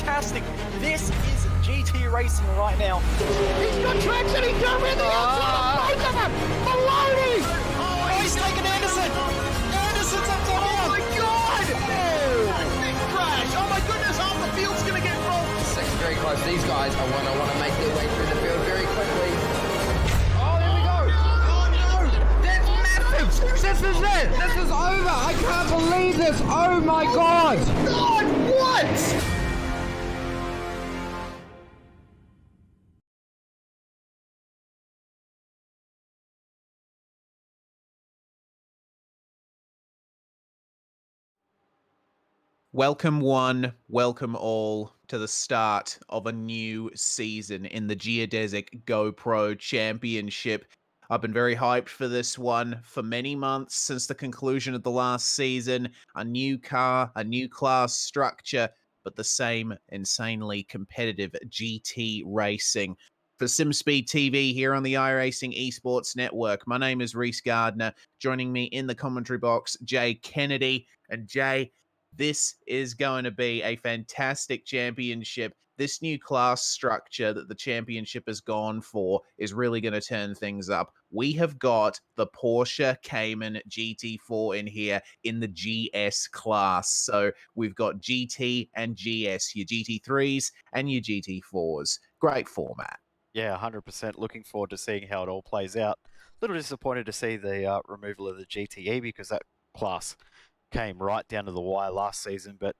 fantastic. This is GT racing right now. He's got traction, he's going around the outside of both of them! Maloney! Oh, he's taken Anderson! Anderson's up to Oh my God! Big crash! Oh my goodness, half the field's going to get rolled. Second very close. These guys are want to make their way through the field very quickly. Oh, here we go. Oh no! That's massive! This is it! This is over! I can't believe this! Oh my God! God, what? Welcome one, welcome all to the start of a new season in the Geodesic GoPro Championship. I've been very hyped for this one for many months since the conclusion of the last season. A new car, a new class structure, but the same insanely competitive GT racing. For SimSpeed TV here on the iRacing Esports Network, my name is Reese Gardner. Joining me in the commentary box, Jay Kennedy. And Jay, this is going to be a fantastic championship. This new class structure that the championship has gone for is really going to turn things up. We have got the Porsche Cayman GT4 in here in the GS class. So we've got GT and GS, your GT3s and your GT4s. Great format. Yeah, 100%. Looking forward to seeing how it all plays out. A little disappointed to see the removal of the GTE because that class came right down to the wire last season, but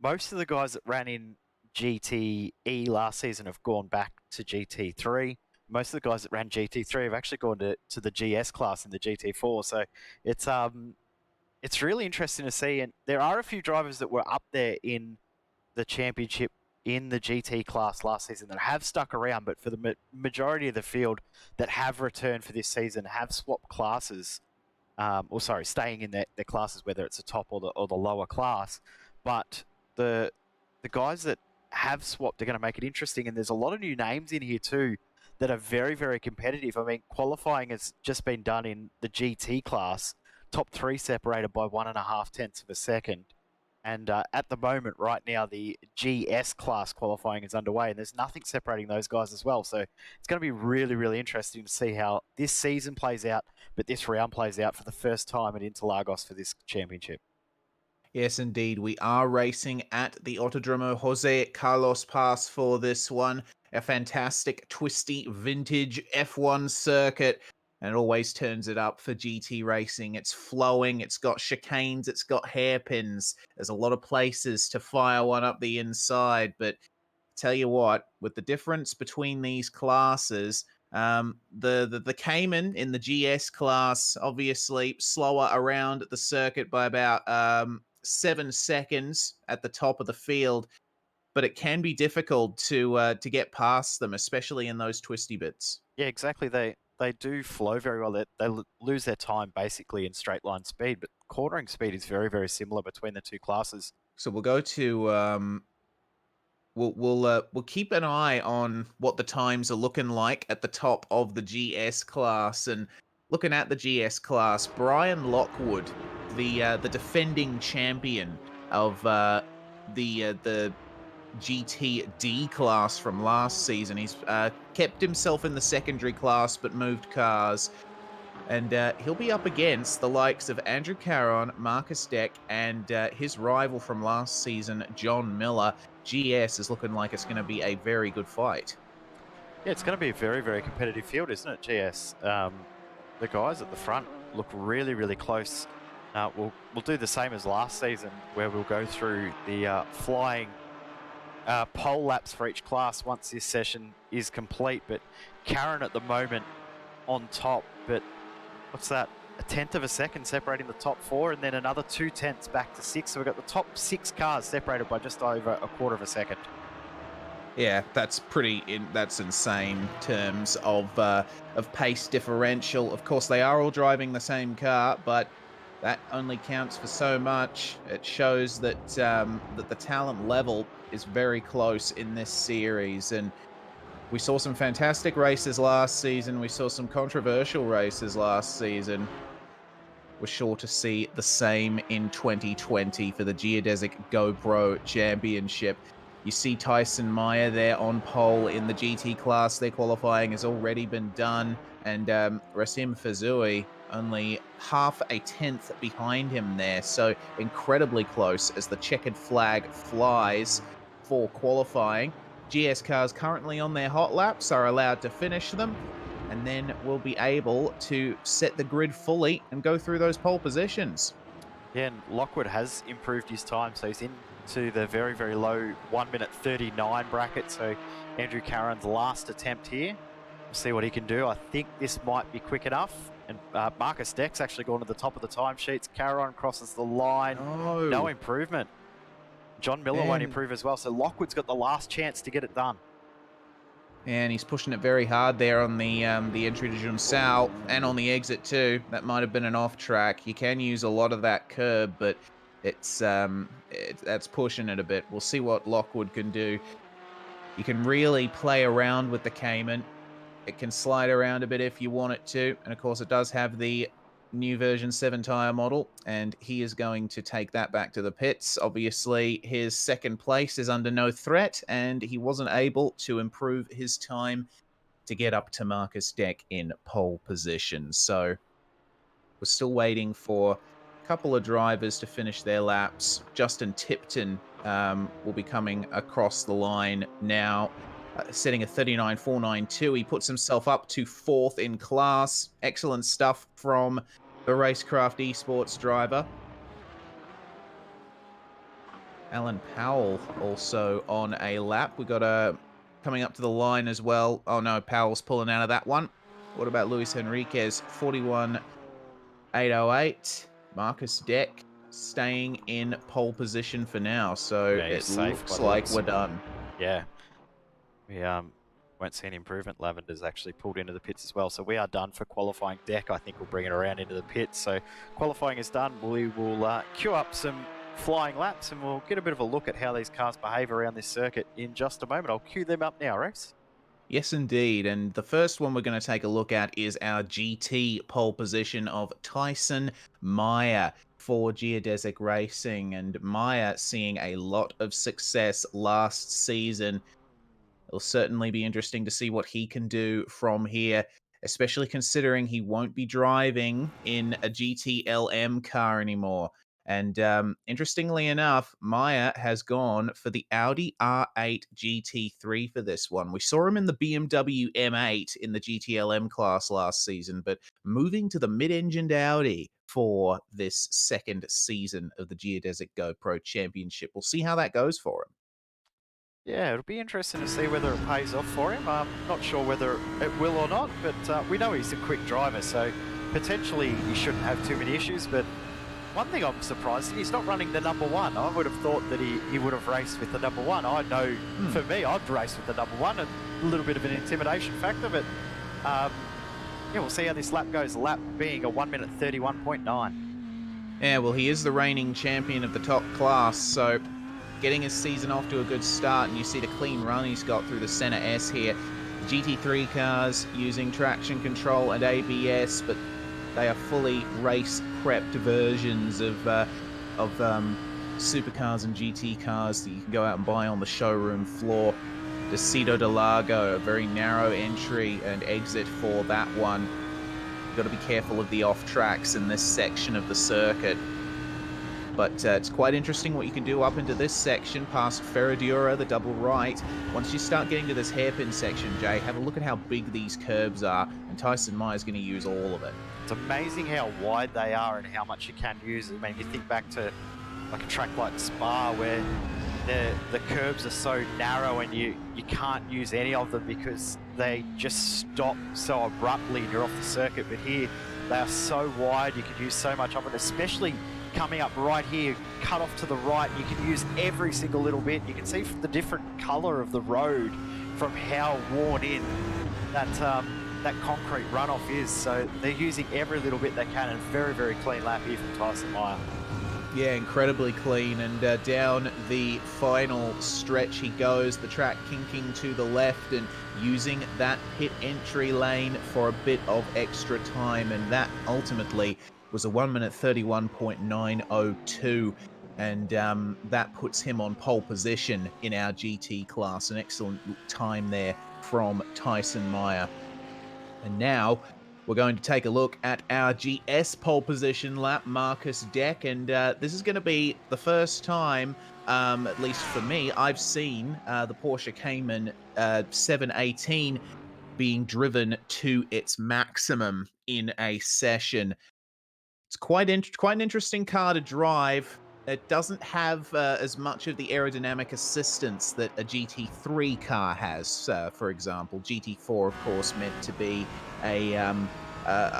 most of the guys that ran in GTE last season have gone back to GT3. Most of the guys that ran GT3 have actually gone to the GS class in the GT4, so it's really interesting to see, and there are a few drivers that were up there in the championship in the GT class last season that have stuck around, but for the majority of the field that have returned for this season have swapped classes. Staying in their classes, whether it's the top or the lower class. But the guys that have swapped are going to make it interesting, and there's a lot of new names in here too that are very, very competitive. I mean, qualifying has just been done in the GT class, top three separated by 1.5 tenths of a second. And at the moment, right now, the GS class qualifying is underway, and there's nothing separating those guys as well. So it's going to be really, really interesting to see how this season plays out, but this round plays out for the first time at Interlagos for this championship. Yes, indeed. We are racing at the Autodromo Jose Carlos Pass for this one. A fantastic, twisty, vintage F1 circuit. And it always turns it up for GT racing. It's flowing, it's got chicanes, it's got hairpins. There's a lot of places to fire one up the inside. But tell you what, with the difference between these classes, the Cayman in the GS class, obviously slower around the circuit by about 7 seconds at the top of the field. But it can be difficult to get past them, especially in those twisty bits. Yeah, exactly. They do flow very well. They lose their time basically in straight line speed, but cornering speed is very, very similar between the two classes. So we'll go to we'll keep an eye on what the times are looking like at the top of the GS class. And looking at the GS class, Brian Lockwood, the defending champion of the GTD class from last season. He's kept himself in the secondary class but moved cars, and he'll be up against the likes of Andrew Caron, Marcus Deck, and his rival from last season, John Miller. GS is looking like it's going to be a very good fight. Yeah, it's going to be a very, very competitive field, isn't it, GS? The guys at the front look really, really close. We'll do the same as last season, where we'll go through the flying pole laps for each class once this session is complete. But Karen at the moment on top, but what's that? 1/10 of a second separating the top four, and then another 2/10 back to 6. So we've got the top 6 cars separated by just over 1/4 of a second. Yeah, that's that's insane terms of pace differential. Of course, they are all driving the same car, but that only counts for so much. It shows that that the talent level is very close in this series, and we saw some fantastic races last season. We saw some controversial races last season. We're sure to see the same in 2020 for the Geodesic GoPro Championship. You see Tyson Meyer there on pole in the GT class. Their qualifying has already been done. And Rasim Fazui only half a tenth behind him there. So incredibly close as the checkered flag flies for qualifying. GS cars currently on their hot laps are allowed to finish them. And then we'll be able to set the grid fully and go through those pole positions. Yeah, and Lockwood has improved his time, so he's into the very, very low 1 minute 39 bracket. So Andrew Caron's last attempt here. We'll see what he can do. I think this might be quick enough. And Marcus Deck's actually gone to the top of the timesheets. Caron crosses the line. No improvement. John Miller won't improve as well. So Lockwood's got the last chance to get it done. And he's pushing it very hard there on the entry to Junsao and on the exit too. That might have been an off track. You can use a lot of that curb, but that's pushing it a bit. We'll see what Lockwood can do. You can really play around with the Cayman. It can slide around a bit if you want it to. And of course, it does have the new version 7 tire model, and he is going to take that back to the pits. Obviously, his second place is under no threat, and he wasn't able to improve his time to get up to Marcus Deck in pole position. So we're still waiting for a couple of drivers to finish their laps. Justin Tipton will be coming across the line now, setting a 39.492. He puts himself up to 4th in class. Excellent stuff from the Racecraft Esports driver. Alan Powell also on a lap. We got a coming up to the line as well. Oh no, Powell's pulling out of that one. What about Luis Henriquez? 41.808. Marcus Deck staying in pole position for now. So Yeah, it he's safe looks by the like looks. we're done. Yeah. We won't see an improvement. Lavender's actually pulled into the pits as well. So we are done for qualifying. Deck, I think, will bring it around into the pits. So qualifying is done. We will queue up some flying laps and we'll get a bit of a look at how these cars behave around this circuit in just a moment. I'll queue them up now, Rex. Yes, indeed. And the first one we're going to take a look at is our GT pole position of Tyson Meyer for Geodesic Racing. And Meyer seeing a lot of success last season. It'll certainly be interesting to see what he can do from here, especially considering he won't be driving in a GTLM car anymore. And interestingly enough, Meyer has gone for the Audi R8 GT3 for this one. We saw him in the BMW M8 in the GTLM class last season, but moving to the mid-engined Audi for this second season of the Geodesic Go Pro Championship. We'll see how that goes for him. Yeah, it'll be interesting to see whether it pays off for him. I'm not sure whether it will or not, but we know he's a quick driver, so potentially he shouldn't have too many issues. But one thing I'm surprised, he's not running the number 1. I would have thought that he would have raced with the number 1. I know, for me, I'd race with the number 1, a little bit of an intimidation factor, but yeah, we'll see how this lap goes. The lap being a 1 minute 31.9. Yeah, well, he is the reigning champion of the top class, so getting his season off to a good start, and you see the clean run he's got through the center S here. GT3 cars using traction control and ABS, but they are fully race-prepped versions of supercars and GT cars that you can go out and buy on the showroom floor. Decido de Largo, a very narrow entry and exit for that one. You've got to be careful of the off-tracks in this section of the circuit. But it's quite interesting what you can do up into this section past Ferradura, the double right. Once you start getting to this hairpin section, Jay, have a look at how big these curbs are, and Tyson Meyer's going to use all of it. It's amazing how wide they are and how much you can use. I mean, you think back to like a track like Spa where the curbs are so narrow and you can't use any of them because they just stop so abruptly and you're off the circuit. But here, they are so wide, you can use so much of it, especially coming up right here, cut off to the right. You can use every single little bit. You can see the different color of the road from how worn in that concrete runoff is. So they're using every little bit they can, and very, very clean lap here from Tyson Meyer. Yeah, incredibly clean, and down the final stretch he goes, the track kinking to the left and using that pit entry lane for a bit of extra time, and that ultimately was a 1 minute 31.902. And that puts him on pole position in our GT class. An excellent time there from Tyson Meyer. And now we're going to take a look at our GS pole position lap, Marcus Deck. And this is going to be the first time, at least for me, I've seen the Porsche Cayman 718 being driven to its maximum in a session. It's quite an interesting car to drive. It doesn't have as much of the aerodynamic assistance that a GT3 car has, for example. GT4, of course, meant to be a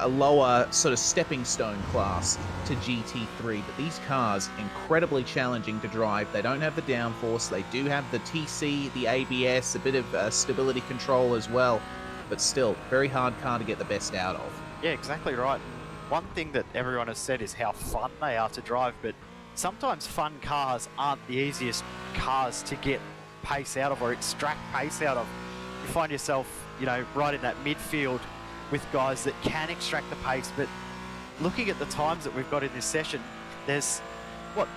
lower sort of stepping stone class to GT3, but these cars, incredibly challenging to drive. They don't have the downforce. They do have the TC, the ABS, a bit of stability control as well, but still, very hard car to get the best out of. Yeah, exactly right. One thing that everyone has said is how fun they are to drive, but sometimes fun cars aren't the easiest cars to get pace out of or extract pace out of. You find yourself, right in that midfield with guys that can extract the pace, but looking at the times that we've got in this session, there's,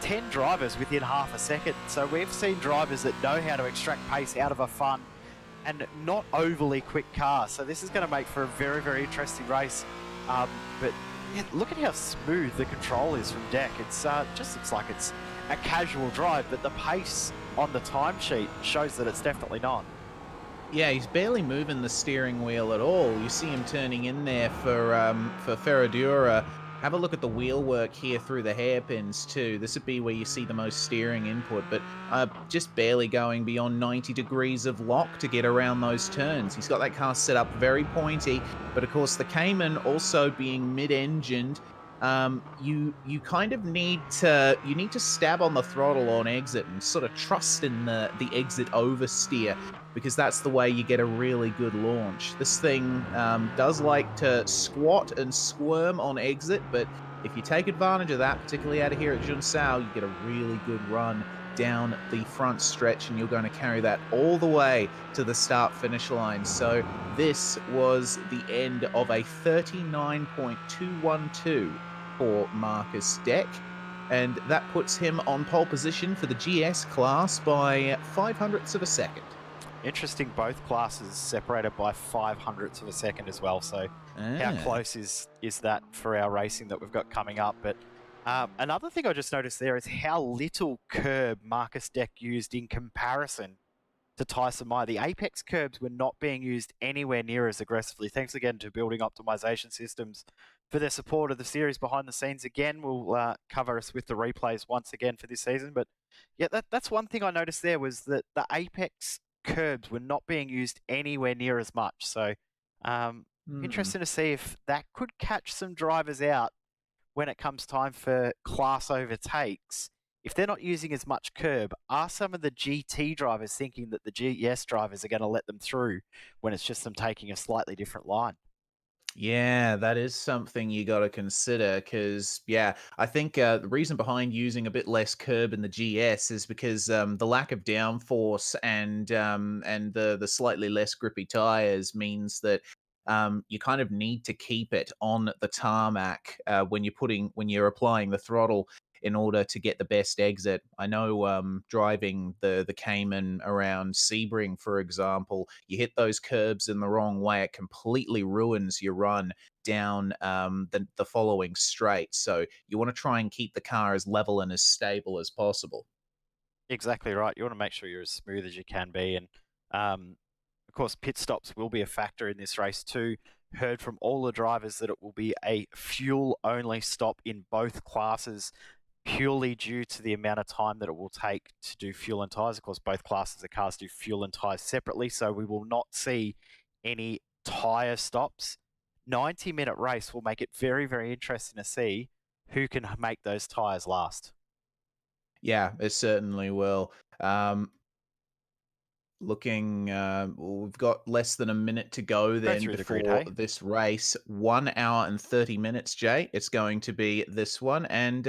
10 drivers within half a second. So we've seen drivers that know how to extract pace out of a fun and not overly quick car. So this is going to make for a very, very interesting race. But yeah, look at how smooth the control is from Deck. It's just looks like it's a casual drive, but the pace on the timesheet shows that it's definitely not. Yeah, he's barely moving the steering wheel at all. You see him turning in there for Ferradura. Have a look at the wheel work here through the hairpins too. This would be where you see the most steering input, but just barely going beyond 90 degrees of lock to get around those turns. He's got that car set up very pointy, but of course the Cayman also being mid-engined, you kind of need to stab on the throttle on exit and sort of trust in the exit oversteer, because that's the way you get a really good launch. This thing does like to squat and squirm on exit, but if you take advantage of that, particularly out of here at Junsao, you get a really good run down the front stretch, and you're going to carry that all the way to the start-finish line. So this was the end of a 39.212 for Marcus Deck, and that puts him on pole position for the GS class by 0.05 of a second. Interesting, both classes separated by 0.05 of a second as well, so how close is that for our racing that we've got coming up? But another thing I just noticed there is how little curb Marcus Deck used in comparison to Tyson Meyer. The apex curbs were not being used anywhere near as aggressively. Thanks again to Building Optimization Systems for their support of the series behind the scenes. Again, we'll cover us with the replays once again for this season. But yeah, that's one thing I noticed there, was that the apex curbs were not being used anywhere near as much. So interesting to see if that could catch some drivers out when it comes time for class overtakes. If they're not using as much curb, are some of the GT drivers thinking that the GS drivers are going to let them through when it's just them taking a slightly different line? Yeah, that is something you got to consider, because, yeah, I think the reason behind using a bit less curb in the GS is because the lack of downforce and the slightly less grippy tires means that you kind of need to keep it on the tarmac when you're applying the throttle in order to get the best exit. I know driving the Cayman around Sebring, for example, you hit those curbs in the wrong way, it completely ruins your run down the following straight. So you want to try and keep the car as level and as stable as possible. Exactly right. You want to make sure you're as smooth as you can be. And of course, pit stops will be a factor in this race too. Heard from all the drivers that it will be a fuel-only stop in both classes, purely due to the amount of time that it will take to do fuel and tyres. Of course, both classes of cars do fuel and tyres separately, so we will not see any tyre stops. 90-minute race will make it very, very interesting to see who can make those tyres last. Yeah, it certainly will. We've got less than a minute to go then before this race. 1 hour and 30 minutes, Jay. It's going to be this one. And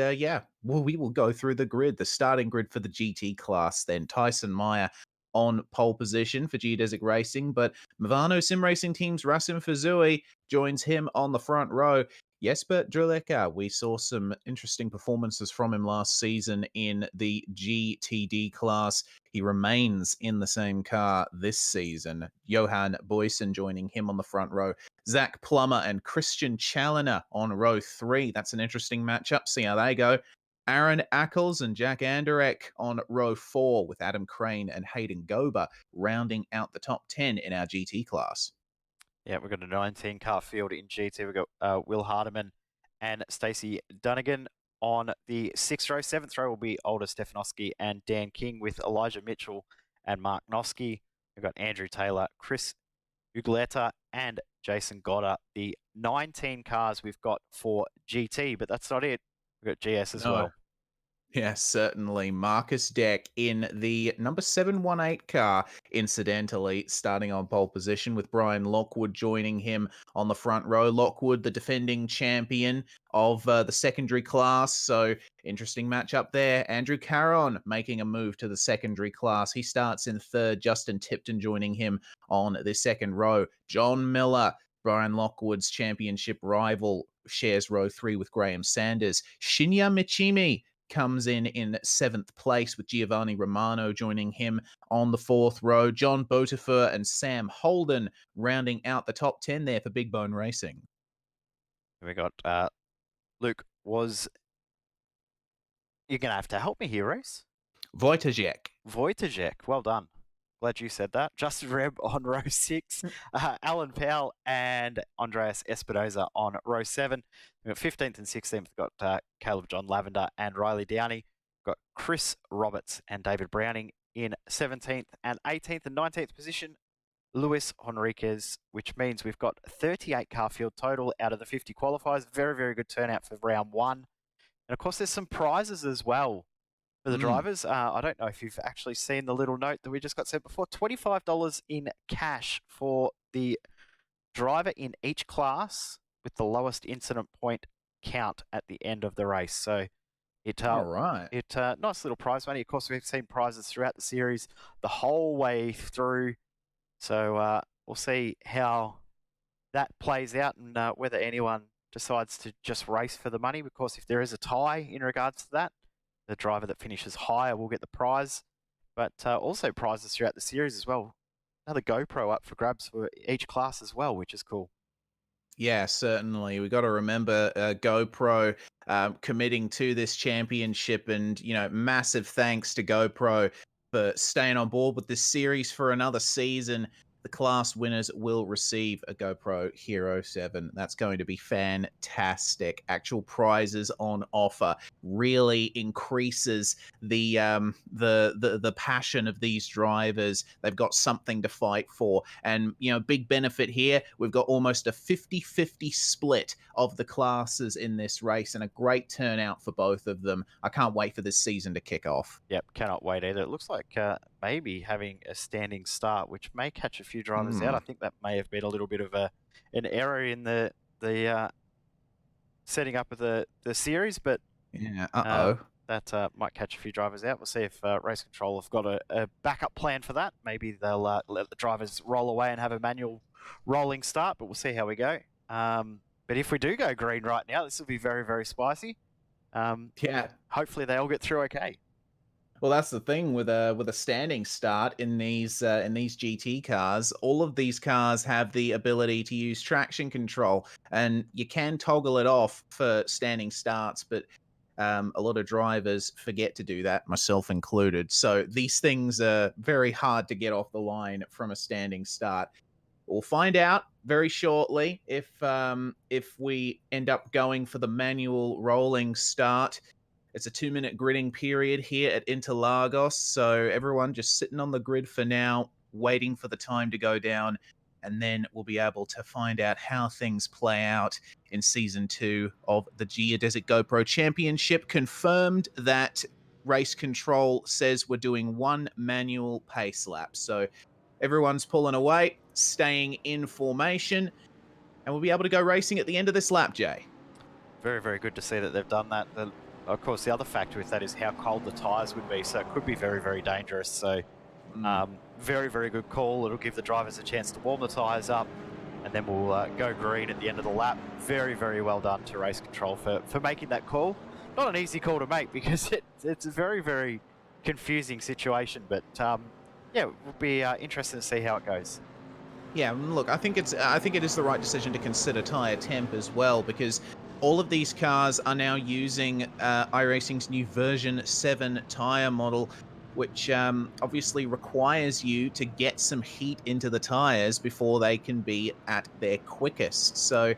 we will go through the grid, the starting grid for the GT class then. Tyson Meyer on pole position for Geodesic Racing, but Movano Sim Racing Team's Rasim Fazui joins him on the front row. Jesper Druleka, we saw some interesting performances from him last season in the GTD class. He remains in the same car this season. Johan Boysen joining him on the front row. Zach Plummer and Christian Challoner on row 3. That's an interesting matchup. See how they go. Aaron Ackles and Jack Anderek on row 4, with Adam Crane and Hayden Gober rounding out the top 10 in our GT class. Yeah, we've got a 19-car field in GT. We've got Will Hardiman and Stacey Dunnigan on the 6th row. 7th row will be Older Stefanowski and Dan King, with Elijah Mitchell and Mark Noski. We've got Andrew Taylor, Chris Ugletta, and Jason Goddard. The 19 cars we've got for GT, but that's not it. We've got GS as well. Yeah, certainly. Marcus Deck in the number 718 car, incidentally, starting on pole position, with Brian Lockwood joining him on the front row. Lockwood, the defending champion of the secondary class, so interesting matchup there. Andrew Caron making a move to the secondary class. He starts in third. Justin Tipton joining him on the second row. John Miller, Brian Lockwood's championship rival, shares row 3 with Graham Sanders. Shinya Michimi comes in 7th place, with Giovanni Romano joining him on the 4th row. John Botifer and Sam Holden rounding out the top 10 there for Big Bone Racing. We got Luke, you're going to have to help me here, Reese. Wojciech, well done. Glad you said that. Justin Reb on row 6, Alan Powell and Andreas Espinoza on row 7. We've got 15th and 16th. We've got Caleb John Lavender and Riley Downey. We've got Chris Roberts and David Browning in 17th and 18th and 19th position. Luis Henriquez, which means we've got 38 car field total out of the 50 qualifiers. Very, very good turnout for round 1. And of course, there's some prizes as well for the drivers. I don't know if you've actually seen the little note that we just got sent before. $25 in cash for the driver in each class with the lowest incident point count at the end of the race. So All right. Nice little prize money. Of course, we've seen prizes throughout the series the whole way through. So we'll see how that plays out, and whether anyone decides to just race for the money. Of course, if there is a tie in regards to that, the driver that finishes higher will get the prize, but also prizes throughout the series as well. Another GoPro up for grabs for each class as well, which is cool. Yeah, certainly. We got to remember GoPro committing to this championship, and massive thanks to GoPro for staying on board with this series for another season. The class winners will receive a GoPro Hero 7. That's going to be fantastic. Actual prizes on offer really increases the passion of these drivers. They've got something to fight for. And, big benefit here, we've got almost a 50-50 split of the classes in this race, and a great turnout for both of them. I can't wait for this season to kick off. Yep, cannot wait either. It looks like maybe having a standing start, which may catch a few drivers out. I think that may have been a little bit of an error in the setting up of the series, but yeah, that might catch a few drivers out. We'll see if Race Control have got a backup plan for that. Maybe they'll let the drivers roll away and have a manual rolling start, but we'll see how we go. But if we do go green right now, this will be very, very spicy. Yeah. Hopefully they all get through okay. Well, that's the thing with a standing start in these GT cars. All of these cars have the ability to use traction control, and you can toggle it off for standing starts, but a lot of drivers forget to do that, myself included. So these things are very hard to get off the line from a standing start. We'll find out very shortly if we end up going for the manual rolling start. It's a 2-minute gridding period here at Interlagos, so everyone just sitting on the grid for now, waiting for the time to go down, and then we'll be able to find out how things play out in Season 2 of the Geodesic GoPro Championship. Confirmed that Race Control says we're doing 1 manual pace lap, so everyone's pulling away, staying in formation, and we'll be able to go racing at the end of this lap, Jay. Very, very good to see that they've done that. Of course, the other factor with that is how cold the tyres would be, so it could be very, very dangerous. So Very, very good call. It'll give the drivers a chance to warm the tyres up, and then we'll go green at the end of the lap. Very, very well done to race control for making that call. Not an easy call to make because it's a very, very confusing situation, but yeah, it will be interesting to see how it goes. Yeah, look, I think it is the right decision to consider tyre temp as well, because all of these cars are now using iRacing's new version 7 tyre model, which obviously requires you to get some heat into the tyres before they can be at their quickest. So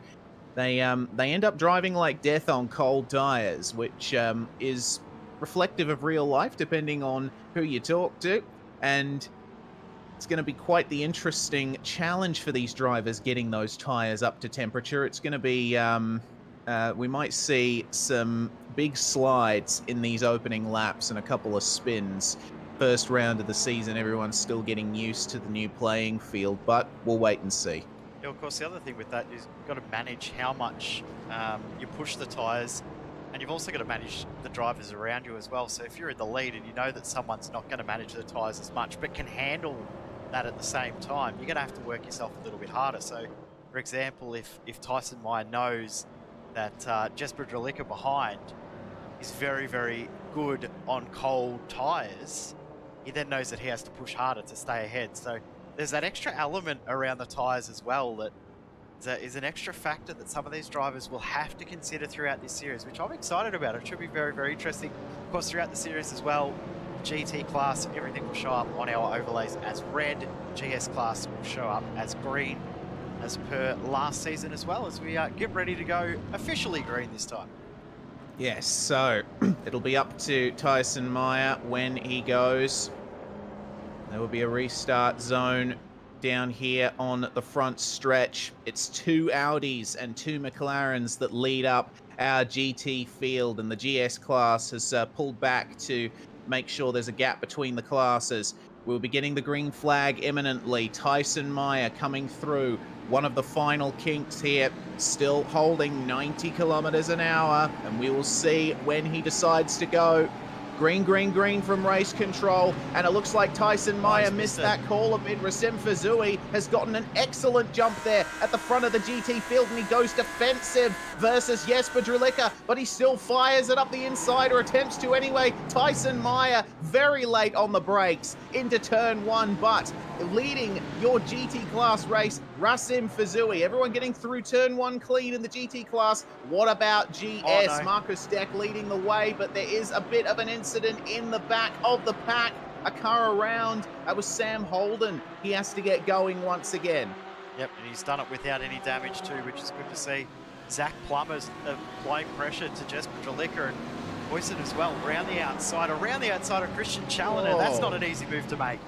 they end up driving like death on cold tyres, which is reflective of real life, depending on who you talk to. And it's going to be quite the interesting challenge for these drivers getting those tyres up to temperature. It's going to be, we might see some big slides in these opening laps and a couple of spins. First round of the season, everyone's still getting used to the new playing field, but we'll wait and see. Yeah, of course, the other thing with that is you've got to manage how much you push the tyres, and you've also got to manage the drivers around you as well. So if you're in the lead and you know that someone's not going to manage the tyres as much, but can handle that at the same time, you're going to have to work yourself a little bit harder. So, for example, if Tyson Meyer knows that Jesper Dralica behind is very, very good on cold tyres, he then knows that he has to push harder to stay ahead. So there's that extra element around the tyres as well that is an extra factor that some of these drivers will have to consider throughout this series, which I'm excited about. It should be very, very interesting. Of course, throughout the series as well, GT class, everything will show up on our overlays as red. GS class will show up as green, as per last season, as well as we get ready to go officially green this time. Yes, so it'll be up to Tyson Meyer when he goes. There will be a restart zone down here on the front stretch. It's 2 Audis and 2 McLarens that lead up our GT field, and the GS class has pulled back to make sure there's a gap between the classes. We'll be getting the green flag imminently. Tyson Meyer coming through. One of the final kinks here, still holding 90 kilometers an hour, and we will see when he decides to go. Green, green, green from race control, and it looks like Tyson Meyer missed that call a bit. Rasim Fazui has gotten an excellent jump there at the front of the GT field, and he goes defensive versus Jesper Dralica, but he still fires it up the inside, or attempts to anyway. Tyson Meyer very late on the brakes into turn 1, but leading your GT class race, Rasim Fazui. Everyone getting through turn 1 clean in the GT class. What about GS? Oh, no. Marcus Deck leading the way, but there is a bit of an incident in the back of the pack. A car around. That was Sam Holden. He has to get going once again. Yep, and he's done it without any damage too, which is good to see. Zach Plummer's applying pressure to Jesper Dralica and Boyson as well, around the outside of Christian Challoner. Whoa. That's not an easy move to make.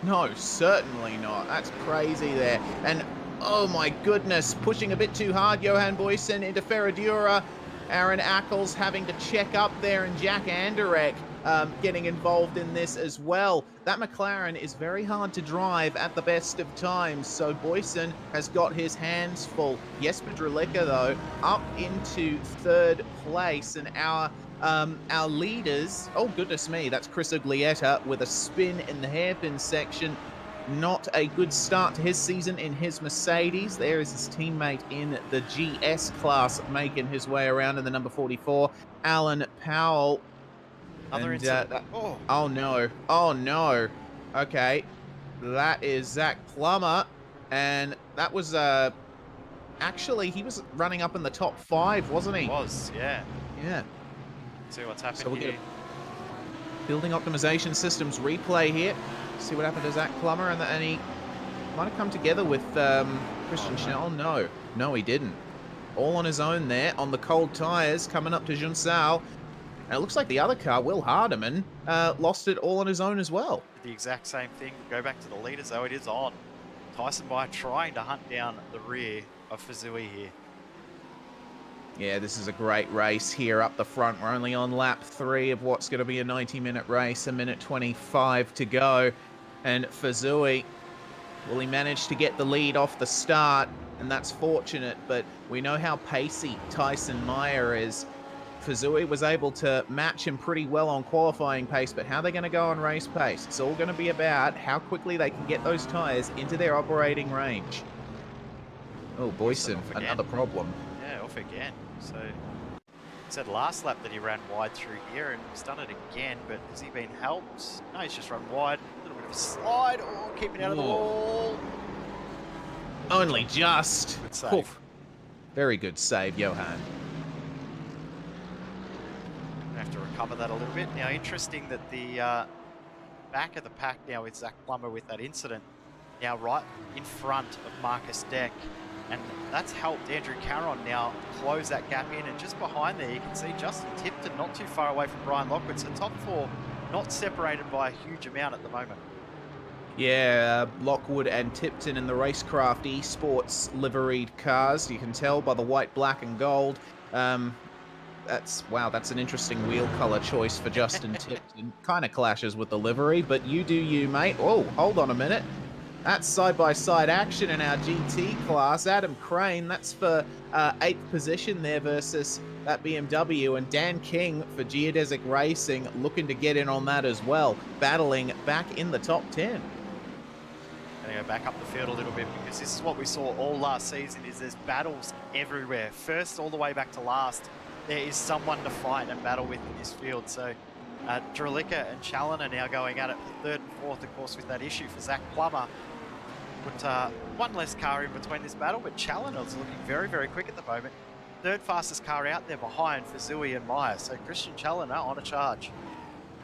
No, certainly not. That's crazy there. And oh my goodness, pushing a bit too hard. Johan Boyson into Ferradura. Aaron Ackles having to check up there, and Jack Anderek getting involved in this as well. That McLaren is very hard to drive at the best of times, so Boyson has got his hands full. Jesper Dralica, though, up into 3rd place, and our leaders, oh goodness me, that's Chris Uglietta with a spin in the hairpin section. Not a good start to his season in his Mercedes. There is his teammate in the GS class making his way around in the number 44, Alan Powell. Another And, incident. oh no, oh no. Okay, that is Zach Plummer, and that was actually, he was running up in the top 5, wasn't he? Was, yeah. Yeah. See what's happened So we'll here. get building optimization systems replay here. See what happened to Zach Plummer, and he might have come together with Christian Schnell. No, he didn't. All on his own there on the cold tyres coming up to Junsao. And it looks like the other car, Will Hardeman, lost it all on his own as well. The exact same thing. Go back to the leaders, though. It is on. Tyson Meyer trying to hunt down the rear of Fazui here. Yeah, this is a great race here up the front. We're only on lap 3 of what's going to be a 90-minute race, 1:25 to go. And Fazui, well, he managed to get the lead off the start, and that's fortunate, but we know how pacey Tyson Meyer is. Fuzui was able to match him pretty well on qualifying pace, but how they're going to go on race pace, it's all going to be about how quickly they can get those tyres into their operating range. Oh, Boyson, another problem. Yeah, off again. So, he said last lap that he ran wide through here, and he's done it again, but has he been helped? No, he's just run wide. A little bit of a slide. Oh, keeping out of the wall. Only just. Good save. Oof. Very good save, Johan. Have to recover that a little bit. Now, interesting that the back of the pack now with Zach Plummer with that incident, now right in front of Marcus Deck, and that's helped Andrew Caron now close that gap in. And just behind there, you can see Justin Tipton not too far away from Brian Lockwood. So top four not separated by a huge amount at the moment. Yeah, Lockwood and Tipton in the Racecraft Esports liveried cars. You can tell by the white, black, and gold. That's an interesting wheel color choice for Justin Tipton. Kind of clashes with the livery, but you do you, mate. Oh, hold on a minute. That's side-by-side action in our GT class. Adam Crane, that's for 8th position there versus that BMW. And Dan King for Geodesic Racing looking to get in on that as well. Battling back in the top 10. Going to go back up the field a little bit, because this is what we saw all last season, is there's battles everywhere. First all the way back to last, there is someone to fight and battle with in this field. So Dralica and Challen are now going at it for 3rd and 4th, of course, with that issue for Zach Plummer. But one less car in between this battle, but Challen is looking very, very quick at the moment. 3rd fastest car out there behind for Zui and Meyer. So Christian Challener on a charge.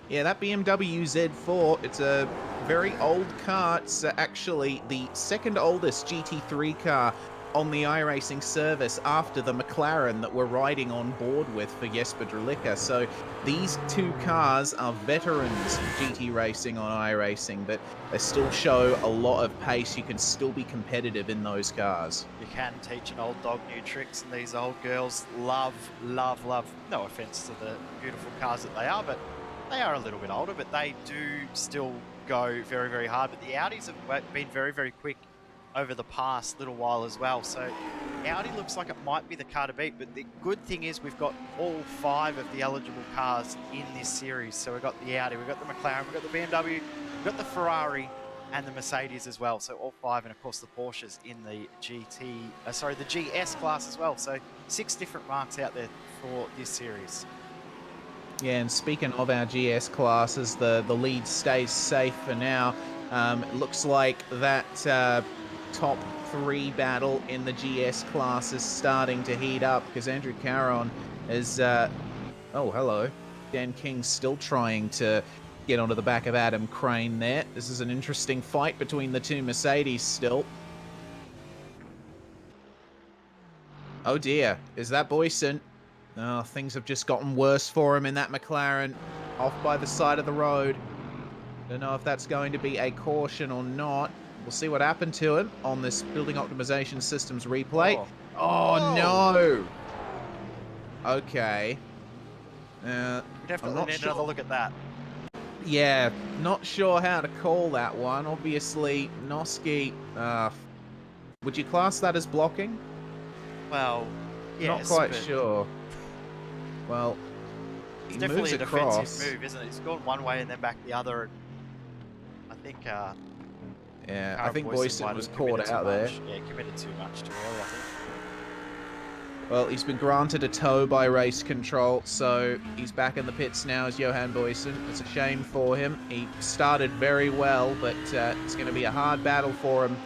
Yeah, that BMW Z4, it's a very old car. It's actually the 2nd oldest GT3 car on the iRacing service after the McLaren that we're riding on board with for Jesper Dralica. So these two cars are veterans of GT racing on iRacing, but they still show a lot of pace. You can still be competitive in those cars. You can teach an old dog new tricks, and these old girls love, love, love. No offense to the beautiful cars that they are, but they are a little bit older, but they do still go very, very hard. But the Audis have been very, very quick over the past little while as well. So Audi looks like it might be the car to beat, but the good thing is we've got all 5 of the eligible cars in this series. So we've got the Audi, we've got the McLaren, we've got the BMW, we've got the Ferrari and the Mercedes as well. So all 5, and of course the Porsches in the the GS class as well. So 6 different marks out there for this series. Yeah, and speaking of our GS classes, the lead stays safe for now. It looks like that top 3 battle in the GS class is starting to heat up, because Andrew Caron is... oh, hello. Dan King's still trying to get onto the back of Adam Crane there. This is an interesting fight between the 2 Mercedes still. Oh dear, is that Boyson? Oh, things have just gotten worse for him in that McLaren, off by the side of the road. Don't know if that's going to be a caution or not. We'll see what happened to him on this Building Optimization Systems replay. Oh no! Okay. Definitely need another look at that. Yeah, not sure how to call that one. Obviously, Noski, would you class that as blocking? Well, yes, not quite sure. Well, it's he definitely moves a across. defensive move, isn't it? It's gone one way and then back the other. I think. Yeah, I think Boyson was caught out there. Yeah, committed too much too early, I think. Well, he's been granted a tow by race control, so he's back in the pits now as Johan Boyson. It's a shame for him. He started very well, but it's going to be a hard battle for him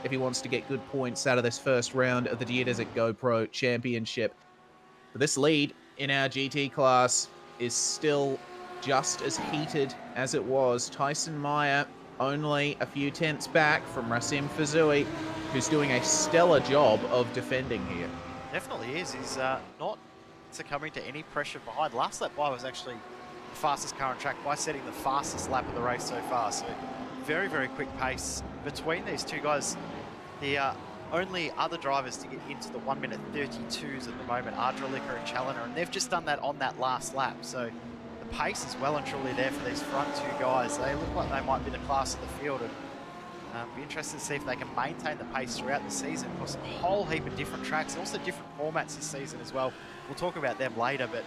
if he wants to get good points out of this first round of the Geodesic GoPro Championship. But this lead in our GT class is still just as heated as it was. Tyson Meyer only a few tenths back from Racim Fuzui, who's doing a stellar job of defending here. Definitely is. He's not succumbing to any pressure behind. Last lap by was actually the fastest car on track by setting the fastest lap of the race so far. So very, very quick pace between these two guys. The only other drivers to get into the 1 minute 32s at the moment are Dralica and Challener, and they've just done that on that last lap. So the pace is well and truly there for these front 2 guys. They look like they might be the class of the field, and be interested to see if they can maintain the pace throughout the season. Of course, a whole heap of different tracks, and also different formats this season as well. We'll talk about them later, but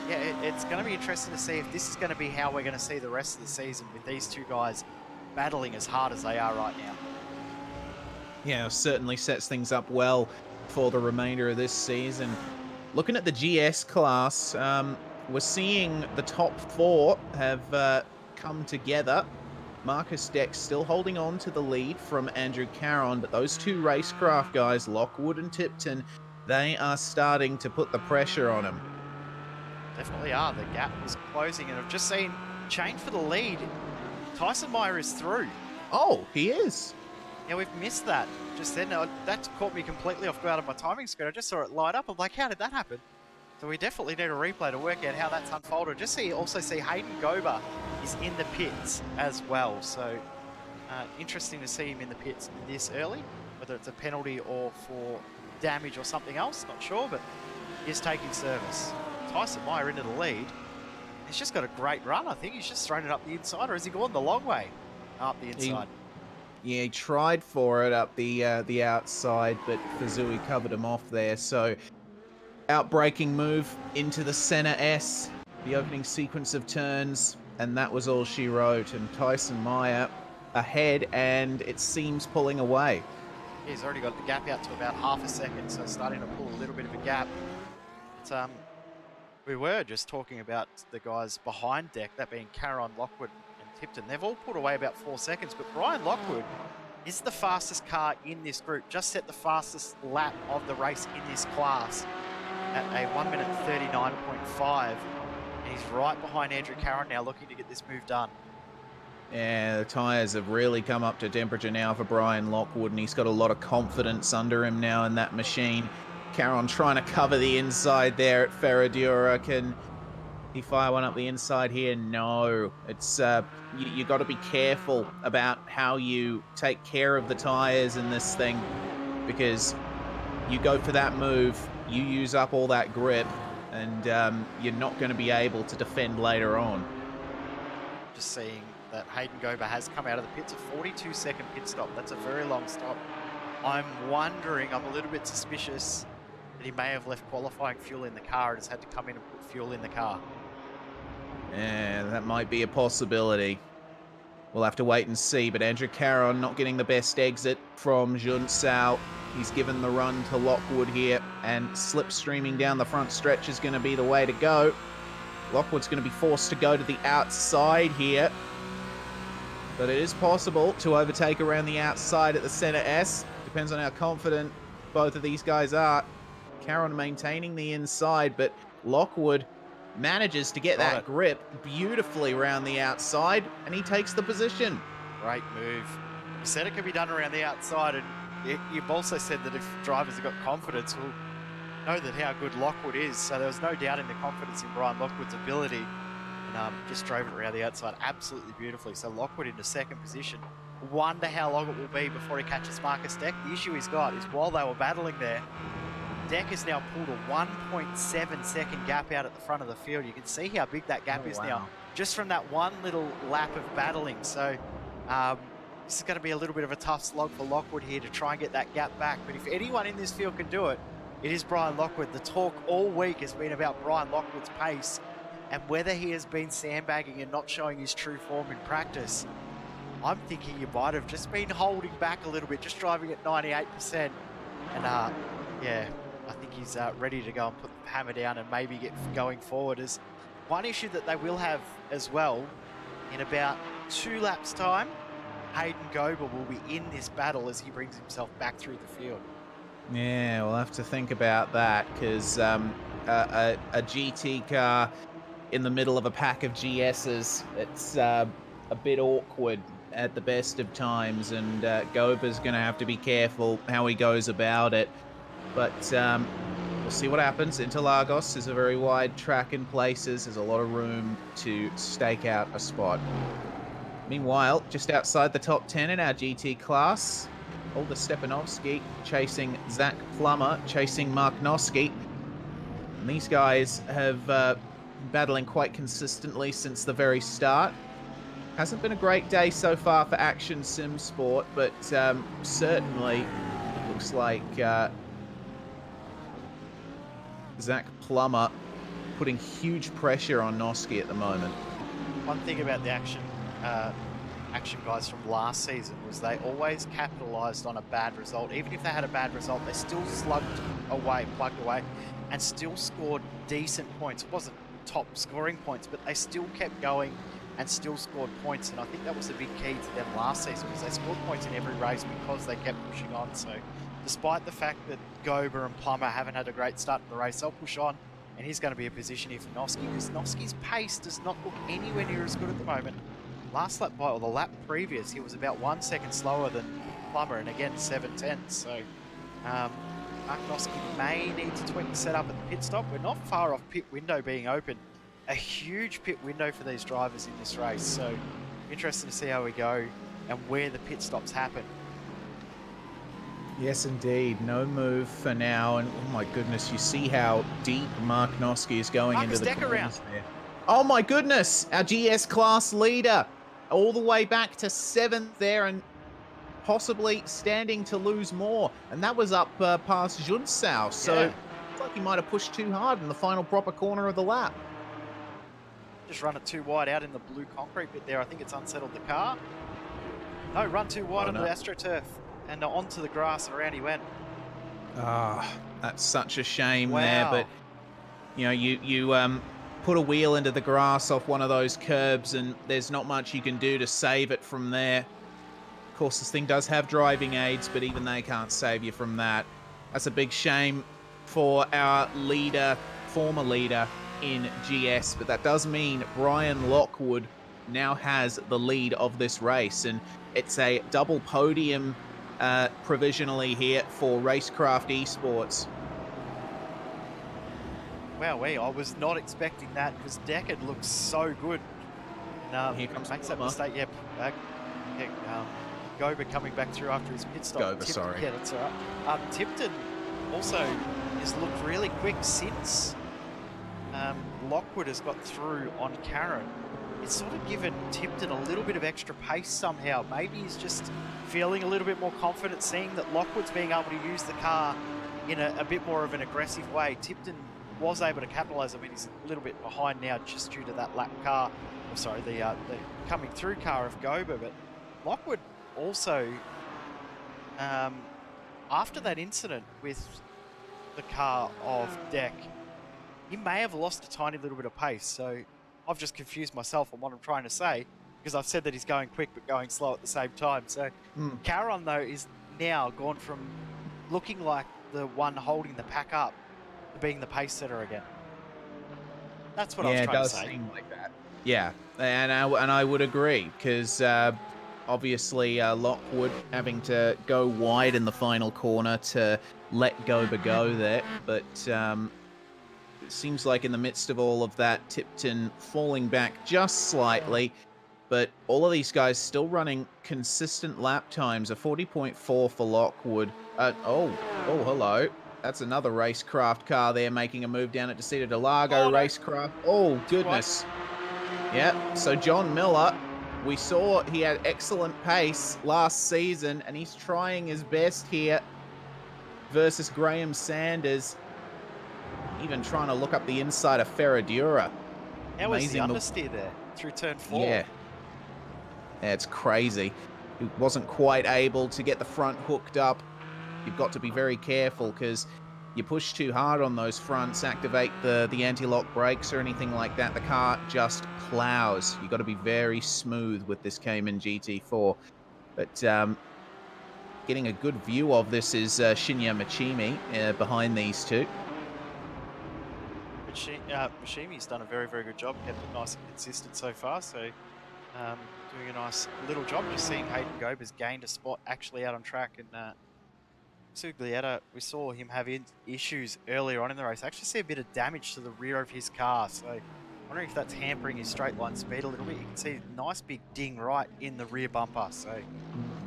It's going to be interesting to see if this is going to be how we're going to see the rest of the season with these two guys battling as hard as they are right now. Yeah, certainly sets things up well for the remainder of this season. Looking at the GS class, we're seeing the top 4 have come together. Marcus Deck still holding on to the lead from Andrew Caron, but those two racecraft guys, Lockwood and Tipton, they are starting to put the pressure on him. Definitely are. The gap is closing, and I've just seen change for the lead. Tyson Meyer is through. Oh, he is. Yeah, we've missed that just then. That caught me completely off guard on my timing screen. I just saw it light up. I'm like, how did that happen? So we definitely need a replay to work out how that's unfolded. Just also see Hayden Gober is in the pits as well. So interesting to see him in the pits this early, whether it's a penalty or for damage or something else, not sure, but he is taking service. Tyson Meyer into the lead. He's just got a great run, I think. He's just thrown it up the inside, or has he gone the long way up the inside? He tried for it up the outside, but Fazui covered him off there. So, outbreaking move into the center S, the opening sequence of turns, and that was all she wrote. And Tyson Meyer ahead, and it seems pulling away. He's already got the gap out to about half a second, so starting to pull a little bit of a gap. But, we were just talking about the guys behind Deck, that being Caron, Lockwood, and Tipton. They've all put away about 4 seconds, but Brian Lockwood is the fastest car in this group, just set the fastest lap of the race in this class at a 1 minute 39.5. And he's right behind Andrew Caron now, looking to get this move done. Yeah, the tyres have really come up to temperature now for Brian Lockwood, and he's got a lot of confidence under him now in that machine. Caron trying to cover the inside there at Ferradura. Can he fire one up the inside here? No. It's you got to be careful about how you take care of the tyres in this thing, because you go for that move, you use up all that grip, and you're not going to be able to defend later on. Just seeing that Hayden Gober has come out of the pits, a 42-second pit stop. That's a very long stop. I'm wondering, I'm a little bit suspicious that he may have left qualifying fuel in the car and has had to come in and put fuel in the car. Yeah, that might be a possibility. We'll have to wait and see, but Andrew Caron not getting the best exit from Junsao. He's given the run to Lockwood here, and slipstreaming down the front stretch is going to be the way to go. Lockwood's going to be forced to go to the outside here, but it is possible to overtake around the outside at the center S. Depends on how confident both of these guys are. Caron maintaining the inside, but Lockwood manages to get that grip beautifully around the outside, and he takes the position. Great move. You said it could be done around the outside, and you've also said that if drivers have got confidence, will know that how good Lockwood is. So there was no doubt in the confidence in Brian Lockwood's ability, and just drove it around the outside absolutely beautifully. So Lockwood into second position. Wonder how long it will be before he catches Marcus Deck. The issue he's got is while they were battling there, Deck has now pulled a 1.7 second gap out at the front of the field. You can see how big that gap is now, just from that one little lap of battling. So this is going to be a little bit of a tough slog for Lockwood here to try and get that gap back. But if anyone in this field can do it, it is Brian Lockwood. The talk all week has been about Brian Lockwood's pace and whether he has been sandbagging and not showing his true form in practice. I'm thinking you might have just been holding back a little bit, just driving at 98%. And yeah, I think he's ready to go and put the hammer down and maybe get going forward. As one issue that they will have as well, in about 2 laps time, Hayden Gober will be in this battle as he brings himself back through the field. Yeah, we'll have to think about that, because a GT car in the middle of a pack of GSs, it's a bit awkward at the best of times, and Gober's going to have to be careful how he goes about it. But we'll see what happens. Interlagos is a very wide track in places. There's a lot of room to stake out a spot. Meanwhile, just outside the top 10 in our GT class, Olga Stepanovsky chasing Zach Plummer, chasing Mark Noski. And these guys have been battling quite consistently since the very start. Hasn't been a great day so far for Action Sim Sport, but certainly it looks like Zach Plummer putting huge pressure on Noski at the moment. One thing about the action guys from last season was they always capitalised on a bad result. Even if they had a bad result, they still plugged away, and still scored decent points. It wasn't top scoring points, but they still kept going and still scored points. And I think that was a big key to them last season, was they scored points in every race because they kept pushing on. So despite the fact that Gober and Plummer haven't had a great start to the race, they'll push on, and he's going to be a position here for Noski, because Noski's pace does not look anywhere near as good at the moment. Last lap or the lap previous, he was about 1 second slower than Plummer, and again 7/10. So Mark Noski may need to tweak the setup at the pit stop. We're not far off pit window being open. A huge pit window for these drivers in this race. So interesting to see how we go and where the pit stops happen. Yes, indeed. No move for now. And oh my goodness, you see how deep Mark Noski is going Marcus into the Decker corners there. Oh my goodness, our GS class leader all the way back to 7th there, and possibly standing to lose more. And that was up past Junsao. So Yeah. it's like he might have pushed too hard in the final proper corner of the lap. Just run it too wide out in the blue concrete bit there. I think it's unsettled the car. No, run too wide on no. the AstroTurf and onto the grass, and around he went. Ah, that's such a shame Wow. there. But you know, you put a wheel into the grass off one of those curbs, and there's not much you can do to save it from there. Of course, this thing does have driving aids, but even they can't save you from that. That's a big shame for our leader, former leader in GS, but that does mean Brian Lockwood now has the lead of this race, and it's a double podium provisionally here for Racecraft Esports. Wow, I was not expecting that, because Deckard looks so good. And, Here comes makes that Plummer. mistake. Yep. Gober coming back through after his pit stop. Gober, sorry. Yeah, that's all right. Tipton also has looked really quick since Lockwood has got through on Karen. It's sort of given Tipton a little bit of extra pace somehow. Maybe he's just feeling a little bit more confident, seeing that Lockwood's being able to use the car in a bit more of an aggressive way. Tipton was able to capitalise. I mean, he's a little bit behind now just due to that lap car, or sorry, the coming through car of Gober. But Lockwood also, after that incident with the car of Deck, he may have lost a tiny little bit of pace. So I've just confused myself on what I'm trying to say, because I've said that he's going quick but going slow at the same time. So Caron, though, is now gone from looking like the one holding the pack up to being the pace setter again. That's what I was Yeah, it trying to does say. seem like that. Yeah, and I would agree, because obviously Lockwood having to go wide in the final corner to let Gober go there, but it seems like in the midst of all of that, Tipton falling back just slightly, but all of these guys still running consistent lap times, a 40.4 for Lockwood. Oh, hello. That's another Racecraft car there making a move down at Desita de Largo. Oh, no. Racecraft. Oh, goodness. Yep, so John Miller, we saw he had excellent pace last season, and he's trying his best here versus Graham Sanders. Even trying to look up the inside of Ferradura. How was the Amazing understeer there through turn 4? Yeah, it's crazy. He wasn't quite able to get the front hooked up. You've got to be very careful, because you push too hard on those fronts, activate the anti-lock brakes or anything like that, the car just plows. You've got to be very smooth with this Cayman GT4. But getting a good view of this is Shinya Machimi behind these two. Mashimi's done a very, very good job, kept it nice and consistent so far. So doing a nice little job. Just seeing Hayden Gober's gained a spot actually out on track, and Suglietta, we saw him have issues earlier on in the race. I actually see a bit of damage to the rear of his car, so I'm wondering if that's hampering his straight line speed a little bit. You can see a nice big ding right in the rear bumper, so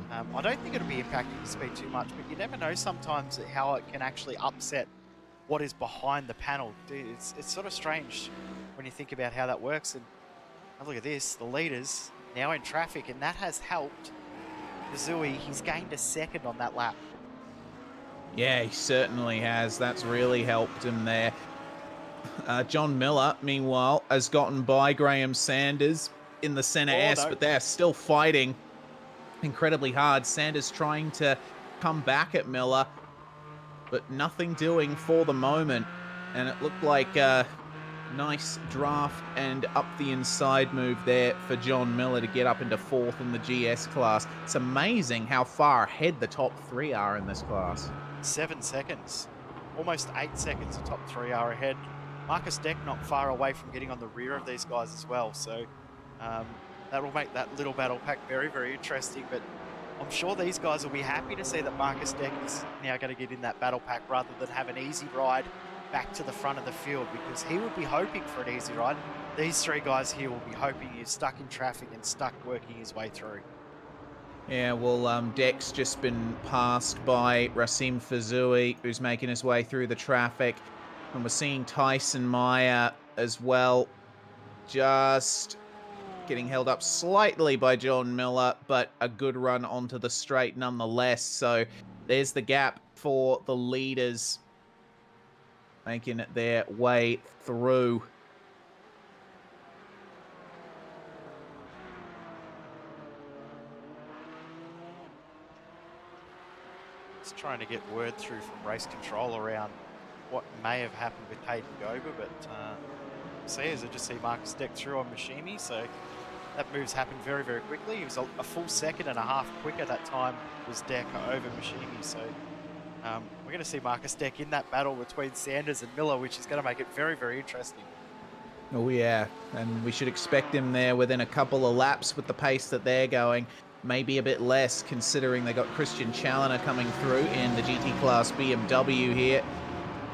I don't think it'll be impacting his speed too much, but you never know sometimes how it can actually upset what is behind the panel. It's sort of strange when you think about how that works. And have a look at this, the leaders now in traffic, and that has helped Kazui. He's gained a second on that lap. Yeah, he certainly has. That's really helped him there. John Miller, meanwhile, has gotten by Graham Sanders in the center S, no. but they're still fighting incredibly hard. Sanders trying to come back at Miller, but nothing doing for the moment. And it looked like a nice draft and up the inside move there for John Miller to get up into 4th in the GS class. It's amazing how far ahead the top 3 are in this class. 7 seconds. Almost 8 seconds the top 3 are ahead. Marcus Deck not far away from getting on the rear of these guys as well. So that will make that little battle pack very, very interesting. But I'm sure these guys will be happy to see that Marcus Deck is now going to get in that battle pack rather than have an easy ride back to the front of the field, because he would be hoping for an easy ride. These 3 guys here will be hoping he's stuck in traffic and stuck working his way through. Yeah, well, Deck's just been passed by Rasim Fazui, who's making his way through the traffic. And we're seeing Tyson Meyer as well, just getting held up slightly by John Miller, but a good run onto the straight nonetheless. So there's the gap for the leaders making it their way through. Just trying to get word through from race control around what may have happened with Hayden Gober, but I just see Marcus Deck through on Mashimi, so that move's happened very, very quickly. He was a full second and a half quicker that time was Deck over Mashimi, so we're going to see Marcus Deck in that battle between Sanders and Miller, which is going to make it very, very interesting. Oh yeah, and we should expect him there within a couple of laps with the pace that they're going. Maybe a bit less, considering they got Christian Challoner coming through in the GT Class BMW here.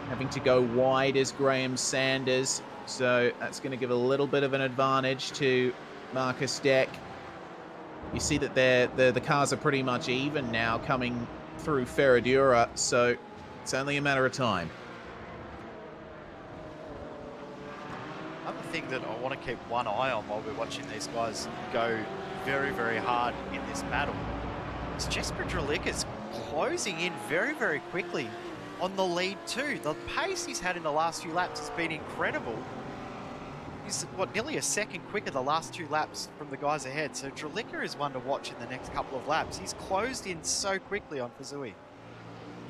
Having to go wide is Graham Sanders, so that's going to give a little bit of an advantage to Marcus Deck. You see that the cars are pretty much even now coming through Ferradura, so it's only a matter of time. Another thing that I want to keep one eye on while we're watching these guys go very, very hard in this battle is Jesper Drelika's closing in very, very quickly on the lead too. The pace he's had in the last few laps has been incredible. He's, nearly a second quicker the last 2 laps from the guys ahead. So Drelika is one to watch in the next couple of laps. He's closed in so quickly on Fazui.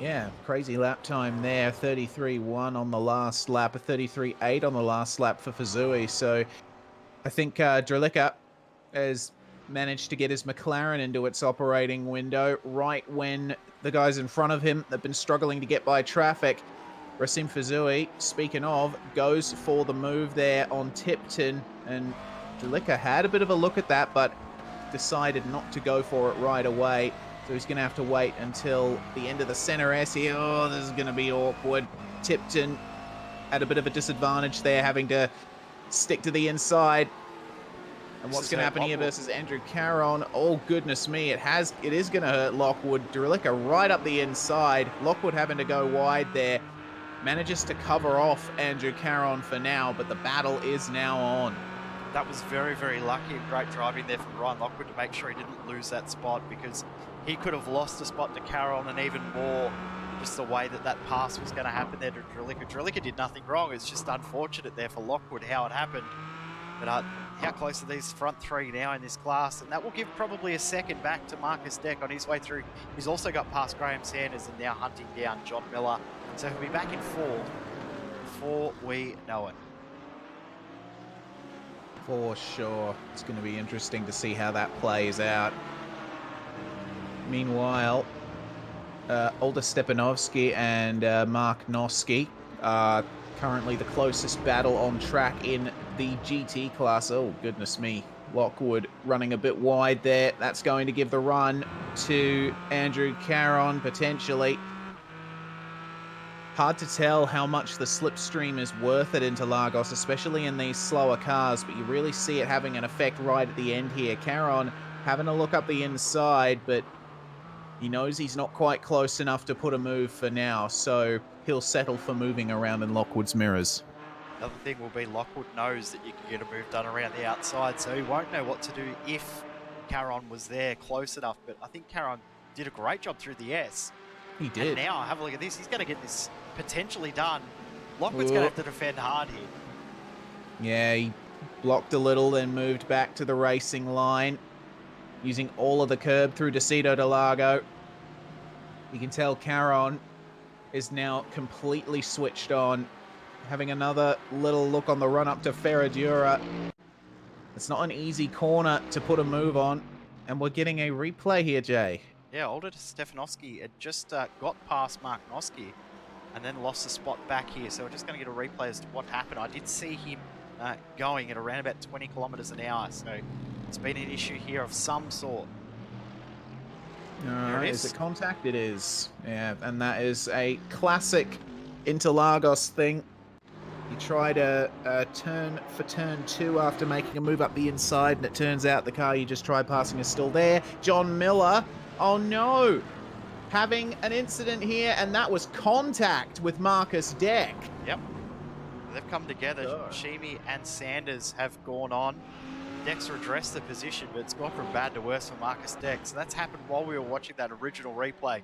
Yeah, crazy lap time there. 33.1 on the last lap, a 33.8 on the last lap for Fazui. So I think Drelika has managed to get his McLaren into its operating window right when the guys in front of him have been struggling to get by traffic. Rasim Fazui, speaking of, goes for the move there on Tipton, and Drelika had a bit of a look at that, but decided not to go for it right away. So he's going to have to wait until the end of the center S here. Oh, this is going to be awkward. Tipton at a bit of a disadvantage there, having to stick to the inside. And what's going to happen here versus Andrew Caron? Oh, goodness me. It is going to hurt Lockwood. Drelika right up the inside. Lockwood having to go wide there. Manages to cover off Andrew Caron for now, but the battle is now on. That was very, very lucky and great driving there from Ryan Lockwood to make sure he didn't lose that spot, because he could have lost a spot to Caron, and even more just the way that pass was going to happen there to Drelika. Drelika did nothing wrong. It's just unfortunate there for Lockwood how it happened. But how close are these front 3 now in this class? And that will give probably a second back to Marcus Deck on his way through. He's also got past Graham Sanders and now hunting down John Miller. So he'll be back in 4th before we know it. For sure. It's going to be interesting to see how that plays out. Meanwhile, Older Stepanovsky and Mark Noski are currently the closest battle on track in the GT class. Oh, goodness me. Lockwood running a bit wide there. That's going to give the run to Andrew Caron, potentially. Hard to tell how much the slipstream is worth at Interlagos, especially in these slower cars, but you really see it having an effect right at the end here. Caron having a look up the inside, but he knows he's not quite close enough to put a move for now, so he'll settle for moving around in Lockwood's mirrors. Another thing will be Lockwood knows that you can get a move done around the outside, so he won't know what to do if Caron was there close enough, but I think Caron did a great job through the S. He did. And now, have a look at this. He's going to get this potentially done. Lockwood's going to have to defend hard here. Yeah, he blocked a little, then moved back to the racing line, using all of the curb through Decido de Largo. You can tell Caron is now completely switched on, having another little look on the run up to Ferradura. It's not an easy corner to put a move on, and we're getting a replay here, Jay. Yeah, Older Stefanovski had just got past Mark Noski and then lost the spot back here. So we're just going to get a replay as to what happened. I did see him going at around about 20 kilometers an hour. So it's been an issue here of some sort. Alright, is it contact? It is. Yeah, and that is a classic Interlagos thing. You tried a turn for turn 2 after making a move up the inside, and it turns out the car you just tried passing is still there. John Miller, oh no! Having an incident here, and that was contact with Marcus Deck. Yep. They've come together. Oh. Shimi and Sanders have gone on. Deck's redressed the position, but it's gone from bad to worse for Marcus Deck. So that's happened while we were watching that original replay.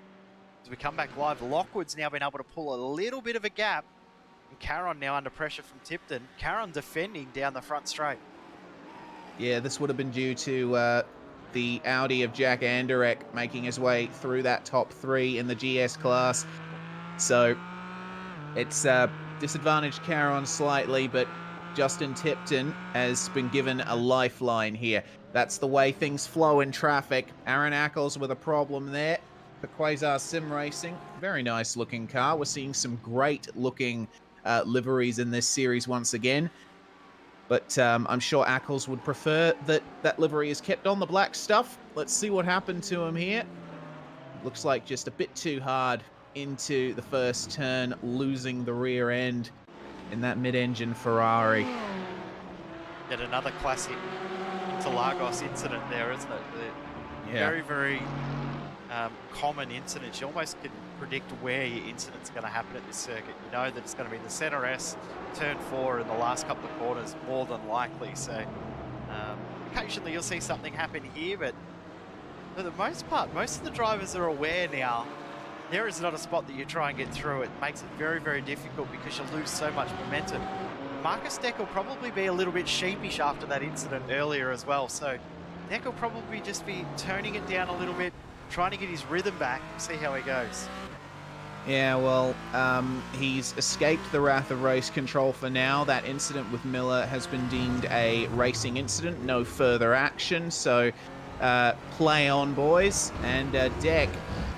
As we come back live, Lockwood's now been able to pull a little bit of a gap. And Caron now under pressure from Tipton. Caron defending down the front straight. Yeah, this would have been due to the Audi of Jack Anderek making his way through that top 3 in the GS class. So it's disadvantaged Caron slightly, but Justin Tipton has been given a lifeline here. That's the way things flow in traffic. Aaron Ackles with a problem there for Quasar Sim Racing. Very nice looking car. We're seeing some great looking liveries in this series once again. But I'm sure Ackles would prefer that that livery is kept on the black stuff. Let's see what happened to him here. Looks like just a bit too hard into the first turn, losing the rear end in that mid-engine Ferrari. Yet another classic Interlagos incident there, isn't it? Very, very common incident. You almost can predict where your incident's going to happen at this circuit. You know that it's going to be the center S, turn 4 in the last couple of corners, more than likely. So occasionally you'll see something happen here, but for the most part, most of the drivers are aware now there is not a spot that you try and get through. It makes it very, very difficult because you lose so much momentum. Marcus Deck will probably be a little bit sheepish after that incident earlier as well. So Deck will probably just be turning it down a little bit, trying to get his rhythm back, see how he goes. Yeah, well, he's escaped the wrath of race control for now. That incident with Miller has been deemed a racing incident, no further action. So play on, boys. And Deck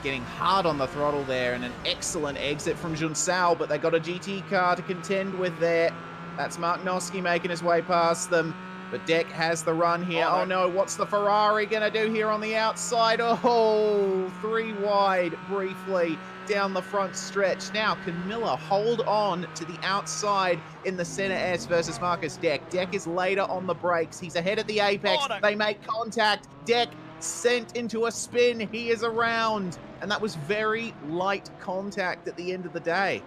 getting hard on the throttle there, and an excellent exit from Junsao, but they got a GT car to contend with there. That's Mark Noski making his way past them. But Deck has the run here. Oh no, what's the Ferrari going to do here on the outside? Oh, 3 wide briefly down the front stretch. Now, can Miller hold on to the outside in the center S versus Marcus Deck? Deck is later on the brakes. He's ahead at the apex. They make contact. Deck sent into a spin. He is around. And that was very light contact at the end of the day.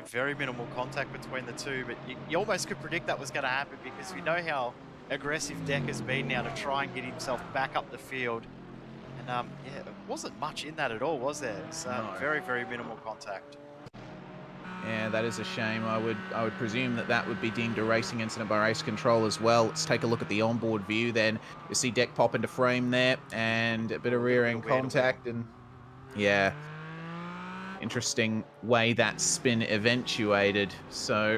Very minimal contact between the two, but you almost could predict that was going to happen because we know how aggressive Deck has been now to try and get himself back up the field. And yeah, it wasn't much in that at all, was there? It's very, very minimal contact. Yeah, that is a shame. I would presume that would be deemed a racing incident by race control as well. Let's take a look at the onboard view then. You see Deck pop into frame there and a bit of rear end contact, and yeah. Interesting way that spin eventuated. So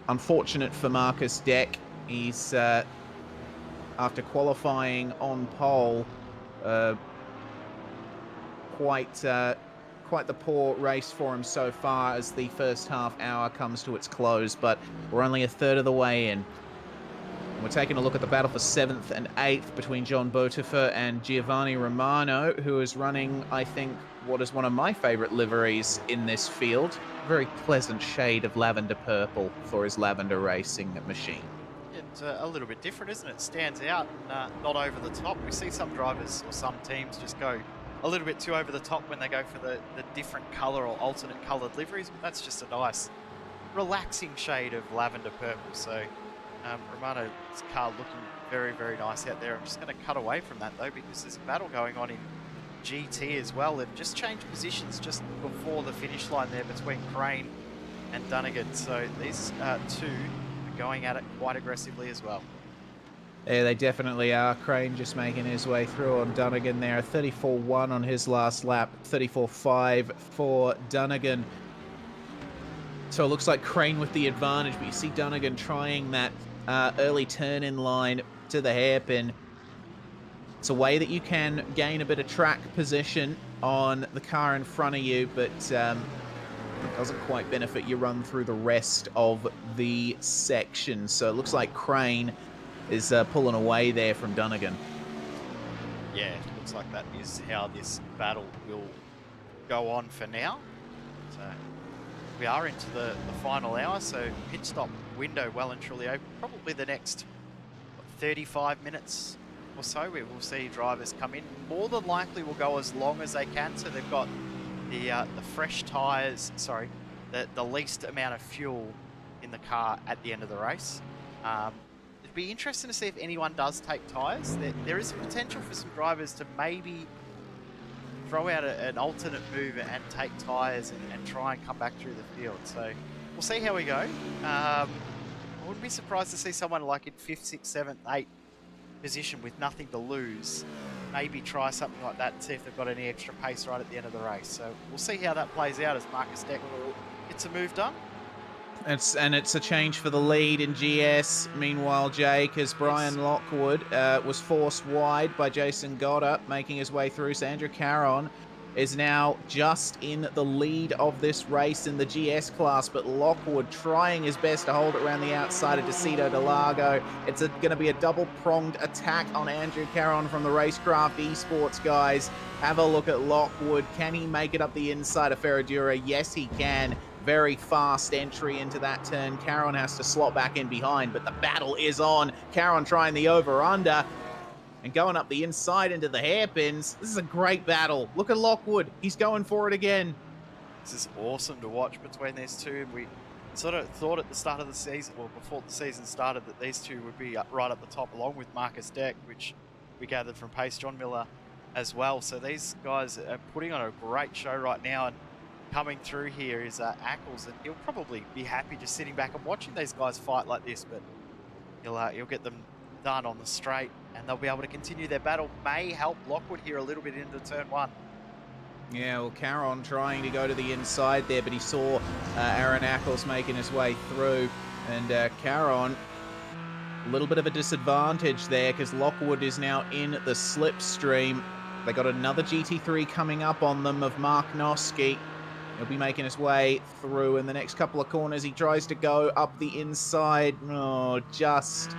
unfortunate for Marcus Deck. He's after qualifying on pole, quite the poor race for him so far as the first half hour comes to its close, but we're only a third of the way in. We're taking a look at the battle for 7th and 8th between John Botifer and Giovanni Romano, who is running, I think, what is one of my favorite liveries in this field. Very pleasant shade of lavender purple for his lavender racing machine. It's a little bit different, isn't it? Stands out, not over the top. We see some drivers or some teams just go a little bit too over the top when they go for the different colour or alternate coloured liveries. But that's just a nice, relaxing shade of lavender purple. So Romano's car looking very, very nice out there. I'm just going to cut away from that though, because there's a battle going on in GT as well. They've just changed positions just before the finish line there between Crane and Dunnigan. So these two are going at it quite aggressively as well. Yeah, they definitely are. Crane just making his way through on Dunnigan there. 34.1 on his last lap. 34.5 for Dunnigan. So it looks like Crane with the advantage, but you see Dunnigan trying that early turn in line to the hairpin. It's a way that you can gain a bit of track position on the car in front of you, but it doesn't quite benefit your run through the rest of the section. So it looks like Crane is pulling away there from Dunnigan. Yeah, it looks like that is how this battle will go on for now. So we are into the final hour, so pit stop window well and truly open. Probably the next 35 minutes or so we will see drivers come in. More than likely will go as long as they can, so they've got the fresh tyres, sorry, the least amount of fuel in the car at the end of the race. It'd be interesting to see if anyone does take tyres. There is a potential for some drivers to maybe throw out an alternate move and take tyres and try and come back through the field. So we'll see how we go. I wouldn't be surprised to see someone like in 5th, 6th, 7th, 8th position with nothing to lose maybe try something like that and see if they've got any extra pace right at the end of the race. So we'll see how that plays out as Marcus Deck gets a move done. It's a change for the lead in GS. Meanwhile, Jake, as Brian Lockwood was forced wide by Jason Goddard, making his way through. So Andrew Caron is now just in the lead of this race in the GS class, but Lockwood trying his best to hold it around the outside of Decido de Largo. It's going to be a double-pronged attack on Andrew Caron from the Racecraft Esports guys. Have a look at Lockwood. Can he make it up the inside of Ferradura? Yes, he can. Very fast entry into that turn. Caron has to slot back in behind, but the battle is on. Caron trying the over-under and going up the inside into the hairpins. This is a great battle. Look at Lockwood. He's going for it again. This is awesome to watch between these two. We sort of thought at the start of the season, or before the season started, that these two would be right at the top, along with Marcus Deck, which we gathered from Pace John Miller as well. So these guys are putting on a great show right now, and coming through here is Ackles, and he'll probably be happy just sitting back and watching these guys fight like this, but he'll get them done on the straight, and they'll be able to continue their battle. May help Lockwood here a little bit into turn one. Yeah, well, Caron trying to go to the inside there, but he saw Aaron Ackles making his way through, and Caron, a little bit of a disadvantage there because Lockwood is now in the slipstream. They got another GT3 coming up on them of Mark Noski. He'll be making his way through in the next couple of corners. He tries to go up the inside. Oh, just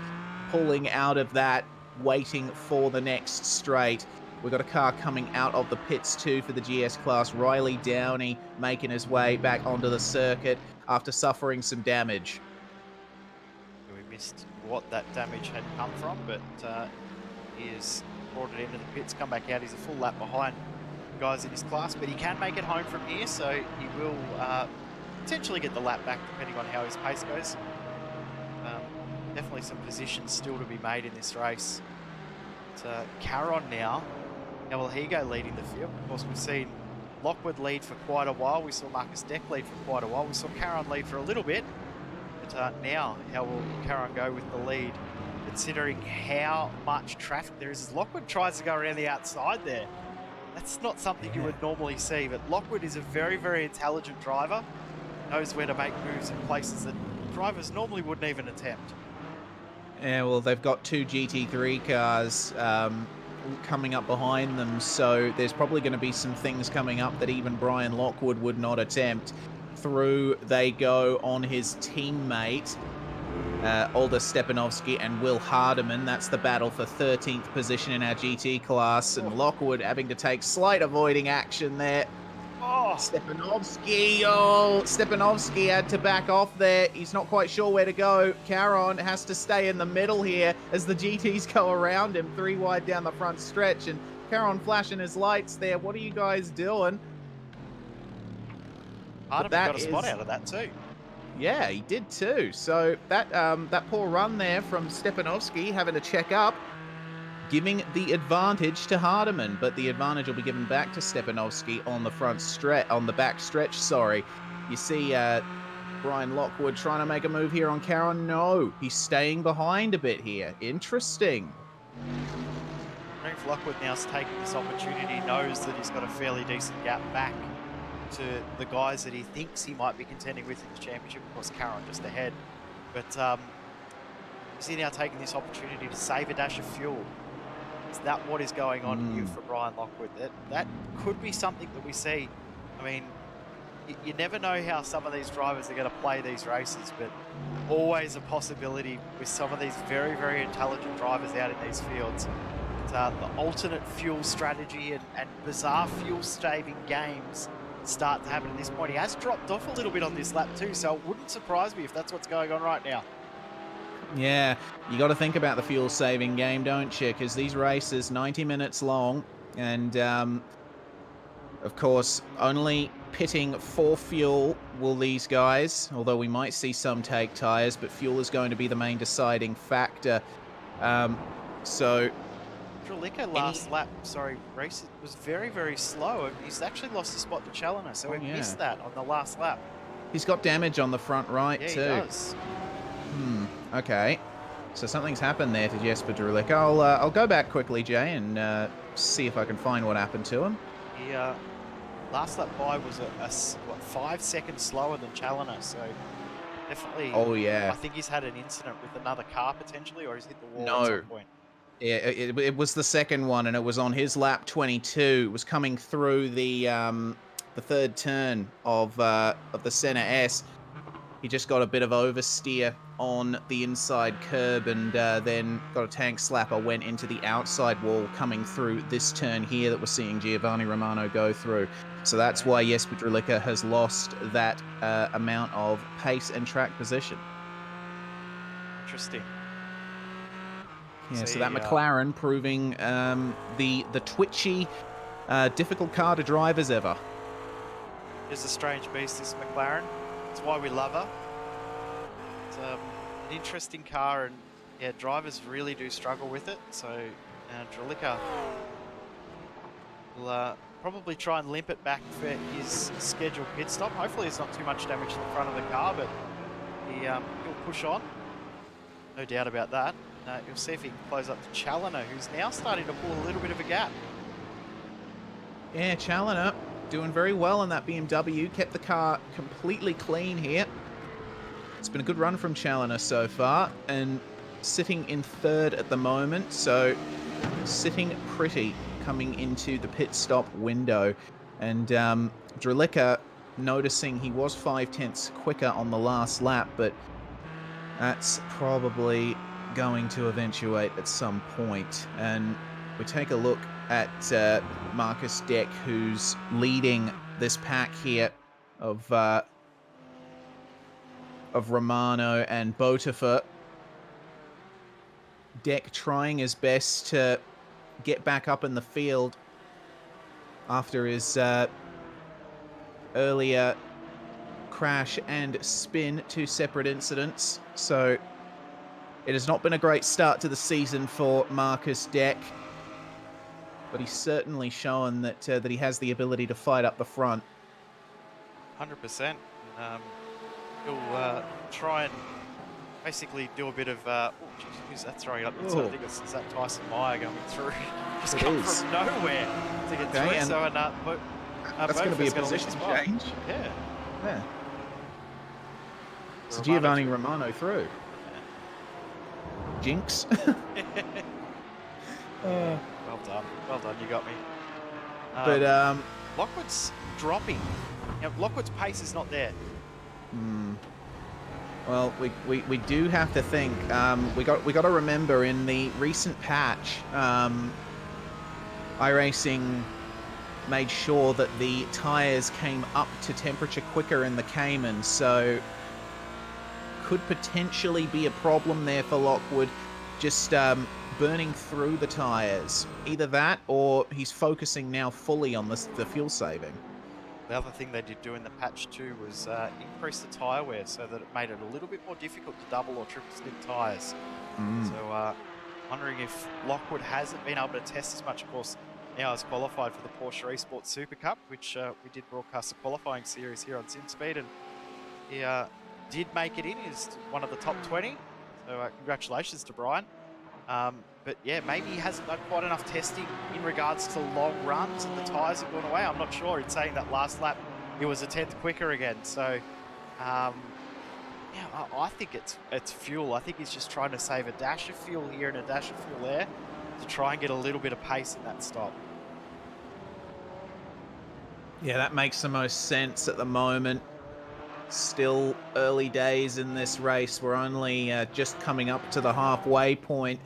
pulling out of that, waiting for the next straight. We've got a car coming out of the pits too for the GS class. Riley Downey making his way back onto the circuit after suffering some damage. We missed what that damage had come from, but he has brought it into the pits, come back out. He's a full lap behind guys in his class, but he can make it home from here, so he will potentially get the lap back depending on how his pace goes. Definitely some positions still to be made in this race. It's Caron now. Now will he go leading the field? Of course, we've seen Lockwood lead for quite a while. We saw Marcus Deck lead for quite a while. We saw Caron lead for a little bit. But now, how will Caron go with the lead, considering how much traffic there is? As Lockwood tries to go around the outside there. That's not something you would normally see, but Lockwood is a very, very intelligent driver. Knows where to make moves in places that drivers normally wouldn't even attempt. Yeah, well, they've got two GT3 cars coming up behind them, so there's probably going to be some things coming up that even Brian Lockwood would not attempt. Through they go on his teammate, Olda Stepanovsky and Will Hardiman. That's the battle for 13th position in our GT class, and Lockwood having to take slight avoiding action there. Oh, Stepanovsky had to back off there. He's not quite sure where to go. Caron has to stay in the middle here as the GTs go around him, 3 wide down the front stretch, and Caron flashing his lights there. What are you guys doing? Hardiman got a spot out of that too. Yeah, he did too. So that that poor run there from Stepanovsky, having to check up. giving the advantage to Hardiman, but the advantage will be given back to Stepanovsky on the back stretch. Sorry, you see Brian Lockwood trying to make a move here on Caron. No, he's staying behind a bit here. Interesting. If Lockwood now's taking this opportunity, knows that he's got a fairly decent gap back to the guys that he thinks he might be contending with in the championship. Of course, Caron just ahead, but is he now taking this opportunity to save a dash of fuel? Is that what is going on here for Brian Lockwood? That could be something that we see. I mean, you never know how some of these drivers are going to play these races, but always a possibility with some of these very, very intelligent drivers out in these fields. The alternate fuel strategy and bizarre fuel saving games start to happen at this point. He has dropped off a little bit on this lap too, so it wouldn't surprise me if that's what's going on right now. Yeah, you got to think about the fuel saving game, don't you? Because these races 90 minutes long, and of course only pitting for fuel will these guys, although we might see some take tires, but fuel is going to be the main deciding factor. So Dralica last lap, race was very, very slow. He's actually lost a spot to Challoner, so he missed that on the last lap. He's got damage on the front right too. Yeah, he does. Okay. So something's happened there to Jesper Dralica. I'll go back quickly, Jay, and see if I can find what happened to him. He last lap by was what, 5 seconds slower than Challoner, so definitely. Oh yeah. I think he's had an incident with another car potentially, or he's hit the wall No. at some point. Yeah, it was the second one, and it was on his lap 22. It was coming through the third turn of the Senna S. He just got a bit of oversteer on the inside curb, and then got a tank slapper, went into the outside wall coming through this turn here that we're seeing Giovanni Romano go through. So that's why Jesper Dralica has lost that amount of pace and track position. Interesting. Yeah, so that McLaren proving the twitchy, difficult car to drive as ever. It's a strange beast, this McLaren. It's why we love her. It's an interesting car, and yeah, drivers really do struggle with it. So Dralica will probably try and limp it back for his scheduled pit stop. Hopefully there's not too much damage to the front of the car, but he'll push on. No doubt about that. You'll see if he can close up to Challoner, who's now starting to pull a little bit of a gap. Yeah, Challoner doing very well in that BMW. Kept the car completely clean here. It's been a good run from Challoner so far, and sitting in third at the moment, so sitting pretty coming into the pit stop window. And Dralica noticing he was 5/10 quicker on the last lap, but that's probably going to eventuate at some point. And we take a look at Marcus Deck, who's leading this pack here of Romano and Botifer. Deck trying his best to get back up in the field after his earlier crash and spin, 2 separate incidents. So it has not been a great start to the season for Marcus Deck, but he's certainly shown that that he has the ability to fight up the front. 100%. He'll try and basically do a bit of. Oh, geez, who's that throwing up? I think it's that Tyson Meyer going through. Just come from nowhere to get through. So that's going to be a position change. Yeah. So Giovanni Romano through. Jinx. Well done, you got me. But Lockwood's dropping. Lockwood's pace is not there. Well, we do have to think. We got to remember in the recent patch, iRacing made sure that the tires came up to temperature quicker in the Cayman, so could potentially be a problem there for Lockwood, just burning through the tires. Either that, or he's focusing now fully on the fuel saving. The other thing they did do in the patch too was increase the tyre wear, so that it made it a little bit more difficult to double or triple stick tyres. So Wondering if Lockwood hasn't been able to test as much. Of course, now has qualified for the Porsche Esports Super Cup, which we did broadcast the qualifying series here on SimSpeed, and he did make it in. He's one of the top 20. So congratulations to Brian. But yeah, maybe he hasn't done quite enough testing in regards to long runs and the tyres have gone away. I'm not sure. It's saying that last lap it was a 10th quicker again. So yeah, I think it's fuel. I think he's just trying to save a dash of fuel here and a dash of fuel there to try and get a little bit of pace in that stop. Yeah, that makes the most sense at the moment. Still early days in this race. We're only just coming up to the halfway point.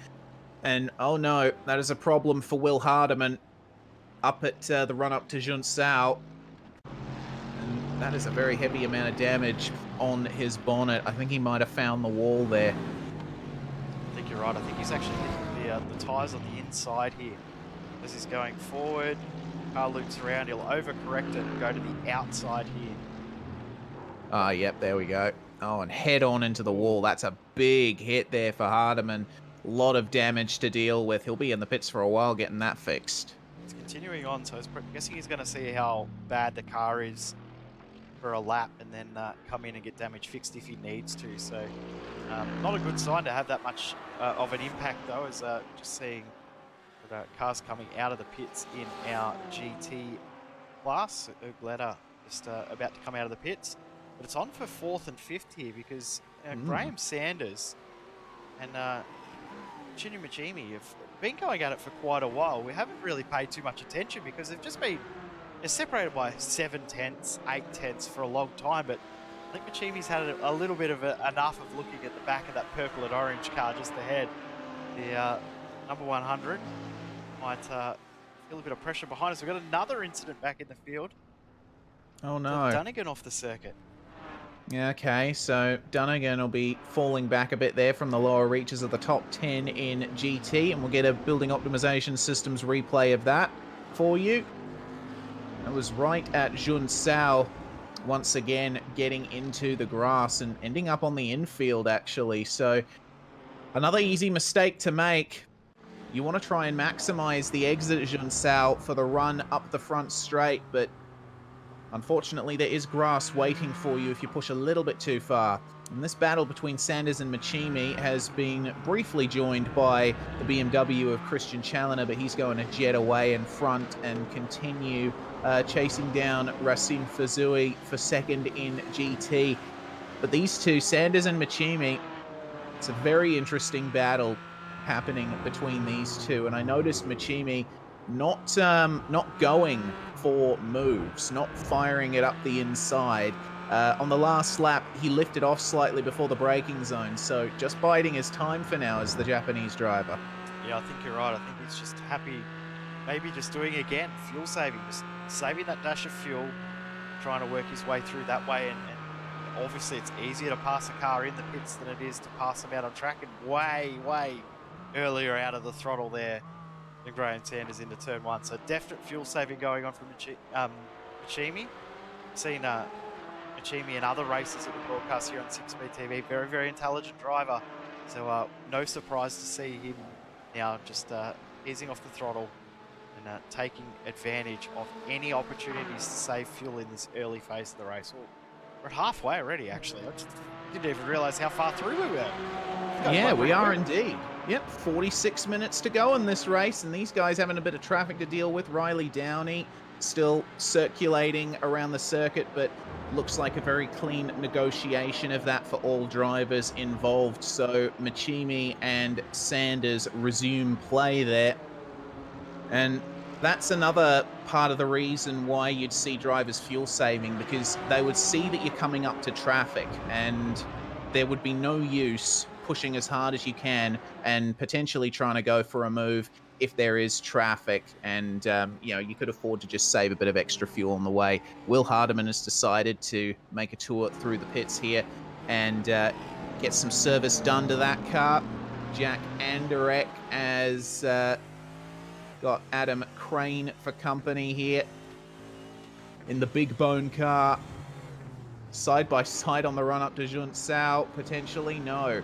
And oh no, that is a problem for Will Hardiman up at the run-up to Junsao. And that is a very heavy amount of damage on his bonnet. I think he might have found the wall there. I think you're right. I think he's actually hitting the tyres on the inside here. As he's going forward, car loops around, he'll overcorrect it and go to the outside here. Ah, yep, there we go. Oh, and head on into the wall. That's a big hit there for Hardiman. A lot of damage to deal with. He'll be in the pits for a while getting that fixed. It's continuing on, so I'm guessing he's going to see how bad the car is for a lap and then come in and get damage fixed if he needs to. So not a good sign to have that much of an impact though, as just seeing that cars coming out of the pits in our GT class. Ugletta just about to come out of the pits. But it's on for 4th and 5th here because Graham Sanders and Shinya Majimi have been going at it for quite a while. We haven't really paid too much attention because they've just been separated by 7 tenths, 8 tenths for a long time. But I think Majimi's had a little bit of enough of looking at the back of that purple and orange car just ahead. The number 100 might feel a bit of pressure behind us. We've got another incident back in the field. Oh no. Dunnigan off the circuit. Yeah, okay, so Dunnigan will be falling back a bit there from the lower reaches of the top 10 in GT, and we'll get a building optimization systems replay of that for you. That was right at Junsao, once again getting into the grass and ending up on the infield actually. So another easy mistake to make. You want to try and maximize the exit at Junsao for the run up the front straight, but unfortunately, there is grass waiting for you if you push a little bit too far. And this battle between Sanders and Machimi has been briefly joined by the BMW of Christian Challoner, but he's going to jet away in front and continue chasing down Racine Fazui for second in GT. But these two, Sanders and Machimi, it's a very interesting battle happening between these two. And I noticed Machimi not going for moves, not firing it up the inside. On the last lap, he lifted off slightly before the braking zone, so just biding his time for now as the Japanese driver. Yeah, I think you're right. I think he's just happy, maybe just doing again, fuel saving, just saving that dash of fuel, trying to work his way through that way. And obviously it's easier to pass a car in the pits than it is to pass them out on track, and way earlier out of the throttle there than Graham Sanders into turn 1. So definite fuel saving going on from Machimi. Seen Machimi in other races that we broadcast here on 6B TV. Very intelligent driver. So no surprise to see him now just easing off the throttle and taking advantage of any opportunities to save fuel in this early phase of the race. Well, we're at halfway already, actually. I just didn't even realize how far through we were. Yeah, we are indeed. Yep, 46 minutes to go in this race, and these guys having a bit of traffic to deal with. Riley Downey still circulating around the circuit, but looks like a very clean negotiation of that for all drivers involved. So Machimi and Sanders resume play there. And that's another part of the reason why you'd see drivers fuel saving, because they would see that you're coming up to traffic and there would be no use pushing as hard as you can and potentially trying to go for a move if there is traffic, and you know, you could afford to just save a bit of extra fuel on the way. Will Hardiman has decided to make a tour through the pits here and get some service done to that car. Jack Anderek has got Adam Crane for company here in the big bone car. Side by side on the run up to Junsao, potentially, no.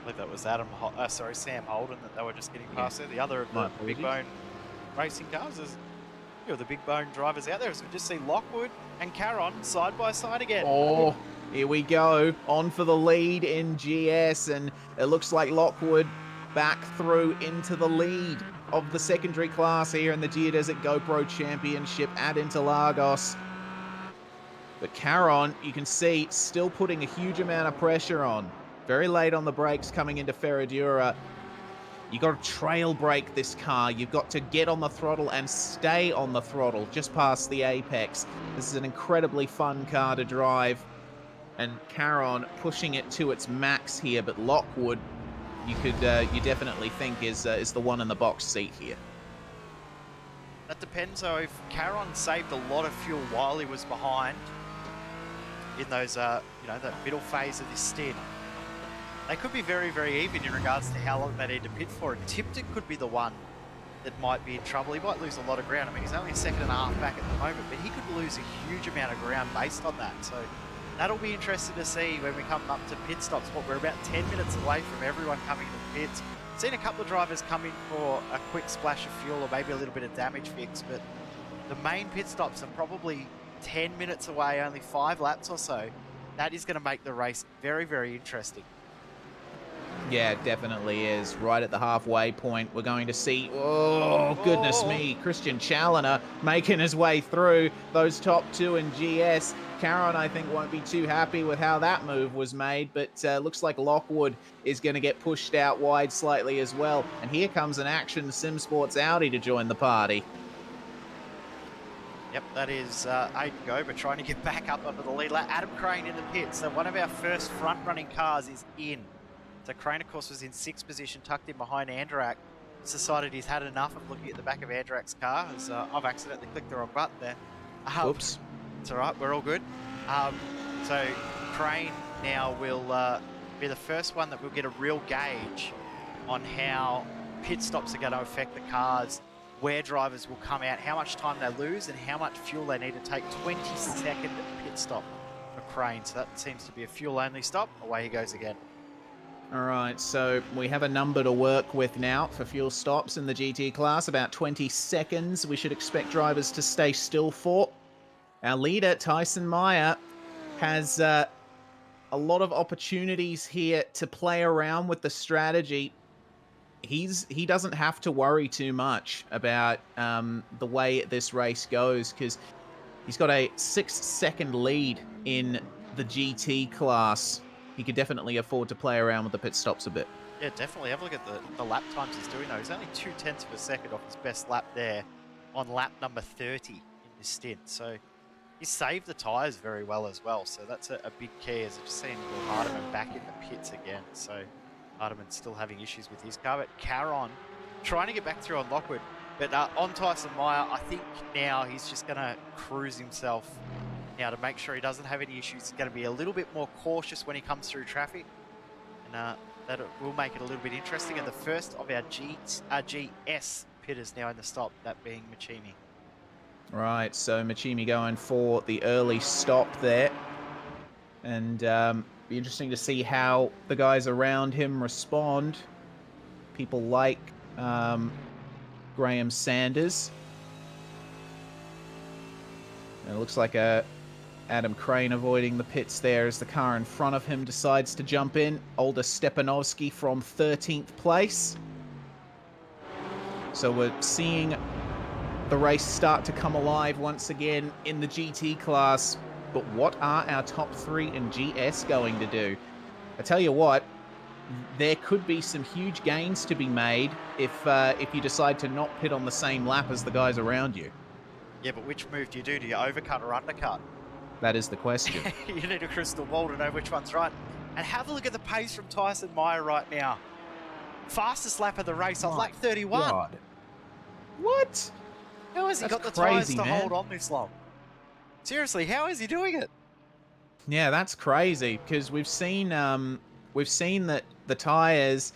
I believe that was Sam Holden that they were just getting past there. The other of My the apologies. big bone racing cars. There's a few of the big bone drivers out there. As we just see Lockwood and Caron side by side again. Oh, here we go. On for the lead in GS, and it looks like Lockwood back through into the lead of the secondary class here in the Geodesic GoPro Championship at Interlagos. But Caron, you can see, still putting a huge amount of pressure on. Very late on the brakes coming into Ferradura. You got to trail brake this car. You've got to get on the throttle and stay on the throttle just past the apex. This is an incredibly fun car to drive. And Caron pushing it to its max here, but Lockwood, you definitely think is the one in the box seat here. That depends though. If Caron saved a lot of fuel while he was behind in those, that middle phase of this stint, they could be very, very even in regards to how long they need to pit for. And Tipton could be the one that might be in trouble. He might lose a lot of ground. I mean, he's only a second and a half back at the moment, but he could lose a huge amount of ground based on that. So that'll be interesting to see when we come up to pit stops. We're about 10 minutes away from everyone coming to the pits. Seen a couple of drivers come in for a quick splash of fuel or maybe a little bit of damage fix, but the main pit stops are probably 10 minutes away, only 5 laps or so. That is going to make the race very, very interesting. Yeah, it definitely is. Right at the halfway point, we're going to see, oh, goodness me, Christian Challoner making his way through those top two in GS. Caron, I think, won't be too happy with how that move was made, but looks like Lockwood is going to get pushed out wide slightly as well. And here comes an Action Sim Sports Audi to join the party. Yep, that is Aiden Gober trying to get back up under the lead. Adam Crane in the pits. So one of our first front-running cars is in. So Crane, of course, was in 6th position, tucked in behind Andrak. He's decided he's had enough of looking at the back of Andrak's car, as I've accidentally clicked the wrong button there. Oops. It's all right, we're all good. So Crane now will be the first one that will get a real gauge on how pit stops are going to affect the cars, where drivers will come out, how much time they lose, and how much fuel they need to take. 20-second pit stop for Crane. So that seems to be a fuel-only stop. Away he goes again. All right, so we have a number to work with now for fuel stops in the GT class. About 20 seconds we should expect drivers to stay still for. Our leader, Tyson Meyer, has a lot of opportunities here to play around with the strategy. He doesn't have to worry too much about the way this race goes, because he's got a 6-second lead in the GT class. He could definitely afford to play around with the pit stops a bit. Yeah, definitely. Have a look at the lap times he's doing, though. He's only 0.2 of a second off his best lap there on lap number 30 in this stint. So he saved the tyres very well as well. So that's a big key, as I've just seen Will Hardiman back in the pits again. So Hardiman's still having issues with his car. But Caron trying to get back through on Lockwood. But on Tyson Meyer, I think now he's just going to cruise himself now to make sure he doesn't have any issues. He's going to be a little bit more cautious when he comes through traffic. And that will make it a little bit interesting. And the first of our GS pitters now in the stop, that being Machimi. Right, so Machimi going for the early stop there. And be interesting to see how the guys around him respond. People like Graham Sanders. And it looks like Adam Crane avoiding the pits there as the car in front of him decides to jump in. Older Stepanovsky from 13th place. So we're seeing the race start to come alive once again in the GT class. But what are our top 3 in GS going to do? I tell you what, there could be some huge gains to be made if you decide to not pit on the same lap as the guys around you. Yeah, but which move do you do? Do you overcut or undercut? That is the question. You need a crystal ball to know which one's right. And have a look at the pace from Tyson Meyer right now. Fastest lap of the race on lap 31. God. What? How has he That's got the crazy, tyres to man. hold on this long? Seriously, how is he doing it? Yeah, that's crazy, because we've seen that the tires,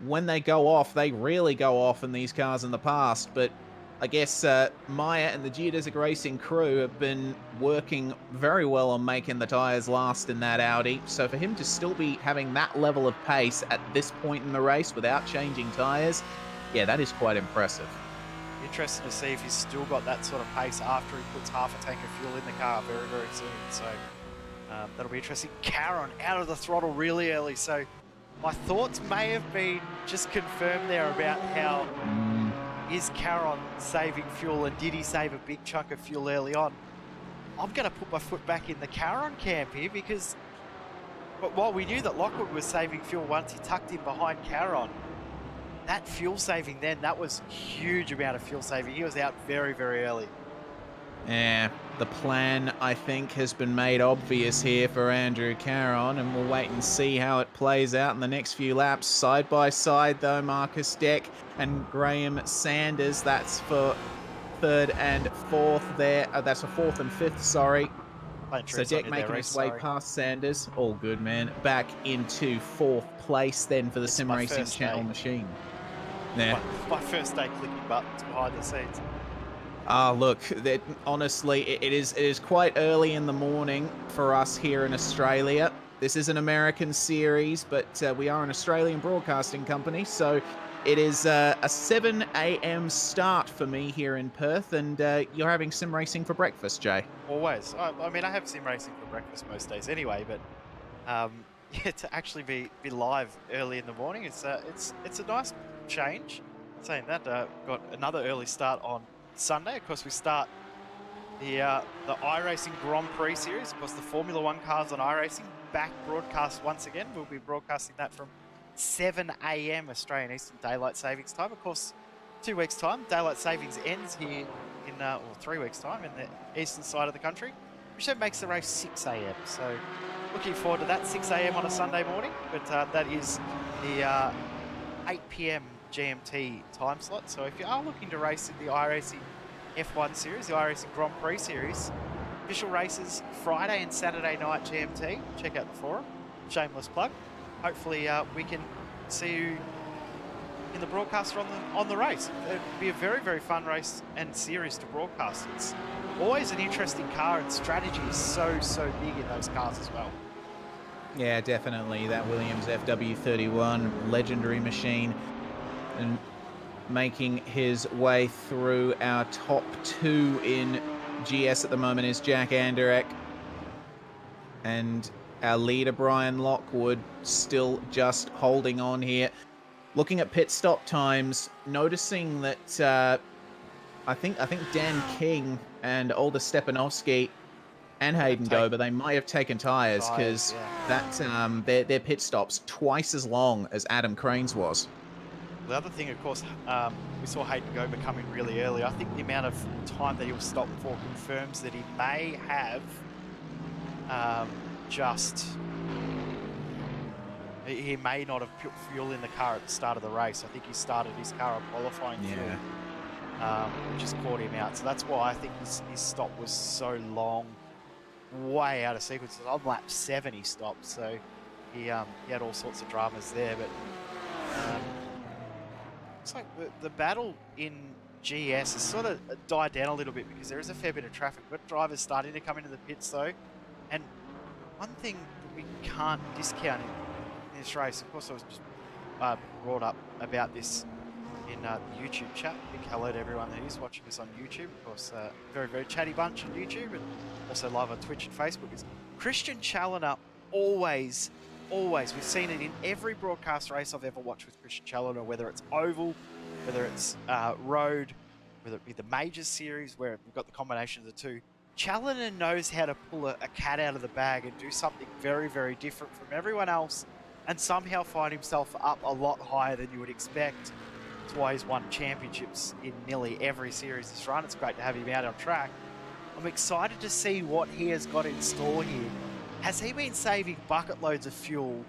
when they go off, they really go off in these cars in the past, but I guess Maya and the Geodesic Racing crew have been working very well on making the tyres last in that Audi. So for him to still be having that level of pace at this point in the race without changing tyres, yeah, that is quite impressive. Interested to see if he's still got that sort of pace after he puts half a tank of fuel in the car very, very soon. So that'll be interesting. Caron out of the throttle really early. So my thoughts may have been just confirmed there about how is Caron saving fuel, and did he save a big chunk of fuel early on? I'm going to put my foot back in the Caron camp here, because while we knew that Lockwood was saving fuel once he tucked in behind Caron, that fuel saving then, that was a huge amount of fuel saving. He was out very, very early. Yeah, the plan, I think, has been made obvious here for Andrew Caron, and we'll wait and see how it plays out in the next few laps. Side by side, though, Marcus Deck and Graham Sanders. That's for third and fourth there. That's for fourth and fifth, sorry. So Deck making his way past Sanders. All good, man. Back into fourth place then for the Sim Racing Channel machine. Yeah. My first day clicking buttons behind the scenes. Look, honestly, it is quite early in the morning for us here in Australia. This is an American series, but we are an Australian broadcasting company, so it is a 7 a.m. start for me here in Perth, and you're having sim racing for breakfast, Jay. Always. I mean, I have sim racing for breakfast most days anyway, but yeah, to actually be live early in the morning, it's a nice change. Saying that, got another early start on Sunday. Of course, we start the iRacing Grand Prix series. Of course, the Formula One cars on iRacing back broadcast once again. We'll be broadcasting that from 7 a.m. Australian Eastern Daylight Savings Time. Of course, 2 weeks' time, Daylight Savings ends here in 3 weeks' time in the eastern side of the country, which then makes the race 6 a.m. So, looking forward to that 6 a.m. on a Sunday morning. But that is the 8 p.m. GMT time slot. So if you are looking to race in the iRacing F1 series, the iRacing Grand Prix series, official races Friday and Saturday night GMT. Check out the forum. Shameless plug. Hopefully we can see you in the broadcast on the race. It'll be a very, very fun race and series to broadcast. It's always an interesting car, and strategy is so big in those cars as well. Yeah, definitely. That Williams FW31 legendary machine, and making his way through our top 2 in GS at the moment is Jack Anderek, and our leader Brian Lockwood still just holding on here. Looking at pit stop times, noticing that I think Dan King and Olda Stepanovsky and Hayden Gober, they might have taken tyres, because their pit stops twice as long as Adam Crane's was. The other thing, of course, we saw Hayden Gober come in really early. I think the amount of time that he was stopped for confirms that he may have he may not have put fuel in the car at the start of the race. I think he started his car on qualifying fuel, which just caught him out. So that's why I think his stop was so long, way out of sequence. On lap 7 he stopped, so he had all sorts of dramas there. But looks like the battle in GS has sort of died down a little bit, because there is a fair bit of traffic. But drivers starting to come into the pits though, and one thing that we can't discount in this race, of course, I was just brought up about this in the YouTube chat. Big hello to everyone that is watching us on YouTube. Of course, very, very chatty bunch on YouTube, and also live on Twitch and Facebook. Is Christian Challoner always, we've seen it in every broadcast race I've ever watched with Christian Challoner, whether it's oval, whether it's road, whether it be the major series, where we've got the combination of the two. Challoner knows how to pull a cat out of the bag and do something very, very different from everyone else, and somehow find himself up a lot higher than you would expect. That's why he's won championships in nearly every series this run. It's great to have him out on track. I'm excited to see what he has got in store here. Has he been saving bucket loads of fuel,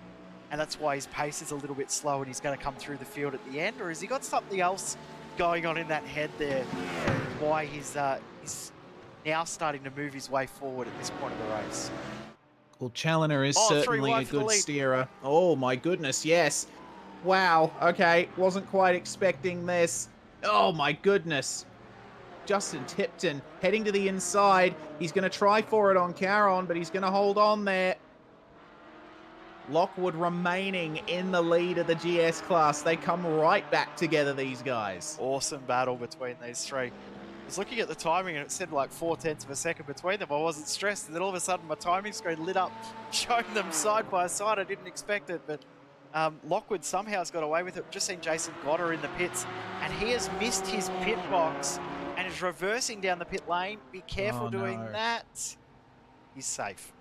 and that's why his pace is a little bit slow and he's going to come through the field at the end? Or has he got something else going on in that head there, why he's now starting to move his way forward at this point of the race? Well, Challoner is certainly a good steerer. Oh my goodness, yes. Wow, okay, wasn't quite expecting this. Oh my goodness. Justin Tipton heading to the inside. He's going to try for it on Caron, but he's going to hold on there. Lockwood remaining in the lead of the GS class. They come right back together, these guys. Awesome battle between these three. I was looking at the timing and it said like 0.4 of a second between them. I wasn't stressed. And then all of a sudden my timing screen lit up, showing them side by side. I didn't expect it, but Lockwood somehow has got away with it. Just seen Jason Goddard in the pits, and he has missed his pit box and is reversing down the pit lane. Be careful doing that. He's safe.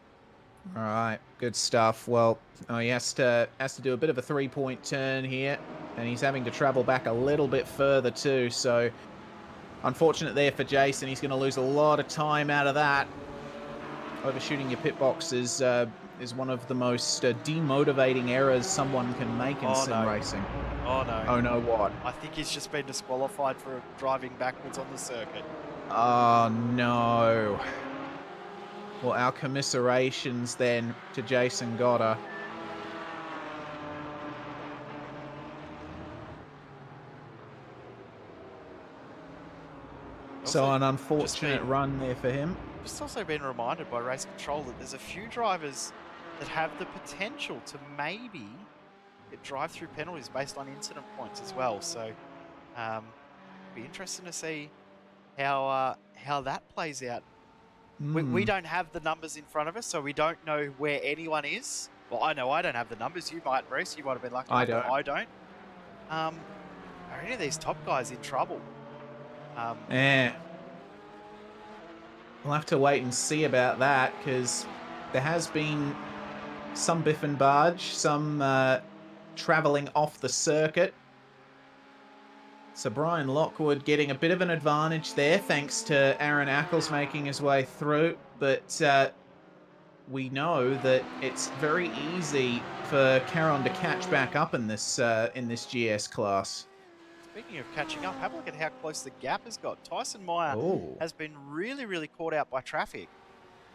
All right, good stuff. Well, he has to do a bit of a 3-point turn here, and he's having to travel back a little bit further too. So, unfortunate there for Jason. He's going to lose a lot of time out of that. Overshooting your pit box is one of the most demotivating errors someone can make in sim racing. Oh no. Oh no, what? I think he's just been disqualified for driving backwards on the circuit. Oh no. Well, our commiserations then to Jason Goddard. So an unfortunate run there for him. Just also been reminded by race control that there's a few drivers that have the potential to maybe get drive-through penalties based on incident points as well. So, be interesting to see how that plays out. We don't have the numbers in front of us, so we don't know where anyone is. Well, I know I don't have the numbers. You might, Bruce. You might have been lucky. I don't. Are any of these top guys in trouble? Yeah. We'll have to wait and see about that, because there has been some biff and barge, some travelling off the circuit. So Brian Lockwood getting a bit of an advantage there, thanks to Aaron Ackles making his way through. But we know that it's very easy for Caron to catch back up in this GS class. Speaking of catching up, have a look at how close the gap has got. Tyson Meyer has been really, really caught out by traffic.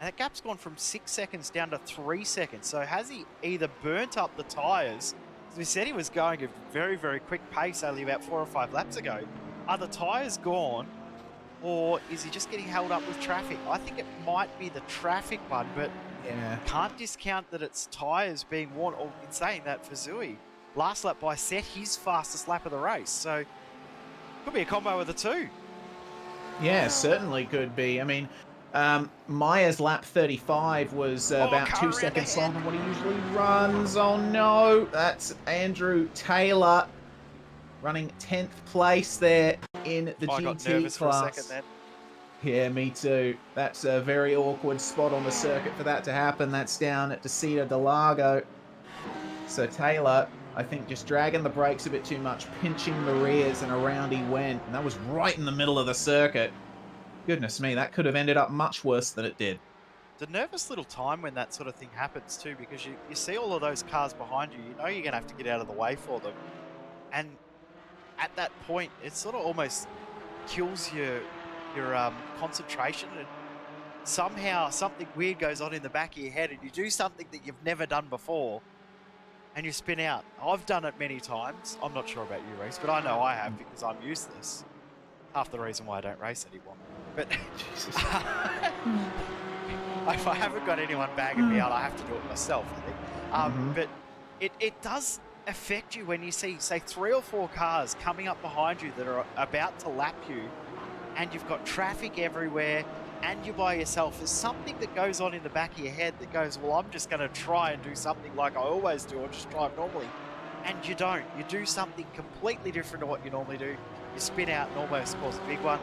And that gap's gone from 6 seconds down to 3 seconds. So has he either burnt up the tyres? As we said, he was going at a very, very quick pace only about 4 or 5 laps ago. Are the tyres gone, or is he just getting held up with traffic? I think it might be the traffic one, but can't discount that it's tyres being worn. Or in saying that, Fuzui, last lap by set his fastest lap of the race. So could be a combo of the two. Yeah, certainly could be. I mean, Meyer's lap 35 was about 2 seconds slower than what he usually runs. Oh no, that's Andrew Taylor running 10th place there in the GT I got nervous class. For a second then. Yeah, me too. That's a very awkward spot on the circuit for that to happen. That's down at Desida del Lago. So Taylor, I think, just dragging the brakes a bit too much, pinching the rears, and around he went. And that was right in the middle of the circuit. Goodness me, that could have ended up much worse than it did. It's a nervous little time when that sort of thing happens too, because you see all of those cars behind you, you know you're going to have to get out of the way for them. And at that point, it sort of almost kills your concentration, and somehow something weird goes on in the back of your head and you do something that you've never done before and you spin out. I've done it many times. I'm not sure about you, Reese, but I know I have, because I'm useless. Half the reason why I don't race anymore. But if I haven't got anyone bagging me out, I have to do it myself, I think. But it does affect you when you see, say, 3 or 4 cars coming up behind you that are about to lap you, and you've got traffic everywhere, and you're by yourself. There's something that goes on in the back of your head that goes, well, I'm just going to try and do something like I always do, or just drive normally. And you don't. You do something completely different to what you normally do. You spin out and almost cause a big one.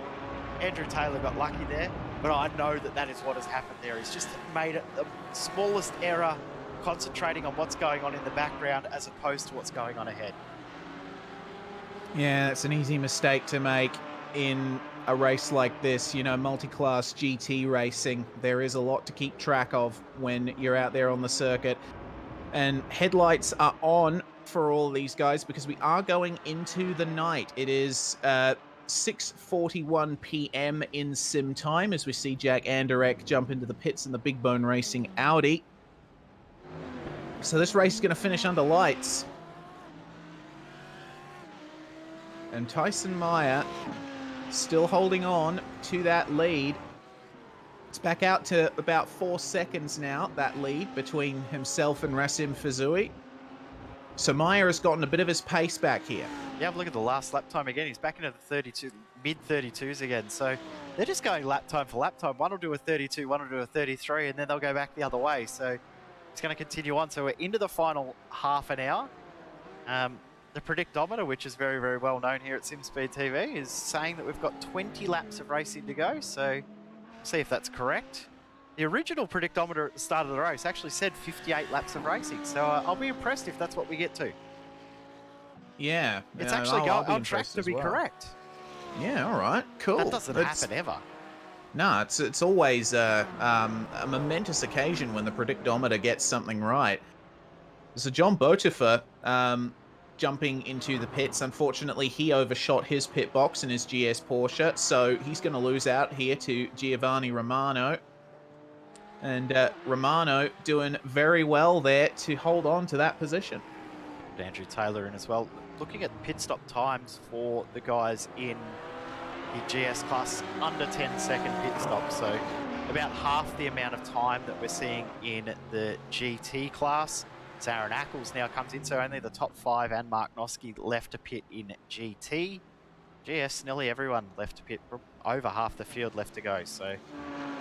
Andrew Taylor got lucky there, but I know that that is what has happened there. He's just made it the smallest error, concentrating on what's going on in the background as opposed to what's going on ahead. Yeah, it's an easy mistake to make in a race like this. You know, multi-class GT racing, there is a lot to keep track of when you're out there on the circuit. And headlights are on for all of these guys because we are going into the night. It is 6:41 p.m. in sim time as we see Jack Anderek jump into the pits in the Big Bone Racing Audi. So this race is going to finish under lights. And Tyson Meyer still holding on to that lead. It's back out to about 4 seconds now, that lead between himself and Racim Fizui. So Meyer has gotten a bit of his pace back here. Yeah, look at the last lap time again. He's back into the 32, mid-32s again. So they're just going lap time for lap time. One will do a 32, one will do a 33, and then they'll go back the other way. So it's going to continue on. So we're into the final half an hour. The predictometer, which is very, very well known here at SimSpeed TV, is saying that we've got 20 laps of racing to go. So see if that's correct. The original predictometer at the start of the race actually said 58 laps of racing. So I'll be impressed if that's what we get to. Yeah. It's yeah, actually I'll be on track impressed to as be well. correct. Yeah, all right, cool. That doesn't happen ever. No, it's always a momentous occasion when the predictometer gets something right. So John Botifer jumping into the pits. Unfortunately, he overshot his pit box in his GS Porsche, so he's going to lose out here to Giovanni Romano. And Romano doing very well there to hold on to that position. Andrew Taylor in as well. Looking at pit stop times for the guys in the GS class, under 10-second pit stop. So about half the amount of time that we're seeing in the GT class. So Aaron Ackles now comes in, so only the top 5 and Mark Noski left to pit in GT. GS, nearly everyone left to pit, over half the field left to go. So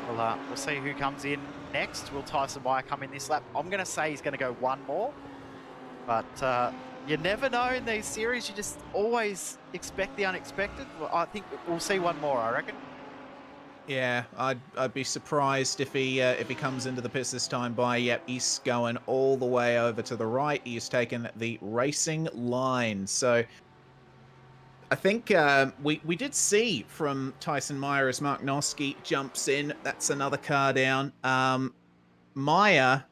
we'll see who comes in next. Will Tyson Meyer come in this lap? I'm going to say he's going to go one more. But you never know in these series. You just always expect the unexpected. Well, I think we'll see one more, I reckon. Yeah, I'd be surprised if he comes into the pits this time by, yep, he's going all the way over to the right. He's taken the racing line. So I think we did see from Tyson Meyer as Mark Noski jumps in. That's another car down. Meyer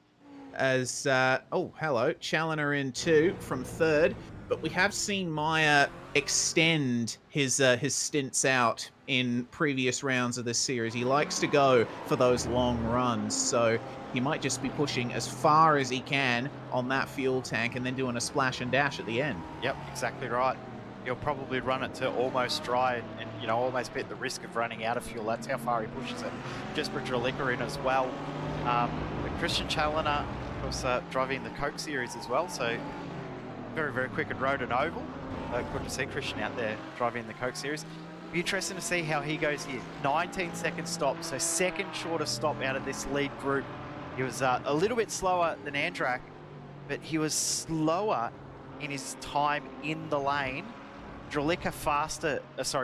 as, oh, hello, Challoner in 2 from 3rd. But we have seen Meyer extend his stints out in previous rounds of this series. He likes to go for those long runs, so he might just be pushing as far as he can on that fuel tank and then doing a splash and dash at the end. Yep, exactly right. He'll probably run it to almost dry and you know, almost be at the risk of running out of fuel. That's how far he pushes it. Jesper Dralica in as well. Christian Challoner, of course, driving the Coke Series as well, so very, very quick at road and oval. Good to see Christian out there driving the Coke Series. Be interesting to see how he goes here. 19-second stop, so second shortest stop out of this lead group. He was a little bit slower than Andrak, but he was slower in his time in the lane. Dralica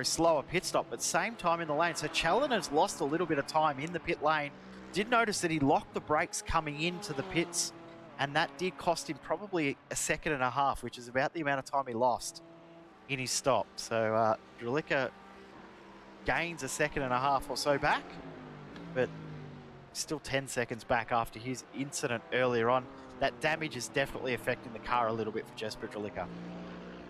slower pit stop, but same time in the lane. So Challoner's lost a little bit of time in the pit lane. Did notice that he locked the brakes coming into the pits, and that did cost him probably a second and a half, which is about the amount of time he lost in his stop. So Dralica gains a second and a half or so back, but still 10 seconds back after his incident earlier on. That damage is definitely affecting the car a little bit for Jesper Dralica.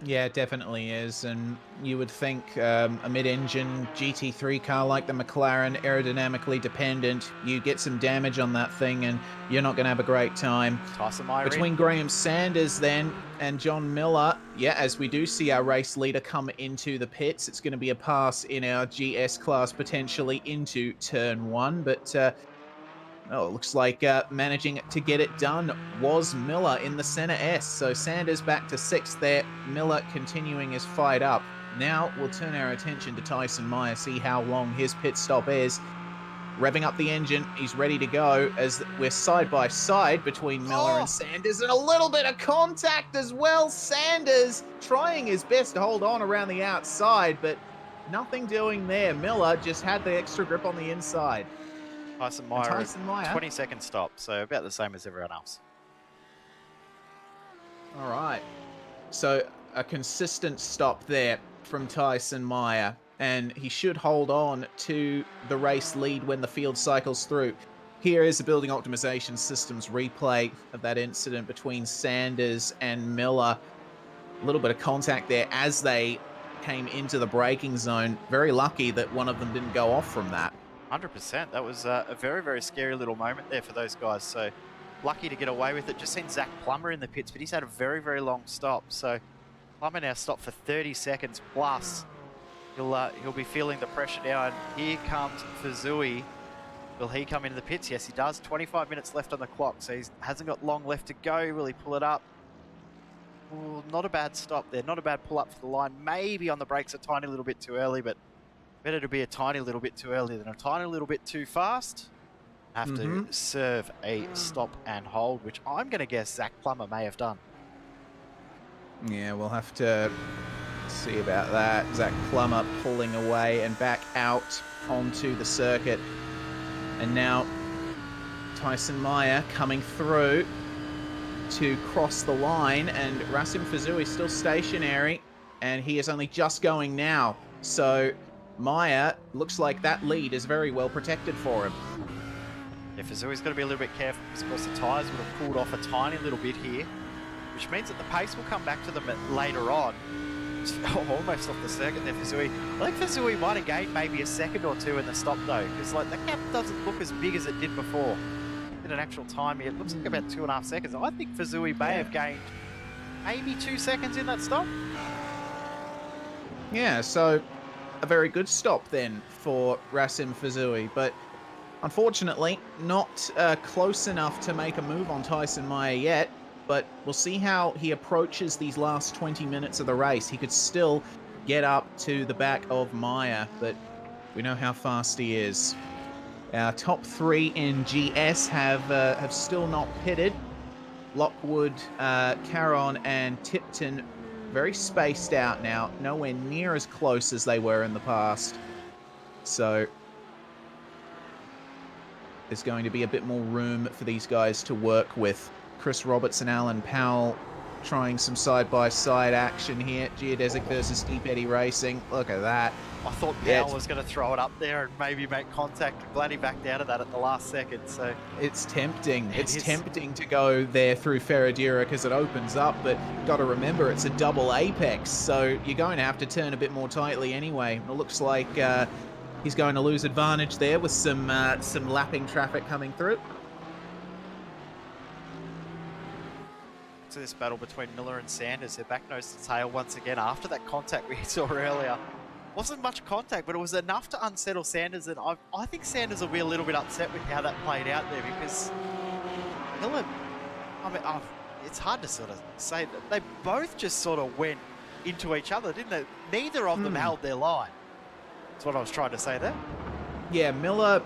Yeah, it definitely is, and you would think a mid-engine GT3 car like the McLaren, aerodynamically dependent, you get some damage on that thing and you're not going to have a great time. Tyson Meyer Between Graham Sanders then and John Miller, yeah, as we do see our race leader come into the pits, it's going to be a pass in our GS class potentially into turn 1, but oh, it looks like managing to get it done was Miller in the center S. So Sanders back to 6th there. Miller continuing his fight up. Now we'll turn our attention to Tyson Meyer, see how long his pit stop is. Revving up the engine, he's ready to go as we're side by side between Miller and Sanders, and a little bit of contact as well. Sanders trying his best to hold on around the outside, but nothing doing there. Miller just had the extra grip on the inside. Tyson Meyer, 20-second stop, so about the same as everyone else. All right. So a consistent stop there from Tyson Meyer, and he should hold on to the race lead when the field cycles through. Here is the Building Optimization Systems replay of that incident between Sanders and Miller. A little bit of contact there as they came into the braking zone. Very lucky that one of them didn't go off from that. 100%. That was a very, very scary little moment there for those guys. So lucky to get away with it. Just seen Zach Plummer in the pits, but he's had a very, very long stop. So Plummer now stopped for 30 seconds plus. He'll be feeling the pressure now, and here comes Fuzui. Will he come into the pits? Yes, he does. 25 minutes left on the clock, so he hasn't got long left to go. Will he pull it up? Ooh, not a bad stop there. Not a bad pull up for the line. Maybe on the brakes a tiny little bit too early, but better to be a tiny little bit too early than a tiny little bit too fast. Have to serve a stop and hold, which I'm going to guess Zach Plummer may have done. Yeah, we'll have to see about that. Zach Plummer pulling away and back out onto the circuit. And now Tyson Meyer coming through to cross the line, and Rasim Fuzui still stationary, and he is only just going now. So Meyer looks like that lead is very well protected for him. Yeah, Fuzui's got to be a little bit careful because, of course, the tyres would have cooled off a tiny little bit here, which means that the pace will come back to them later on. Almost off the circuit there, Fuzui. I think Fuzui might have gained maybe a second or two in the stop, though, because like the gap doesn't look as big as it did before. In an actual time here, it looks like about 2.5 seconds. I think Fuzui may have gained maybe 2 seconds in that stop. Yeah, so a very good stop then for Rasim Fuzui, but unfortunately not close enough to make a move on Tyson Meyer yet. But we'll see how he approaches these last 20 minutes of the race. He could still get up to the back of Meyer, but we know how fast he is. Our top three in GS have still not pitted. Lockwood, Caron, and Tipton very spaced out now, nowhere near as close as they were in the past. So there's going to be a bit more room for these guys to work with. Chris Roberts and Alan Powell trying some side-by-side action here. Geodesic versus Deep Eddy Racing. Look at that. I thought Powell was going to throw it up there and maybe make contact. I'm glad he backed out of that at the last second. So it's tempting. It's tempting to go there through Ferradura because it opens up, but got to remember it's a double apex, so you're going to have to turn a bit more tightly anyway. It looks like he's going to lose advantage there with some lapping traffic coming through. To this battle between Miller and Sanders, they're back nose to tail once again after that contact we saw earlier. Wasn't much contact, but it was enough to unsettle Sanders, and I think Sanders will be a little bit upset with how that played out there, because Miller, I mean, it's hard to sort of say that they both just sort of went into each other, didn't they? Neither of them held their line. That's what I was trying to say there. Yeah, Miller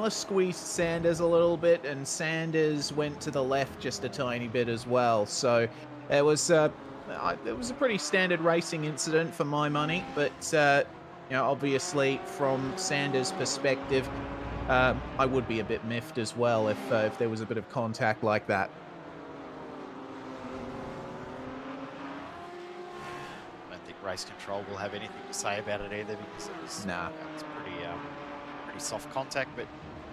squeezed Sanders a little bit, and Sanders went to the left just a tiny bit as well. So it was a pretty standard racing incident for my money. But you know, obviously from Sanders' perspective, I would be a bit miffed as well if there was a bit of contact like that. I don't think race control will have anything to say about it either, because it was it's pretty soft contact, but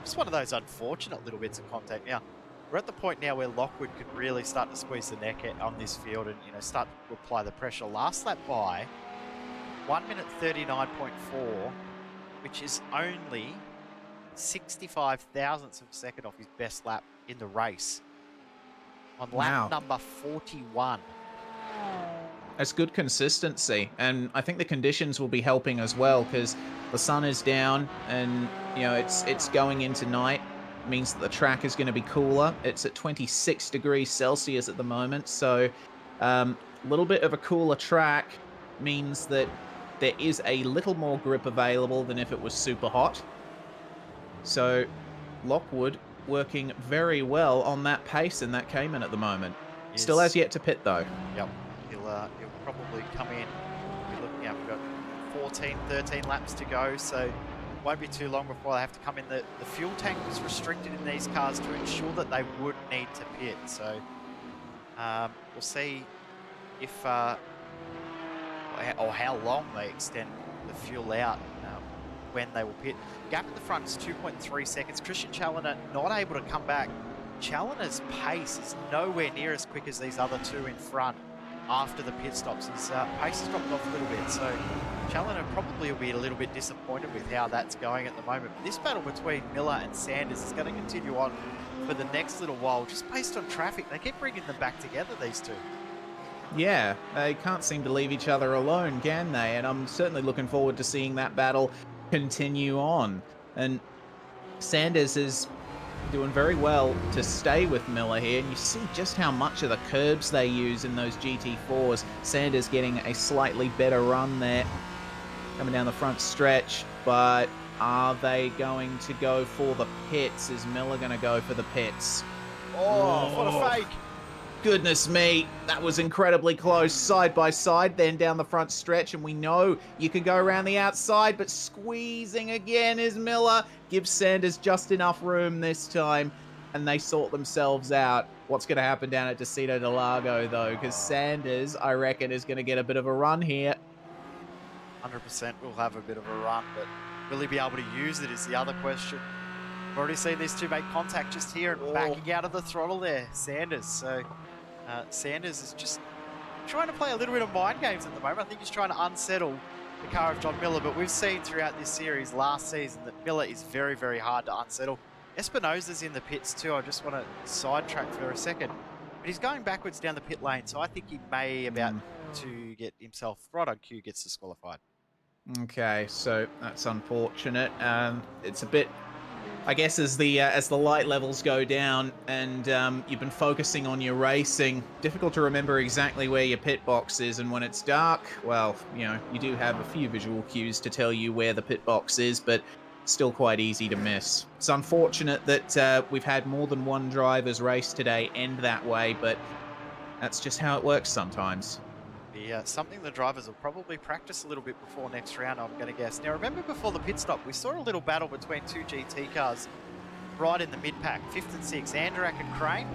just one of those unfortunate little bits of contact. Now we're at the point now where Lockwood could really start to squeeze the neck on this field and, you know, start to apply the pressure. Last lap by 1 minute 39.4, which is only 65 thousandths of a second off his best lap in the race on lap number 41. That's good consistency, and I think the conditions will be helping as well, because the sun is down, and you know it's going into night. It means that the track is going to be cooler. It's at 26 degrees Celsius at the moment, so a little bit of a cooler track means that there is a little more grip available than if it was super hot. So Lockwood working very well on that pace in that Cayman at the moment. Yes. Still has yet to pit though. Yep. He'll probably come in. We're looking at, we've got 14, 13 laps to go, so it won't be too long before they have to come in. The fuel tank was restricted in these cars to ensure that they would need to pit. So we'll see if or how long they extend the fuel out when they will pit. Gap at the front is 2.3 seconds. Christian Challoner not able to come back. Challoner's pace is nowhere near as quick as these other two in front. After the pit stops, his pace has dropped off a little bit, so Challoner probably will be a little bit disappointed with how that's going at the moment. But this battle between Miller and Sanders is going to continue on for the next little while, just based on traffic. They keep bringing them back together, these two. Yeah, they can't seem to leave each other alone, can they? And I'm certainly looking forward to seeing that battle continue on. And Sanders is doing very well to stay with Miller here, and you see just how much of the curbs they use in those GT4s. Sanders getting a slightly better run there, coming down the front stretch, but are they going to go for the pits? Is Miller going to go for the pits? Oh, what a fake. Goodness me, that was incredibly close, side by side, then down the front stretch, and we know you can go around the outside, but squeezing again is Miller. Gives Sanders just enough room this time, and they sort themselves out. What's going to happen down at Decido del Lago, though, because Sanders, I reckon, is going to get a bit of a run here. 100% will have a bit of a run, but will he be able to use it is the other question. We've already seen these two make contact just here and backing out of the throttle there, Sanders. So Sanders is just trying to play a little bit of mind games at the moment. I think he's trying to unsettle the car of John Miller, but we've seen throughout this series last season that Miller is very, very hard to unsettle. Espinosa's in the pits too. I just want to sidetrack for a second. But he's going backwards down the pit lane, so I think he may about to get himself right on cue, gets disqualified. Okay, so that's unfortunate. It's a bit, I guess, as the light levels go down and you've been focusing on your racing, difficult to remember exactly where your pit box is, and when it's dark, well, you know, you do have a few visual cues to tell you where the pit box is, but still quite easy to miss. It's unfortunate that we've had more than one driver's race today end that way, but that's just how it works sometimes. Yeah, something the drivers will probably practice a little bit before next round, I'm going to guess. Now, remember before the pit stop, we saw a little battle between two GT cars right in the mid-pack, 5th and 6th, Andrak and Crane.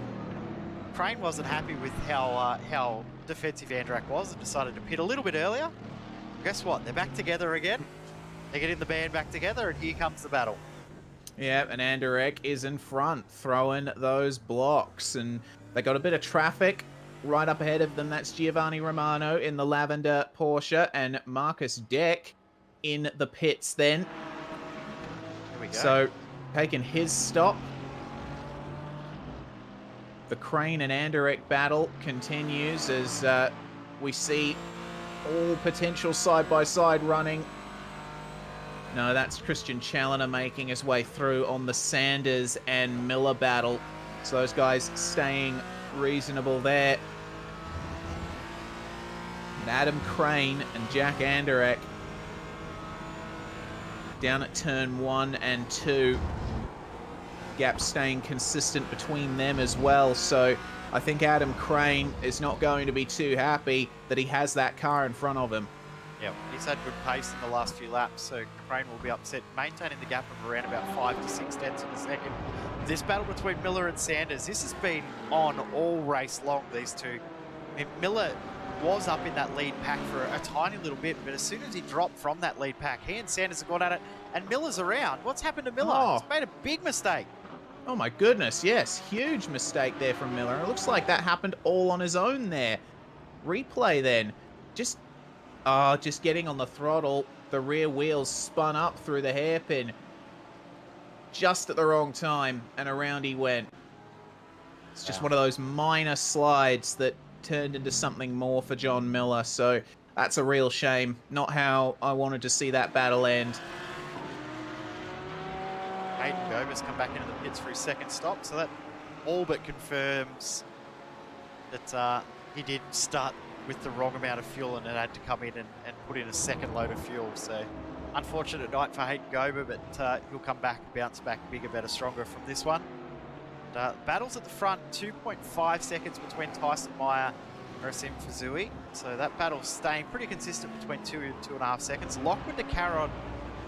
Crane wasn't happy with how defensive Andrak was and decided to pit a little bit earlier. Guess what? They're back together again. They get in the band back together, and here comes the battle. Yeah, and Andrak is in front, throwing those blocks, and they got a bit of traffic. Right up ahead of them, that's Giovanni Romano in the lavender Porsche, and Marcus Deck in the pits then. Here we go. So, taking his stop. The Crane and Andrak battle continues as we see all potential side-by-side running. No, that's Christian Challoner making his way through on the Sanders and Miller battle. So those guys staying reasonable there. And Adam Crane and Jack Andrak down at turn 1 and 2. Gap staying consistent between them as well. So I think Adam Crane is not going to be too happy that he has that car in front of him. Yeah, he's had good pace in the last few laps, so Crane will be upset, maintaining the gap of around about 5 to 6 tenths of a second. This battle between Miller and Sanders, this has been on all race long, these two. I mean, Miller was up in that lead pack for a tiny little bit, but as soon as he dropped from that lead pack, he and Sanders have gone at it, and Miller's around. What's happened to Miller? Oh. He's made a big mistake. Oh my goodness, yes, huge mistake there from Miller. It looks like that happened all on his own there. Replay then. Just getting on the throttle, the rear wheels spun up through the hairpin just at the wrong time, and around he went. It's just one of those minor slides that turned into something more for John Miller, so that's a real shame. Not how I wanted to see that battle end. Hayden Gober's come back into the pits for his second stop, so that all but confirms that he did start with the wrong amount of fuel and it had to come in and put in a second load of fuel. So unfortunate night for Hayden Gober, but he'll come back, bounce back bigger, better, stronger from this one. Battles at the front, 2.5 seconds between Tyson Meyer and Rasim Fazui. So that battle's staying pretty consistent between 2 and 2.5 seconds. Lockwood to Caron,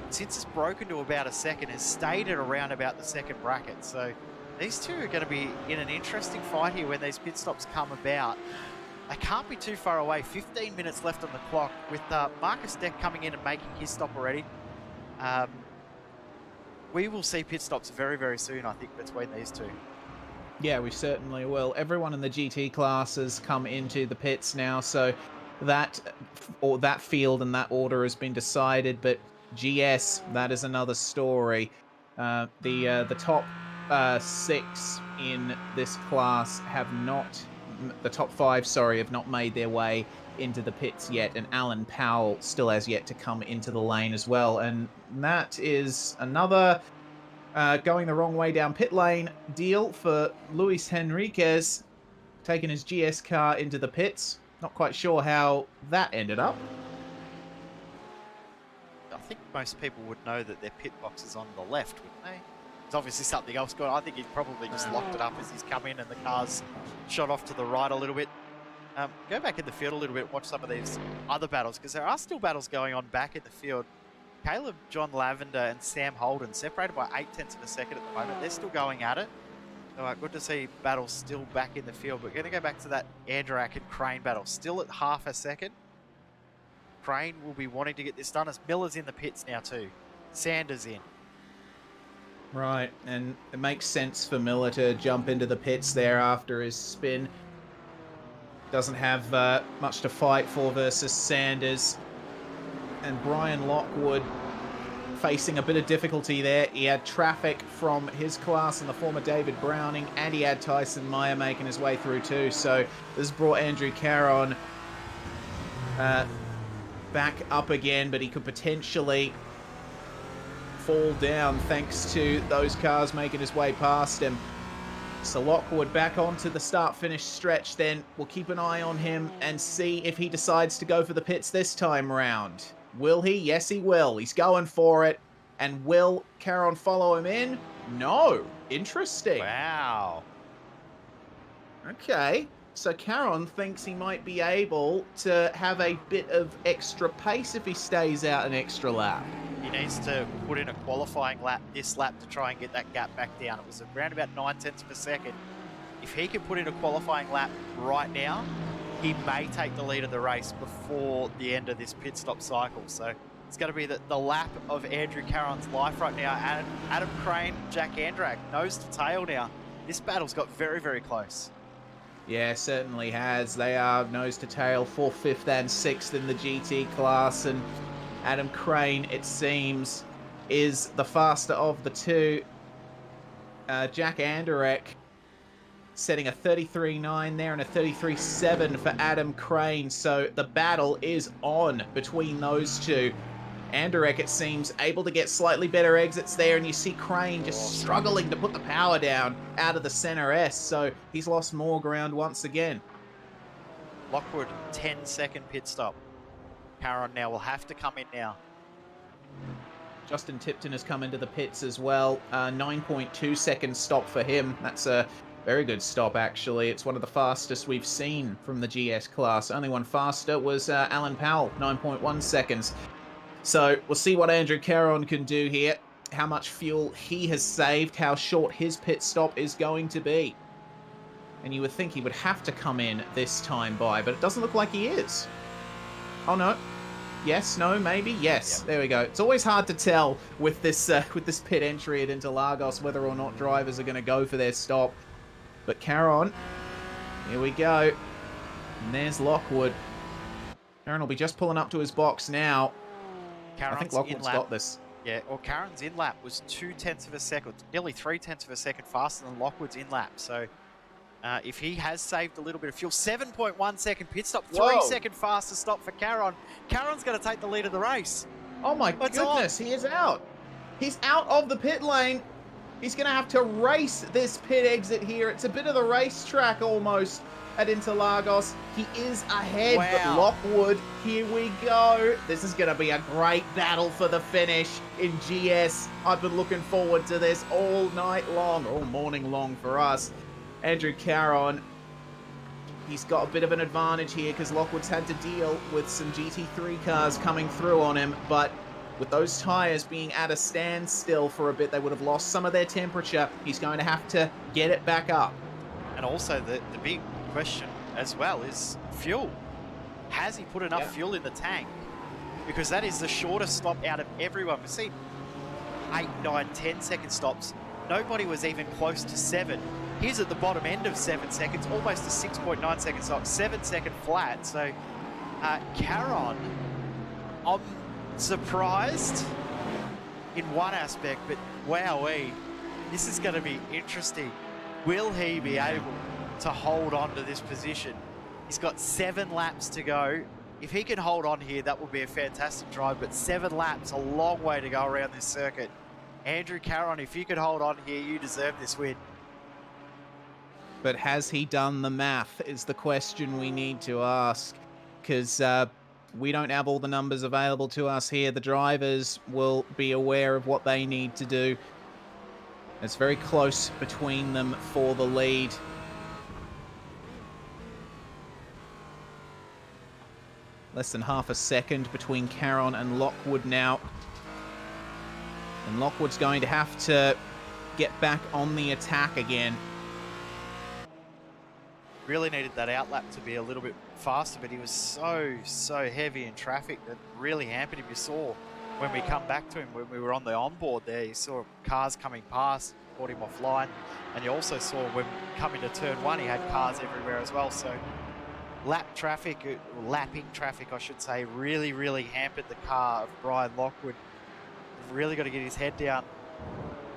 since it's broken to about a second, has stayed at around about the second bracket. So these two are going to be in an interesting fight here when these pit stops come about. They can't be too far away. 15 minutes left on the clock with Marcus Deck coming in and making his stop already. We will see pit stops very, very soon, I think, between these two. Yeah, we certainly will. Everyone in the GT class has come into the pits now, so that field and that order has been decided. But GS, that is another story. The top 6 in this class have not the top 5, sorry, have not made their way into the pits yet, and Alan Powell still has yet to come into the lane as well. And that is another going the wrong way down pit lane deal for Luis Henriquez, taking his GS car into the pits. Not quite sure how that ended up. I think most people would know that their pit box is on the left, wouldn't they? There's obviously something else going on. I think he's probably just locked it up as he's come in and the car's shot off to the right a little bit. Go back in the field a little bit, watch some of these other battles, because there are still battles going on back in the field. Caleb, John Lavender and Sam Holden separated by 0.8 of a second at the moment. They're still going at it. So good to see battles still back in the field. We're going to go back to that Andrak and Crane battle, still at half a second. Crane will be wanting to get this done as Miller's in the pits now too. Sanders in. Right, and it makes sense for Miller to jump into the pits there after his spin. Doesn't have much to fight for versus Sanders. And Brian Lockwood facing a bit of difficulty there. He had traffic from his class and the former David Browning, and he had Tyson Meyer making his way through too. So this brought Andrew Caron back up again, but he could potentially fall down thanks to those cars making his way past him. So Lockwood back onto the start-finish stretch then. We'll keep an eye on him and see if he decides to go for the pits this time round. Will he? Yes, he will. He's going for it. And will Caron follow him in? No. Interesting. Wow. Okay. So Caron thinks he might be able to have a bit of extra pace if he stays out an extra lap. He needs to put in a qualifying lap this lap to try and get that gap back down. It was around about 0.9 of a second. If he can put in a qualifying lap right now, he may take the lead of the race before the end of this pit stop cycle. So it's going to be the lap of Andrew Caron's life right now. Adam Crane, Jack Andrak, nose to tail now. This battle's got very, very close. Yeah, certainly has. They are nose to tail, 4th, 5th and 6th in the GT class, and Adam Crane, it seems, is the faster of the two. Jack Andrak setting a 33.9 there and a 33.7 for Adam Crane. So the battle is on between those two. Andrak, it seems, able to get slightly better exits there, and you see Crane just struggling to put the power down out of the center S. So he's lost more ground once again. Lockwood, 10-second pit stop. Caron now will have to come in now. Justin Tipton has come into the pits as well. 9.2 second stop for him. That's a very good stop, actually. It's one of the fastest we've seen from the GS class. Only one faster was Alan Powell, 9.1 seconds. So we'll see what Andrew Caron can do here, how much fuel he has saved, how short his pit stop is going to be. And you would think he would have to come in this time by, but it doesn't look like he is. Oh no. Yes, no, maybe, yes. Yep. There we go. It's always hard to tell with this pit entry at Interlagos whether or not drivers are going to go for their stop. But Caron, here we go. And there's Lockwood. Caron will be just pulling up to his box now. Caron's I think Lockwood's got this. Yeah, well, Caron's in lap was 0.2 of a second, nearly 0.3 of a second faster than Lockwood's in lap. So if he has saved a little bit of fuel, 7.1 second pit stop, 3-second faster stop for Caron. Caron's going to take the lead of the race. Oh my goodness, he is out. He's out of the pit lane. He's going to have to race this pit exit here. It's a bit of the racetrack almost at Interlagos. He is ahead, but Lockwood, here we go. This is going to be a great battle for the finish in GS. I've been looking forward to this all night long, all morning long for us. Andrew Caron, he's got a bit of an advantage here because Lockwood's had to deal with some GT3 cars coming through on him, but with those tyres being at a standstill for a bit, they would have lost some of their temperature. He's going to have to get it back up. And also the big question as well is fuel. Has he put enough fuel in the tank? Because that is the shortest stop out of everyone. We've seen 8, 9, 10-second stops. Nobody was even close to 7. He's at the bottom end of 7 seconds, almost a 6.9 second stop, 7-second flat. So Caron, I'm surprised in one aspect, but wowee, this is going to be interesting. Will he be able to hold on to this position. He's got 7 laps to go. If he can hold on here, that would be a fantastic drive, but 7 laps, a long way to go around this circuit. Andrew Caron, if you could hold on here, you deserve this win. But has he done the math is the question we need to ask, because we don't have all the numbers available to us here. The drivers will be aware of what they need to do. It's very close between them for the lead. Less than half a second between Caron and Lockwood now. And Lockwood's going to have to get back on the attack again. Really needed that outlap to be a little bit faster, but he was so heavy in traffic that really hampered him. You saw when we come back to him, when we were on the onboard there, you saw cars coming past, caught him offline. And you also saw when coming to turn 1, he had cars everywhere as well. So lapping traffic, I should say, really hampered the car of Brian Lockwood. Really got to get his head down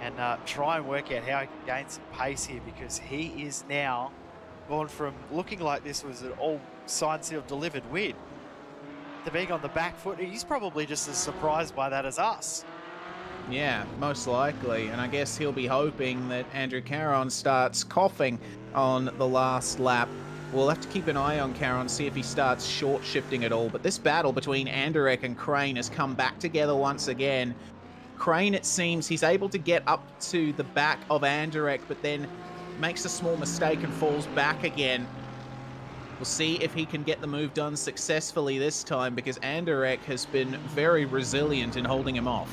and try and work out how he can gain some pace here, because he is now gone from looking like this was an all signed, sealed, delivered win to being on the back foot. He's probably just as surprised by that as us. Yeah, most likely. And I guess he'll be hoping that Andrew Caron starts coughing on the last lap. We'll have to keep an eye on Caron, see if he starts short shifting at all. But this battle between Anderek and Crane has come back together once again. Crane, it seems, he's able to get up to the back of Anderek, but then makes a small mistake and falls back again. We'll see if he can get the move done successfully this time, because Anderek has been very resilient in holding him off.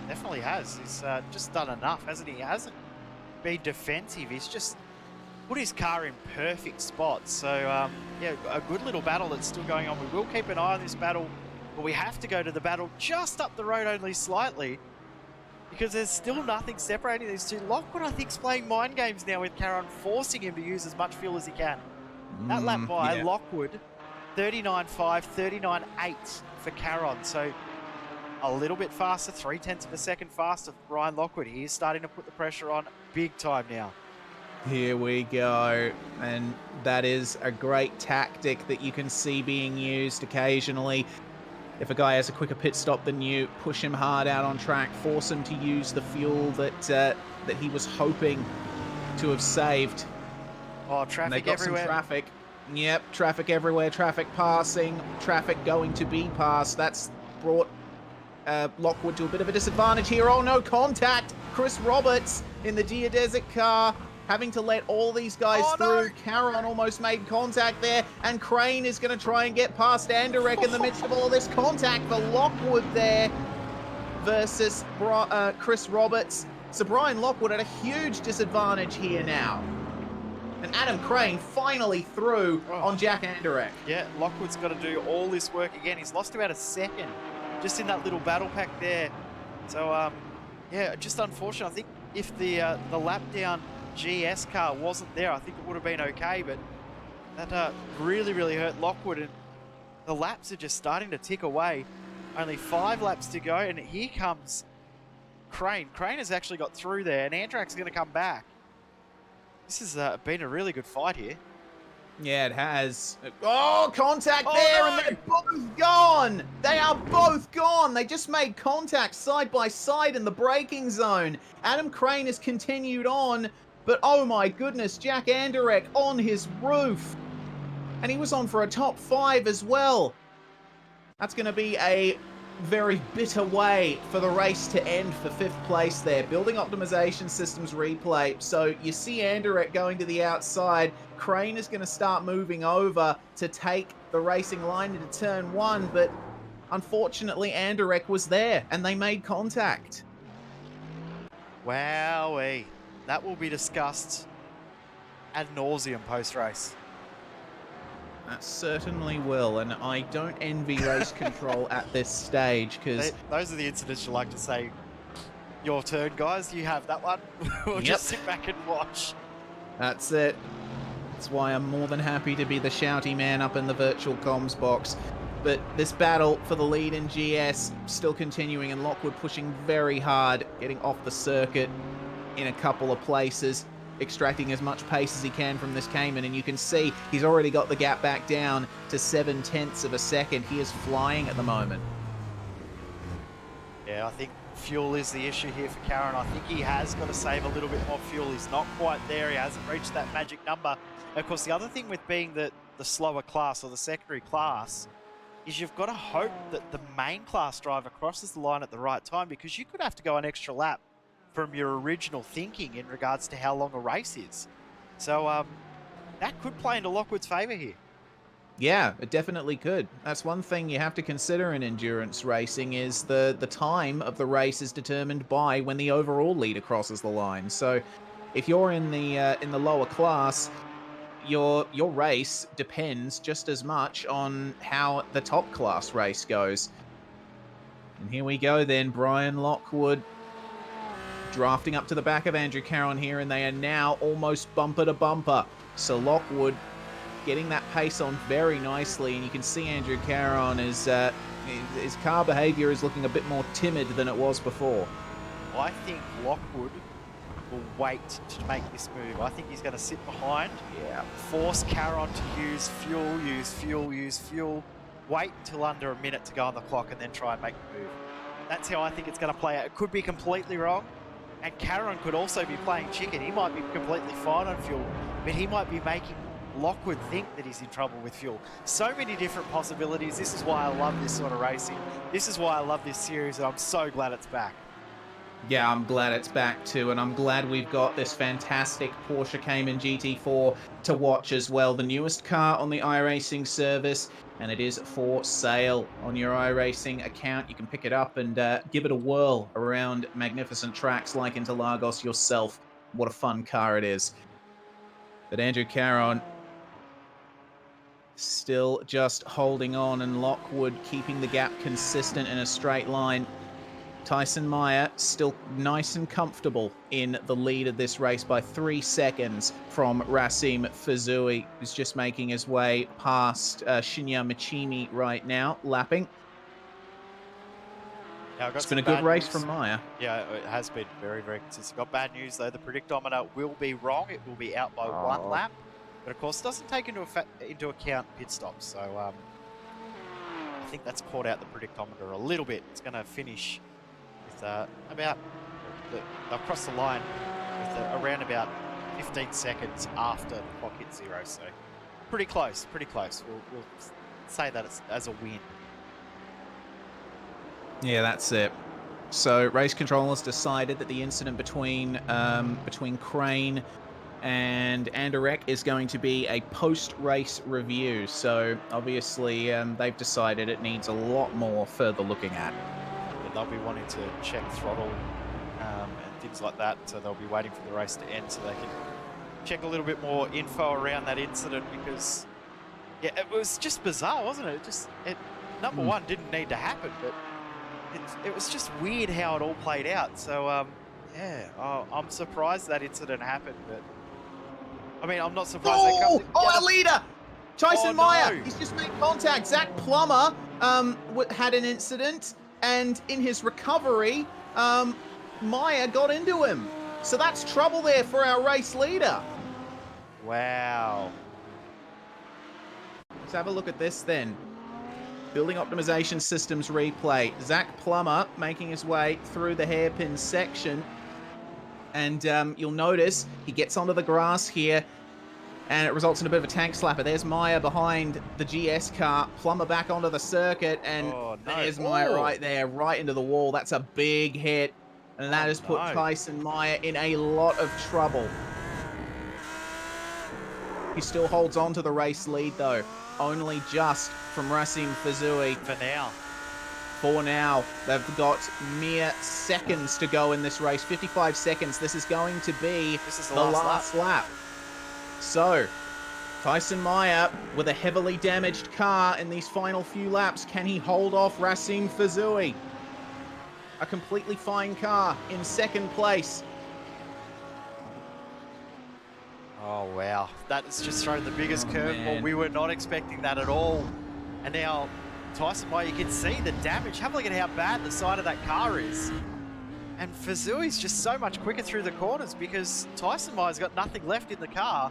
Definitely has. He's just done enough, hasn't he? He hasn't been defensive. He's just put his car in perfect spots. So, yeah, a good little battle that's still going on. We will keep an eye on this battle, but we have to go to the battle just up the road only slightly, because there's still nothing separating these two. Lockwood, I think, is playing mind games now with Caron, forcing him to use as much fuel as he can. That lap by yeah. Lockwood, 39.5, 39.8 for Caron. So a little bit faster, 0.3 of a second faster for Brian Lockwood. He is starting to put the pressure on big time now. Here we go. And that is a great tactic that you can see being used occasionally. If a guy has a quicker pit stop than you, push him hard out on track, force him to use the fuel that he was hoping to have saved. Oh, And they traffic got everywhere. some traffic. Yep, traffic everywhere, traffic passing, traffic going to be passed. That's brought Lockwood to a bit of a disadvantage here. Oh no, contact! Chris Roberts in the geodesic car, having to let all these guys through. No. Caron almost made contact there, and Crane is going to try and get past Anderek in the midst of all this contact for Lockwood there versus Chris Roberts. So Brian Lockwood at a huge disadvantage here now. And Adam Crane finally through on Jack Anderek. Yeah, Lockwood's got to do all this work again. He's lost about a second just in that little battle pack there. So, yeah, just unfortunate. I think if the lap down GS car wasn't there, I think it would have been okay, but that really hurt Lockwood, and the laps are just starting to tick away. Only 5 laps to go, and here comes Crane. Crane has actually got through there, and Andrak's going to come back. This has been a really good fight here. Yeah, it has. Oh, contact Oh, there, no! and they're both gone. They are both gone. They just made contact side by side in the braking zone. Adam Crane has continued on, but oh my goodness, Jack Anderek on his roof. And he was on for a top 5 as well. That's going to be a very bitter way for the race to end for 5th place there. Building optimization systems replay. So you see Anderek going to the outside. Crane is going to start moving over to take the racing line into turn 1, but unfortunately Anderek was there and they made contact. Wowee. That will be discussed ad nauseum post-race. That certainly will, and I don't envy race control at this stage, because Those are the incidents you like to say, your turn, guys, you have that one. We'll just sit back and watch. that's it. That's why I'm more than happy to be the shouty man up in the virtual comms box. But this battle for the lead in GS still continuing, and Lockwood pushing very hard, getting off the circuit in a couple of places. extracting as much pace as he can from this Cayman, and you can see he's already got the gap back down to 0.7 of a second. He is flying at the moment. Yeah, I think fuel is the issue here for Karen. I think he has got to save a little bit more fuel. He's not quite there. He hasn't reached that magic number. Of course, the other thing with being the slower class or the secondary class is you've got to hope that the main class driver crosses the line at the right time, because you could have to go an extra lap from your original thinking in regards to how long a race is. So that could play into Lockwood's favour here. Yeah, it definitely could. That's one thing you have to consider in endurance racing, is the time of the race is determined by when the overall leader crosses the line. So if you're in the lower class, your race depends just as much on how the top class race goes. And here we go then, Brian Lockwood drafting up to the back of Andrew Caron here, and they are now almost bumper to bumper. So Lockwood getting that pace on very nicely, and you can see Andrew Caron is his car behavior is looking a bit more timid than it was before. I think Lockwood will wait to make this move. I think he's going to sit behind, force Caron to use fuel, wait until under a minute to go on the clock, and then try and make the move. That's how I think it's going to play out. It could be completely wrong, and Caron could also be playing chicken. He might be completely fine on fuel, but he might be making Lockwood think that he's in trouble with fuel. So many different possibilities. This is why I love this sort of racing. This is why I love this series, and I'm so glad it's back. Yeah, I'm glad it's back too, and I'm glad we've got this fantastic Porsche Cayman GT4 to watch as well. The newest car on the iRacing service, and it is for sale on your iRacing account. You can pick it up and give it a whirl around magnificent tracks like Interlagos yourself. What a fun car it is. But Andrew Caron still just holding on, and Lockwood keeping the gap consistent in a straight line. Tyson Meyer still nice and comfortable in the lead of this race by 3 seconds from Racim Fizui, who's just making his way past Shinya Michini right now, lapping. It's been a good race from Meyer. Yeah, it has been very, very consistent. Got bad news though, the predictometer will be wrong. It will be out by 1 lap. But of course, it doesn't take into account pit stops. So I think that's caught out the predictometer a little bit. It's going to finish with about, they'll cross the line with around about 15 seconds after the clock hits 0. So pretty close, pretty close. We'll say that it's as a win. Yeah, that's it. So race controllers decided that the incident between Crane and Anderek is going to be a post-race review. So obviously they've decided it needs a lot more further looking at. Yeah, they'll be wanting to check throttle and things like that. So they'll be waiting for the race to end so they can check a little bit more info around that incident, because yeah, it was just bizarre, wasn't it? Number one didn't need to happen, but it was just weird how it all played out. So yeah, I'm surprised that incident happened, but I mean, I'm not surprised. Our leader, Tyson Meyer. No. He's just made contact. Zach Plummer had an incident, and in his recovery, Meyer got into him. So that's trouble there for our race leader. Wow. Let's have a look at this then. Building optimization systems replay. Zach Plummer making his way through the hairpin section. And you'll notice he gets onto the grass here, and it results in a bit of a tank slapper. There's Meyer behind the GS car. Plummer back onto the circuit, and there's Meyer right there, right into the wall. That's a big hit, and that has put Tyson Meyer in a lot of trouble. He still holds on to the race lead, though. Only just from Racim Fizui. For now. They've got mere seconds to go in this race. 55 seconds. This is going to be the last lap. So, Tyson Meyer with a heavily damaged car in these final few laps. Can he hold off Racim Fizui? A completely fine car in second place. Oh, wow. That has just thrown the biggest curveball. We were not expecting that at all. And now, Tyson Meyer, you can see the damage. Have a look at how bad the side of that car is. And Fuzui's just so much quicker through the corners because Tyson Meyer's got nothing left in the car.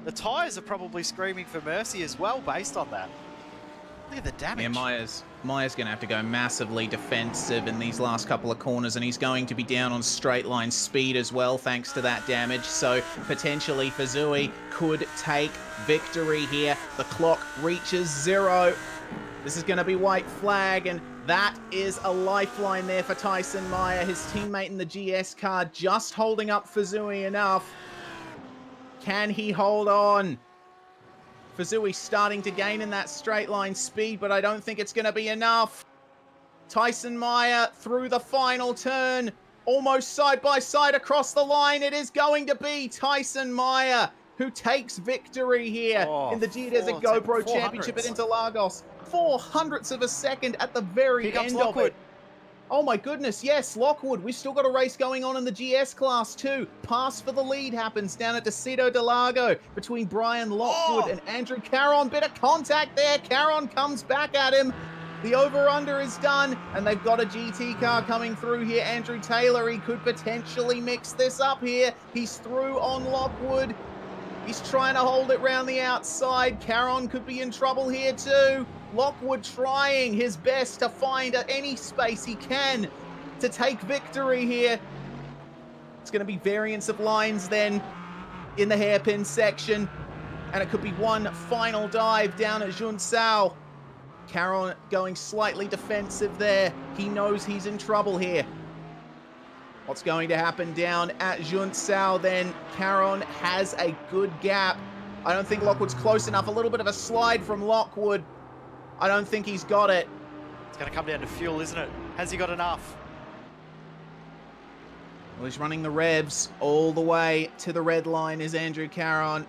The tyres are probably screaming for mercy as well based on that. Look at the damage. Yeah, Myers going to have to go massively defensive in these last couple of corners, and he's going to be down on straight line speed as well thanks to that damage. So potentially Fuzui could take victory here. The clock reaches 0. This is going to be white flag, and that is a lifeline there for Tyson Meyer. His teammate in the GS car just holding up Fuzui enough. Can he hold on? Fuzui starting to gain in that straight line speed, but I don't think it's going to be enough. Tyson Meyer through the final turn, almost side by side across the line. It is going to be Tyson Meyer who takes victory here in the Geodesic GoPro Championship at Interlagos. 0.04 of a second at the very end of it. Oh my goodness, yes, Lockwood. We've still got a race going on in the GS class too. Pass for the lead happens down at Decido del Lago between Brian Lockwood and Andrew Caron. Bit of contact there. Caron comes back at him. The over-under is done, and they've got a GT car coming through here. Andrew Taylor, he could potentially mix this up here. He's through on Lockwood. He's trying to hold it round the outside. Caron could be in trouble here too. Lockwood trying his best to find any space he can to take victory here. It's going to be variance of lines then in the hairpin section. And it could be one final dive down at Junsao. Caron going slightly defensive there. He knows he's in trouble here. What's going to happen down at Junsao then? Caron has a good gap. I don't think Lockwood's close enough. A little bit of a slide from Lockwood. I don't think he's got it. It's going to come down to fuel, isn't it? Has he got enough? Well, he's running the revs all the way to the red line is Andrew Caron.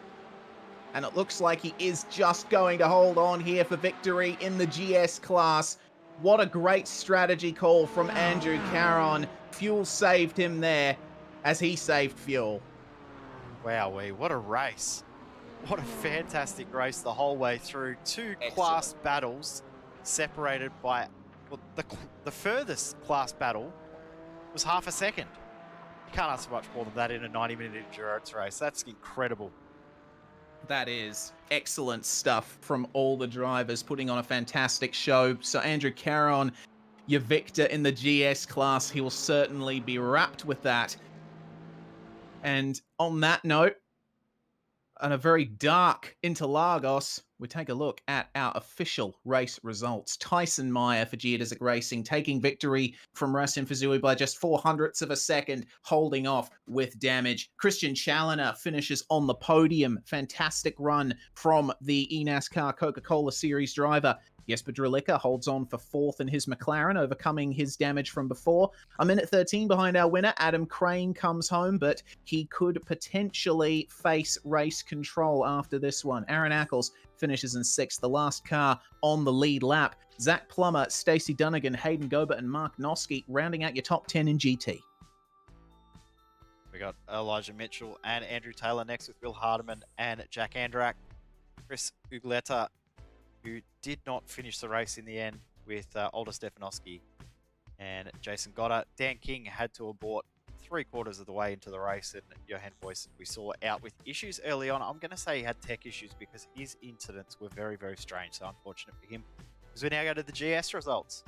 And it looks like he is just going to hold on here for victory in the GS class. What a great strategy call from Andrew Caron. Fuel saved him there as he saved fuel. Wowee, what a race. What a fantastic race the whole way through. Two class battles separated by, well, the furthest class battle was half a second. You can't ask for much more than that in a 90-minute endurance race. That's incredible. That is excellent stuff from all the drivers putting on a fantastic show. So Andrew Caron, your victor in the GS class, he will certainly be wrapped with that. And on that note, on a very dark Interlagos, we take a look at our official race results. Tyson Meyer for Geodesic Racing taking victory from Rasim Fuzui by just 0.04 of a second, holding off with damage. Christian Challoner finishes on the podium. Fantastic run from the eNASCAR Coca-Cola Series driver. Jesper Drilica holds on for 4th in his McLaren, overcoming his damage from before. A minute 13 behind our winner, Adam Crane, comes home, but he could potentially face race control after this one. Aaron Ackles finishes in 6th, the last car on the lead lap. Zach Plummer, Stacey Dunnigan, Hayden Gobert, and Mark Noski rounding out your top 10 in GT. We got Elijah Mitchell and Andrew Taylor next with Will Hardiman and Jack Andrak. Chris Ugletta, who did not finish the race in the end, with Older Stefanowski and Jason Goddard. Dan King had to abort 3/4 of the way into the race, and Johan Boyce we saw out with issues early on. I'm going to say he had tech issues because his incidents were very, very strange, so unfortunate for him. As we now go to the GS results.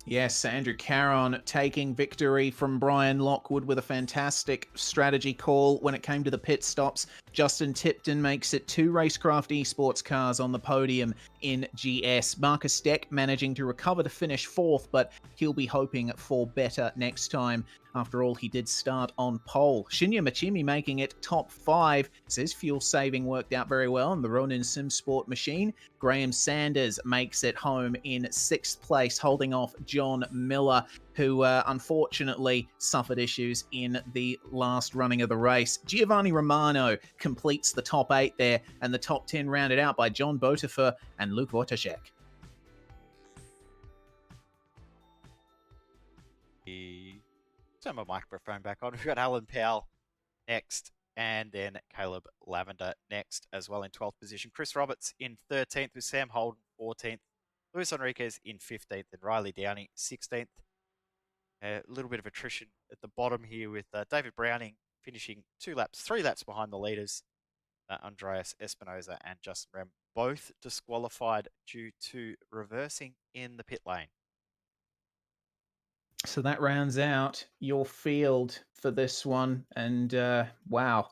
Yes, Andrew Caron taking victory from Brian Lockwood with a fantastic strategy call when it came to the pit stops. Justin Tipton makes it 2 Racecraft Esports cars on the podium in GS. Marcus Deck managing to recover to finish 4th, but he'll be hoping for better next time. After all, he did start on pole. Shinya Machimi making it top 5. Says fuel saving worked out very well on the Ronin SimSport machine. Graham Sanders makes it home in 6th place, holding off John Miller, who unfortunately suffered issues in the last running of the race. Giovanni Romano completes the top 8 there, and the top 10 rounded out by John Botifer and Luke Wojtaszek. Turn my microphone back on. We've got Alan Powell next, and then Caleb Lavender next as well in 12th position. Chris Roberts in 13th with Sam Holden 14th. Luis Enriquez in 15th and Riley Downey 16th. A little bit of attrition at the bottom here with David Browning finishing 3 laps behind the leaders. Andreas Espinosa and Justin Rem both disqualified due to reversing in the pit lane. So that rounds out your field for this one. And wow,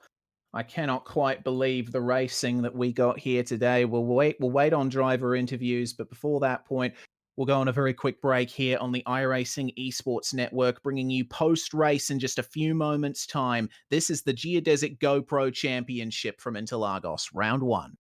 I cannot quite believe the racing that we got here today. We'll wait on driver interviews, but before that point, we'll go on a very quick break here on the iRacing Esports Network, bringing you post-race in just a few moments' time. This is the Geodesic GoPro Championship from Interlagos, round 1.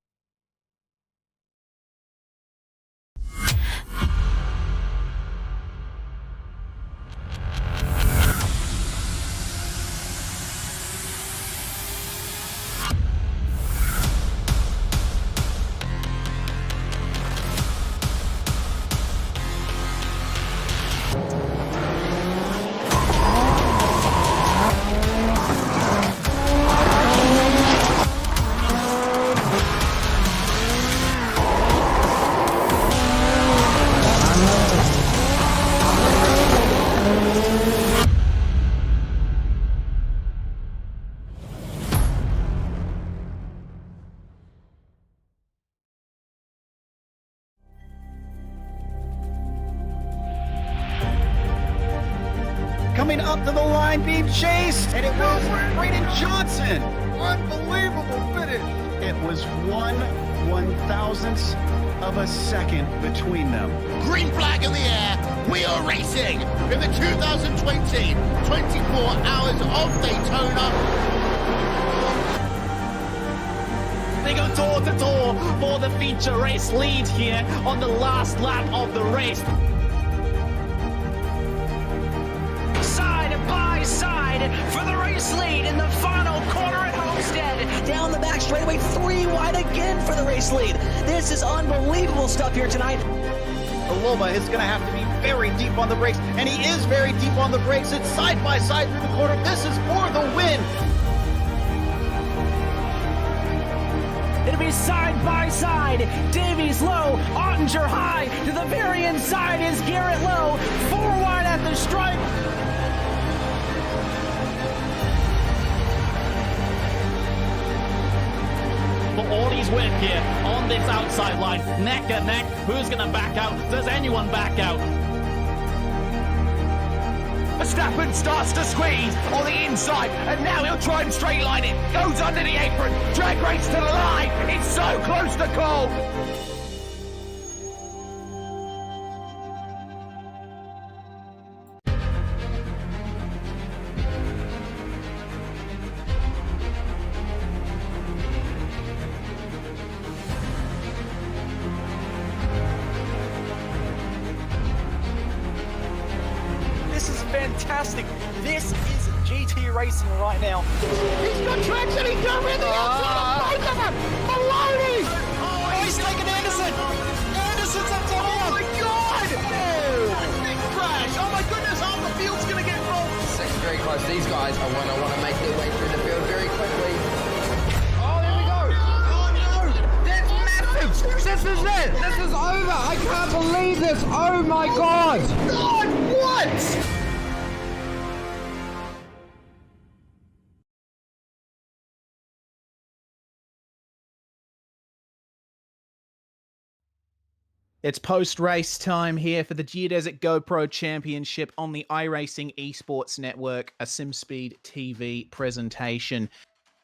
Coming up to the line, being chased, and it was Braden Johnson. Unbelievable finish. It was 1/1000th of a second between them. Green flag in the air. We are racing in the 2020 24 Hours of Daytona. They go toe to toe for the feature race lead here on the last lap of the race. Side by side for the race lead in the final corner at Homestead. Down the back straightaway, 3 wide again for the race lead. This is unbelievable stuff here tonight. Aloma is going to have to be very deep on the brakes, and he is very deep on the brakes. It's side by side through the corner. This is for the win. It'll be side by side. Davies low, Ottinger high. To the very inside is Garrett Low. 4 wide at the stripe. But Audie's win here on this outside line. Neck and neck. Who's going to back out? Does anyone back out? Verstappen starts to squeeze on the inside, and now he'll try and straight line it. Goes under the apron, drag race to the line. It's so close to call. This is fantastic. This is GT racing right now. He's got traction. He's going the outside. Both of them. Maloney. Oh, he's taken Anderson. Anderson's up top. Oh my God. Oh. Big crash. Oh my goodness. Half the field's going to get rolled. Six very close. These guys are want to make their way through the field very quickly. Oh, here we go. Oh no, that's massive. This is it. This is over. I can't believe this. Oh my God. God, what? It's post-race time here for the Geodesic GoPro Championship on the iRacing Esports Network, a SimSpeed TV presentation.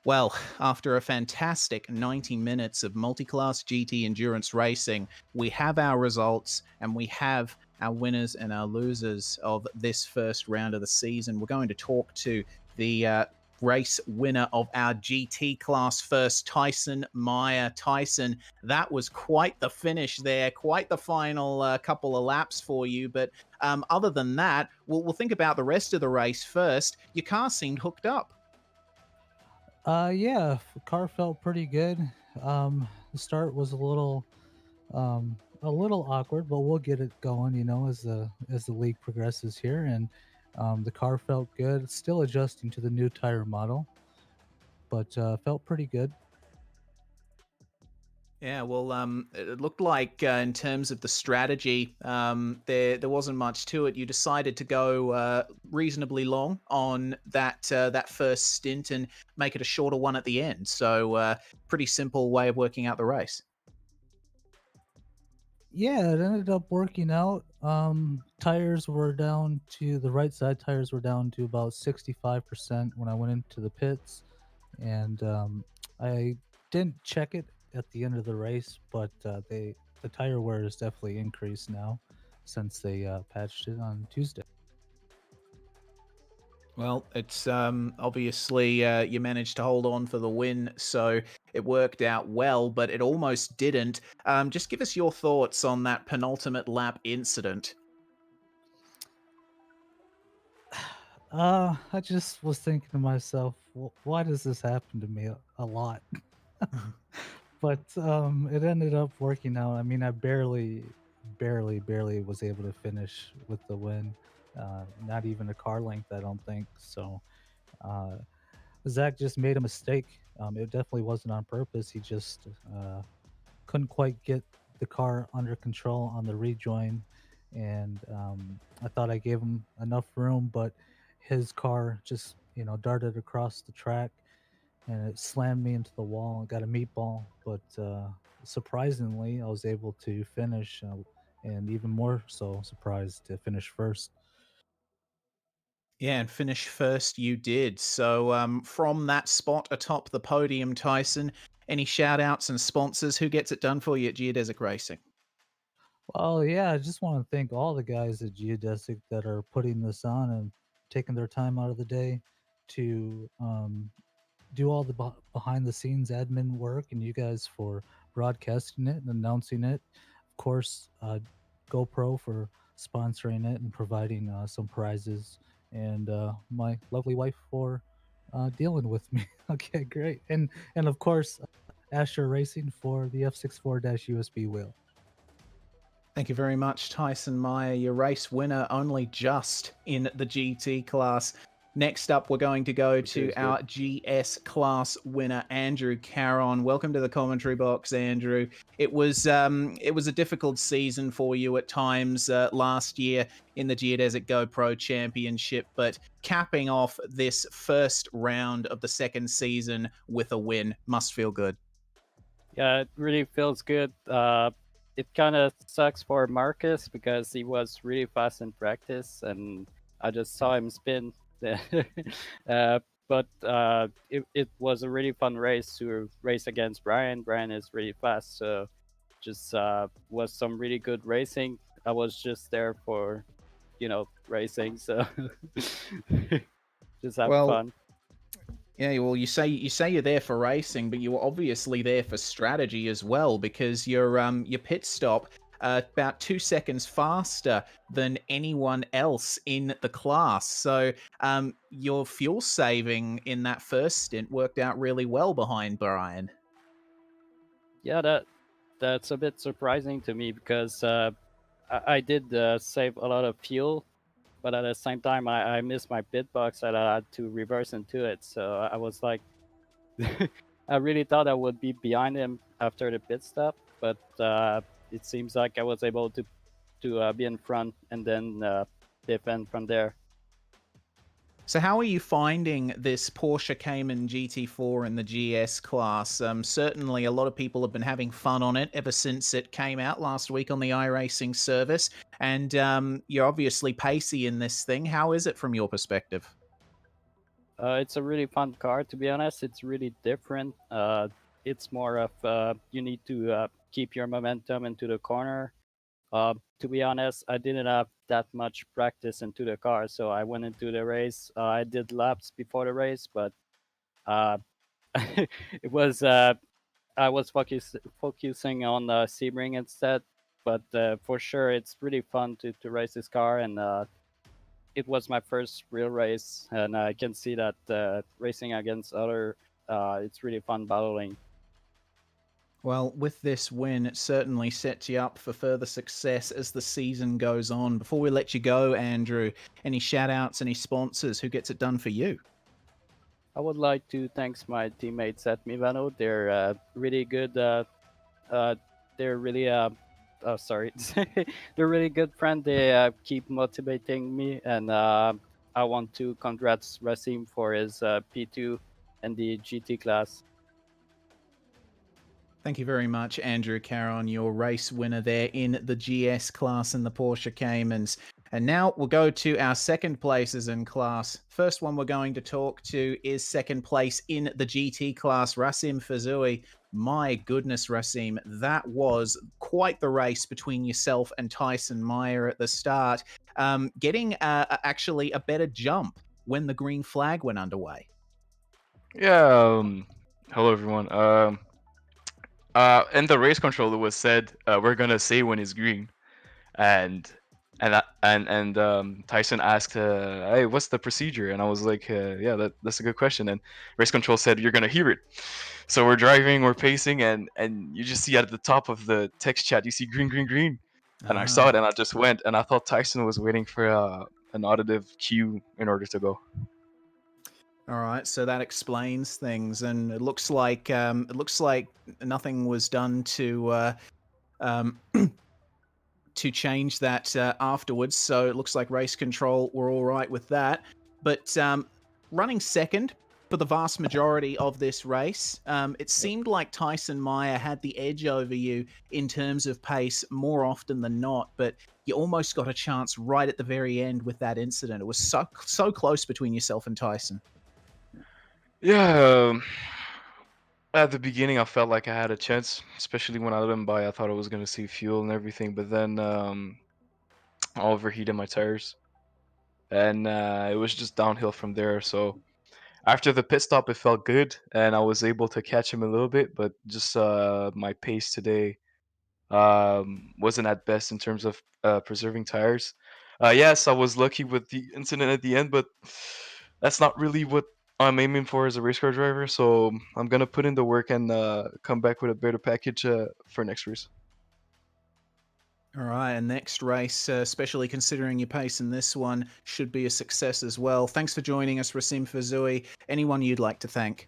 Well, after a fantastic 90 minutes of multi-class GT endurance racing, we have our results and we have our winners and our losers of this first round of the season. We're going to talk to the race winner of our GT class first, Tyson Meyer. Tyson, that was quite the finish there, quite the final couple of laps for you. But other than that, we'll think about the rest of the race first. Your car seemed hooked up. Yeah, the car felt pretty good. The start was a little awkward, but we'll get it going, you know, as the league progresses here. And the car felt good. Still adjusting to the new tire model, but felt pretty good. Yeah, well, it looked like in terms of the strategy, there wasn't much to it. You decided to go reasonably long on that first stint and make it a shorter one at the end. So, pretty simple way of working out the race. Yeah, it ended up working out. Tires were down to the right side. Tires were down to about 65% when I went into the pits, and I didn't check it at the end of the race, but the tire wear has definitely increased now since they patched it on Tuesday. Well, it's obviously you managed to hold on for the win, so it worked out well, but it almost didn't. Just give us your thoughts on that penultimate lap incident. I just was thinking to myself, why does this happen to me a lot? But it ended up working out. I mean, I barely was able to finish with the win. Not even a car length, I don't think. So uh, Zach just made a mistake. It definitely wasn't on purpose. He just couldn't quite get the car under control on the rejoin, and I thought I gave him enough room, but his car just darted across the track and it slammed me into the wall. I got a meatball, but surprisingly, I was able to finish, and even more so surprised to finish first. Yeah, and finish first you did. So from that spot atop the podium, Tyson, any shout outs and sponsors? Who gets it done for you at Geodesic Racing? Well, yeah, I just want to thank all the guys at Geodesic that are putting this on and taking their time out of the day to do all the behind the scenes admin work, and you guys for broadcasting it and announcing it. Of course, GoPro for sponsoring it and providing some prizes, and my lovely wife for dealing with me. Okay, great, and of course, Asher Racing for the F64-USB wheel. Thank you very much, Tyson Meyer, your race winner only just in the GT class. Next up, we're going to go to our GS class winner, Andrew Caron. Welcome to the commentary box, Andrew. It was a difficult season for you at times last year in the Geodesic Go Pro Championship, but capping off this first round of the second season with a win must feel good. Yeah, it really feels good. It kind of sucks for Marcus because he was really fast in practice, and I just saw him spin. But it was a really fun race to race against Brian. Brian is really fast, so just was some really good racing. I was just there for, racing, so just have fun. Yeah, well, you say you're there for racing, but you were obviously there for strategy as well, because your pit stop about 2 seconds faster than anyone else in the class. So your fuel saving in that first stint worked out really well behind Brian. Yeah, that's a bit surprising to me because I did save a lot of fuel, but at the same time I missed my pit box and I had to reverse into it. So I was like, I really thought I would be behind him after the pit stop, but it seems like I was able to be in front and then defend from there. So how are you finding this Porsche Cayman GT4 in the GS class? Certainly a lot of people have been having fun on it ever since it came out last week on the iRacing service. And you're obviously pacey in this thing. How is it from your perspective? It's a really fun car, to be honest. It's really different. It's more of you need to keep your momentum into the corner. To be honest, I didn't have that much practice into the car, so I went into the race. I did laps before the race, but it was I was focusing on Sebring instead. But for sure, it's really fun to race this car, and it was my first real race, and I can see that racing against other, it's really fun battling. Well, with this win, it certainly sets you up for further success as the season goes on. Before we let you go, Andrew, any shout-outs, any sponsors? Who gets it done for you? I would like to thank my teammates at Mivano. They're really good they're really sorry, they're really good friend. They keep motivating me, and I want to congrats Rasim for his P2 and the GT class. Thank you very much, Andrew Caron, your race winner there in the GS class in the Porsche Caymans. And now we'll go to our second places in class. First one we're going to talk to is second place in the GT class, Rasim Fazui. My goodness, Rasim, that was quite the race between yourself and Tyson Meyer at the start, getting actually a better jump when the green flag went underway. Yeah, hello everyone. In the race control, it was said we're gonna say when it's green, and Tyson asked, "Hey, what's the procedure?" And I was like, "Yeah, that's a good question." And race control said, "You're gonna hear it." So we're driving, we're pacing, and you just see at the top of the text chat, you see green, green, green, and I saw it, and I just went, and I thought Tyson was waiting for an auditive cue in order to go. All right, so that explains things, and it looks like nothing was done to to change that afterwards. So it looks like race control were all right with that. But running second for the vast majority of this race, it seemed like Tyson Meyer had the edge over you in terms of pace more often than not. But you almost got a chance right at the very end with that incident. It was so close between yourself and Tyson. Yeah, at the beginning, I felt like I had a chance, especially when I let him by. I thought I was gonna see fuel and everything, but then I overheated my tires, and it was just downhill from there. So after the pit stop, it felt good, and I was able to catch him a little bit, but just my pace today wasn't at best in terms of preserving tires. Yes, I was lucky with the incident at the end, but that's not really what I'm aiming for as a race car driver. So I'm gonna put in the work and come back with a better package for next race. All right, and next race, especially considering your pace in this one, should be a success as well. Thanks for joining us, Rasim Fazui. Anyone you'd like to thank?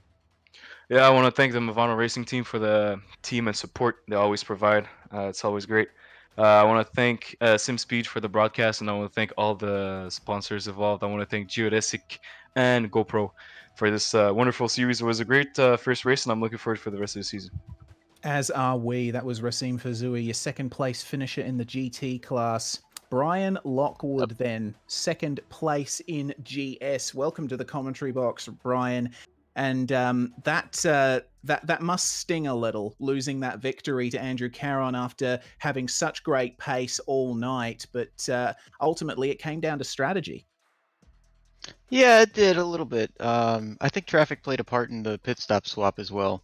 Yeah, I want to thank the Movano Racing team for the team and support they always provide. It's always great. I want to thank SimSpeed for the broadcast, and I want to thank all the sponsors involved. I want to thank Geodesic and GoPro for this wonderful series. It was a great first race, and I'm looking forward for the rest of the season. As are we. That was Rasim Fazui, your second place finisher in the GT class. Brian Lockwood, then, second place in GS. Welcome to the commentary box, Brian. And that must sting a little, losing that victory to Andrew Caron after having such great pace all night. But ultimately, it came down to strategy. Yeah, it did a little bit. I think traffic played a part in the pit stop swap as well.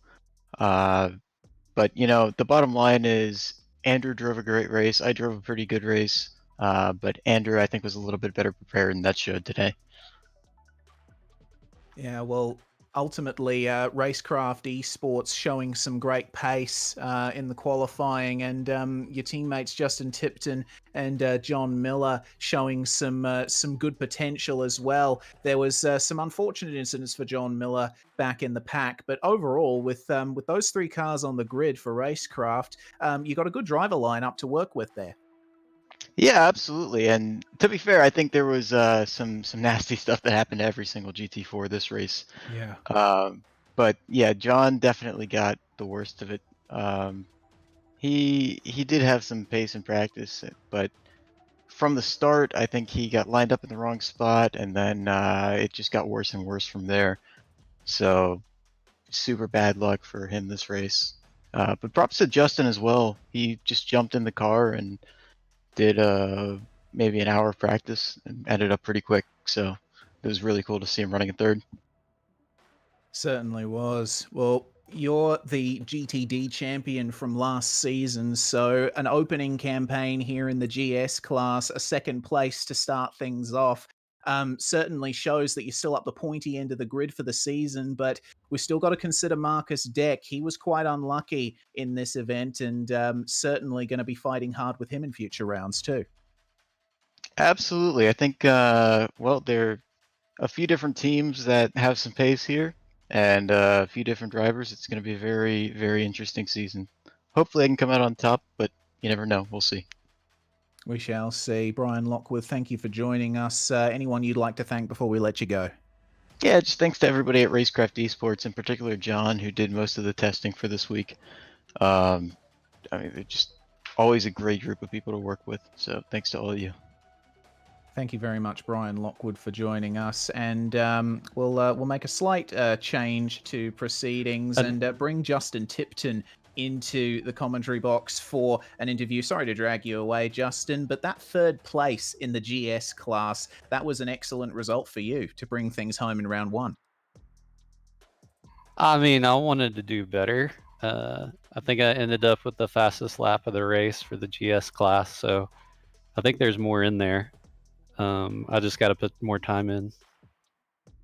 But, you know, the bottom line is Andrew drove a great race. I drove a pretty good race. But Andrew, I think, was a little bit better prepared, and that showed today. Yeah, well, ultimately, Racecraft Esports showing some great pace in the qualifying, and your teammates Justin Tipton and John Miller showing some good potential as well. There was some unfortunate incidents for John Miller back in the pack, but overall, with those three cars on the grid for Racecraft, you got a good driver lineup to work with there. Yeah, absolutely. And to be fair, I think there was some nasty stuff that happened to every single GT4 this race. Yeah. But yeah, John definitely got the worst of it. He did have some pace in practice, but from the start, I think he got lined up in the wrong spot, and then it just got worse and worse from there. So super bad luck for him this race. But props to Justin as well. He just jumped in the car and did maybe an hour of practice and ended up pretty quick. So it was really cool to see him running in third. Certainly was. Well, you're the GTD champion from last season, so an opening campaign here in the GS class, a second place to start things off, certainly shows that you're still up the pointy end of the grid for the season, but we've still got to consider Marcus Deck. He was quite unlucky in this event, and certainly going to be fighting hard with him in future rounds too. Absolutely. I think, well, there are a few different teams that have some pace here and a few different drivers. It's going to be a very, very interesting season. hopefully I can come out on top, but you never know. We'll see. We shall see. Brian Lockwood, thank you for joining us. Anyone you'd like to thank before we let you go? Yeah, just thanks to everybody at Racecraft Esports, in particular John, who did most of the testing for this week. I mean, they're just always a great group of people to work with. So thanks to all of you. Thank you very much, Brian Lockwood, for joining us. And we'll make a slight change to proceedings and bring Justin Tipton into the commentary box for an interview. Sorry to drag you away, Justin, but that third place in the GS class, that was an excellent result for you to bring things home in round one. I mean, I wanted to do better. I think I ended up with the fastest lap of the race for the GS class, so I think there's more in there. I just got to put more time in.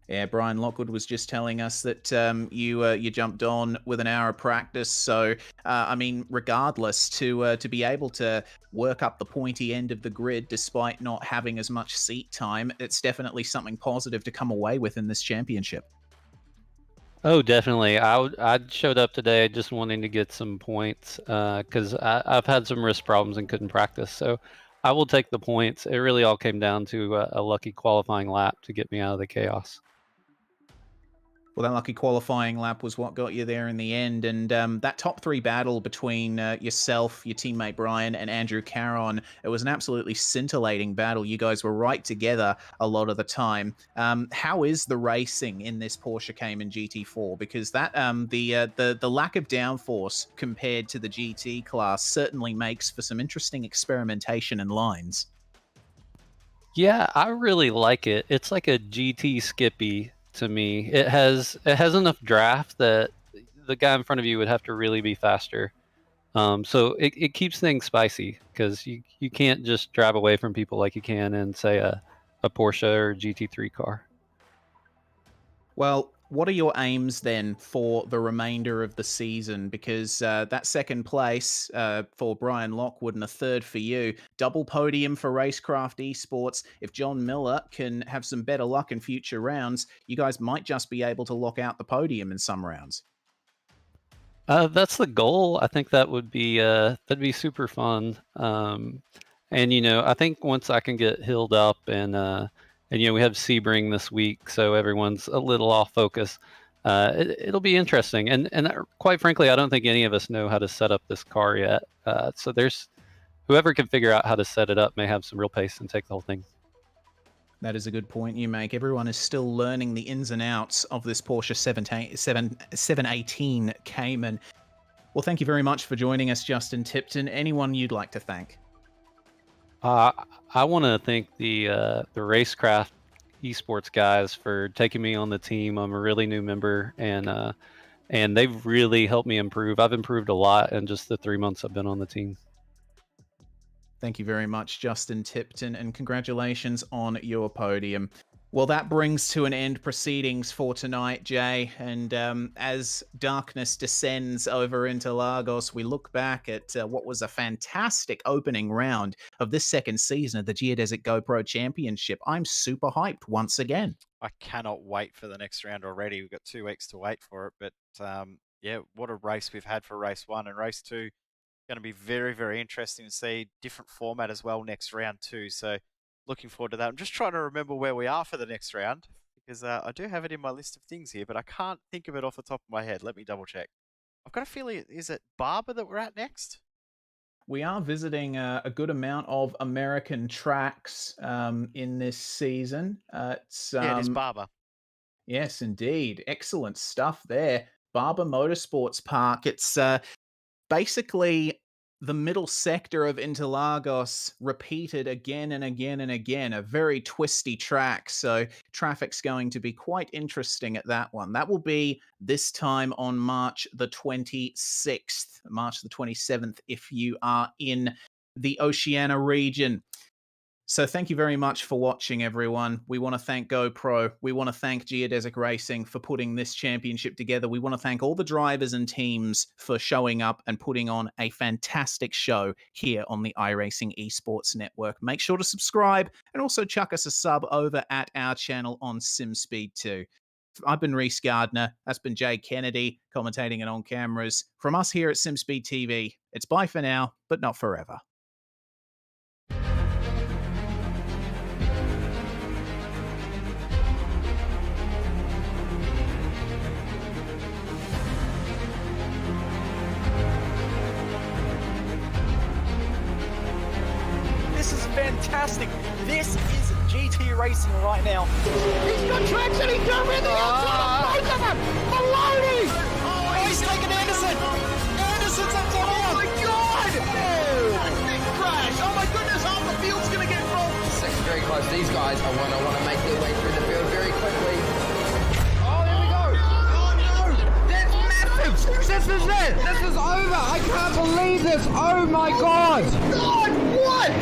Yeah, Brian Lockwood was just telling us that you jumped on with an hour of practice. So, I mean, regardless, to be able to work up the pointy end of the grid despite not having as much seat time, it's definitely something positive to come away with in this championship. Oh, definitely. I showed up today just wanting to get some points because I've had some wrist problems and couldn't practice. So I will take the points. It really all came down to a lucky qualifying lap to get me out of the chaos. Well, that lucky qualifying lap was what got you there in the end. And that top three battle between yourself, your teammate Brian, and Andrew Caron, it was an absolutely scintillating battle. You guys were right together a lot of the time. How is the racing in this Porsche Cayman GT4? Because that the lack of downforce compared to the GT class certainly makes for some interesting experimentation and lines. Yeah, I really like it. It's like a GT Skippy to me. It has enough draft that the guy in front of you would have to really be faster. So it keeps things spicy because you can't just drive away from people like you can in, say, a Porsche or GT3 car. Well, what are your aims then for the remainder of the season? Because that second place for Brian Lockwood and a third for you, double podium for Racecraft Esports. If John Miller can have some better luck in future rounds, you guys might just be able to lock out the podium in some rounds. That's the goal. I think that would be that'd be super fun. And you know, I think once I can get healed up and you know, we have Sebring this week, so everyone's a little off focus. It'll be interesting. And quite frankly, I don't think any of us know how to set up this car yet. So there's whoever can figure out how to set it up may have some real pace and take the whole thing. That is a good point you make. Everyone is still learning the ins and outs of this Porsche 718 Cayman. Well, thank you very much for joining us, Justin Tipton. Anyone you'd like to thank? I want to thank the Racecraft Esports guys for taking me on the team. I'm a really new member, and they've really helped me improve. I've improved a lot in just the 3 months I've been on the team. Thank you very much, Justin Tipton, and congratulations on your podium. Well, that brings to an end proceedings for tonight, Jay. And as darkness descends over into Lagos, we look back at what was a fantastic opening round of this second season of the Geodesic GoPro Championship. I'm super hyped once again. I cannot wait for the next round already. We've got 2 weeks to wait for it. But yeah, what a race we've had for race 1 and race 2. Going to be very, very interesting to see. Different format as well next round too. So looking forward to that. I'm just trying to remember where we are for the next round because I do have it in my list of things here, but I can't think of it off the top of my head. Let me double check. I've got a feeling, is it Barber that we're at next? We are visiting a good amount of American tracks in this season. Yeah, it is Barber. Yes, indeed. Excellent stuff there. Barber Motorsports Park. It's basically the middle sector of Interlagos repeated again and again and again, a very twisty track. So traffic's going to be quite interesting at that one. That will be this time on March the 26th, March the 27th, if you are in the Oceania region. So thank you very much for watching, everyone. We want to thank GoPro. We want to thank Geodesic Racing for putting this championship together. We want to thank all the drivers and teams for showing up and putting on a fantastic show here on the iRacing Esports Network. Make sure to subscribe and also chuck us a sub over at our channel on SimSpeed 2. I've been Reese Gardner. That's been Jay Kennedy commentating and on cameras. From us here at SimSpeed TV, it's bye for now, but not forever. This is fantastic. This is GT racing right now. He's got traction, he's going in the outside of both of them! Maloney! Oh, he's taking Anderson. Anderson's up to Oh my god! Big crash! Oh my goodness, half the field's gonna get rolled! Second very close. These guys I want to make their way through the field very quickly. Oh, here we go. Oh no! That's massive. This is it. This is over. I can't believe this. Oh my god. God, what?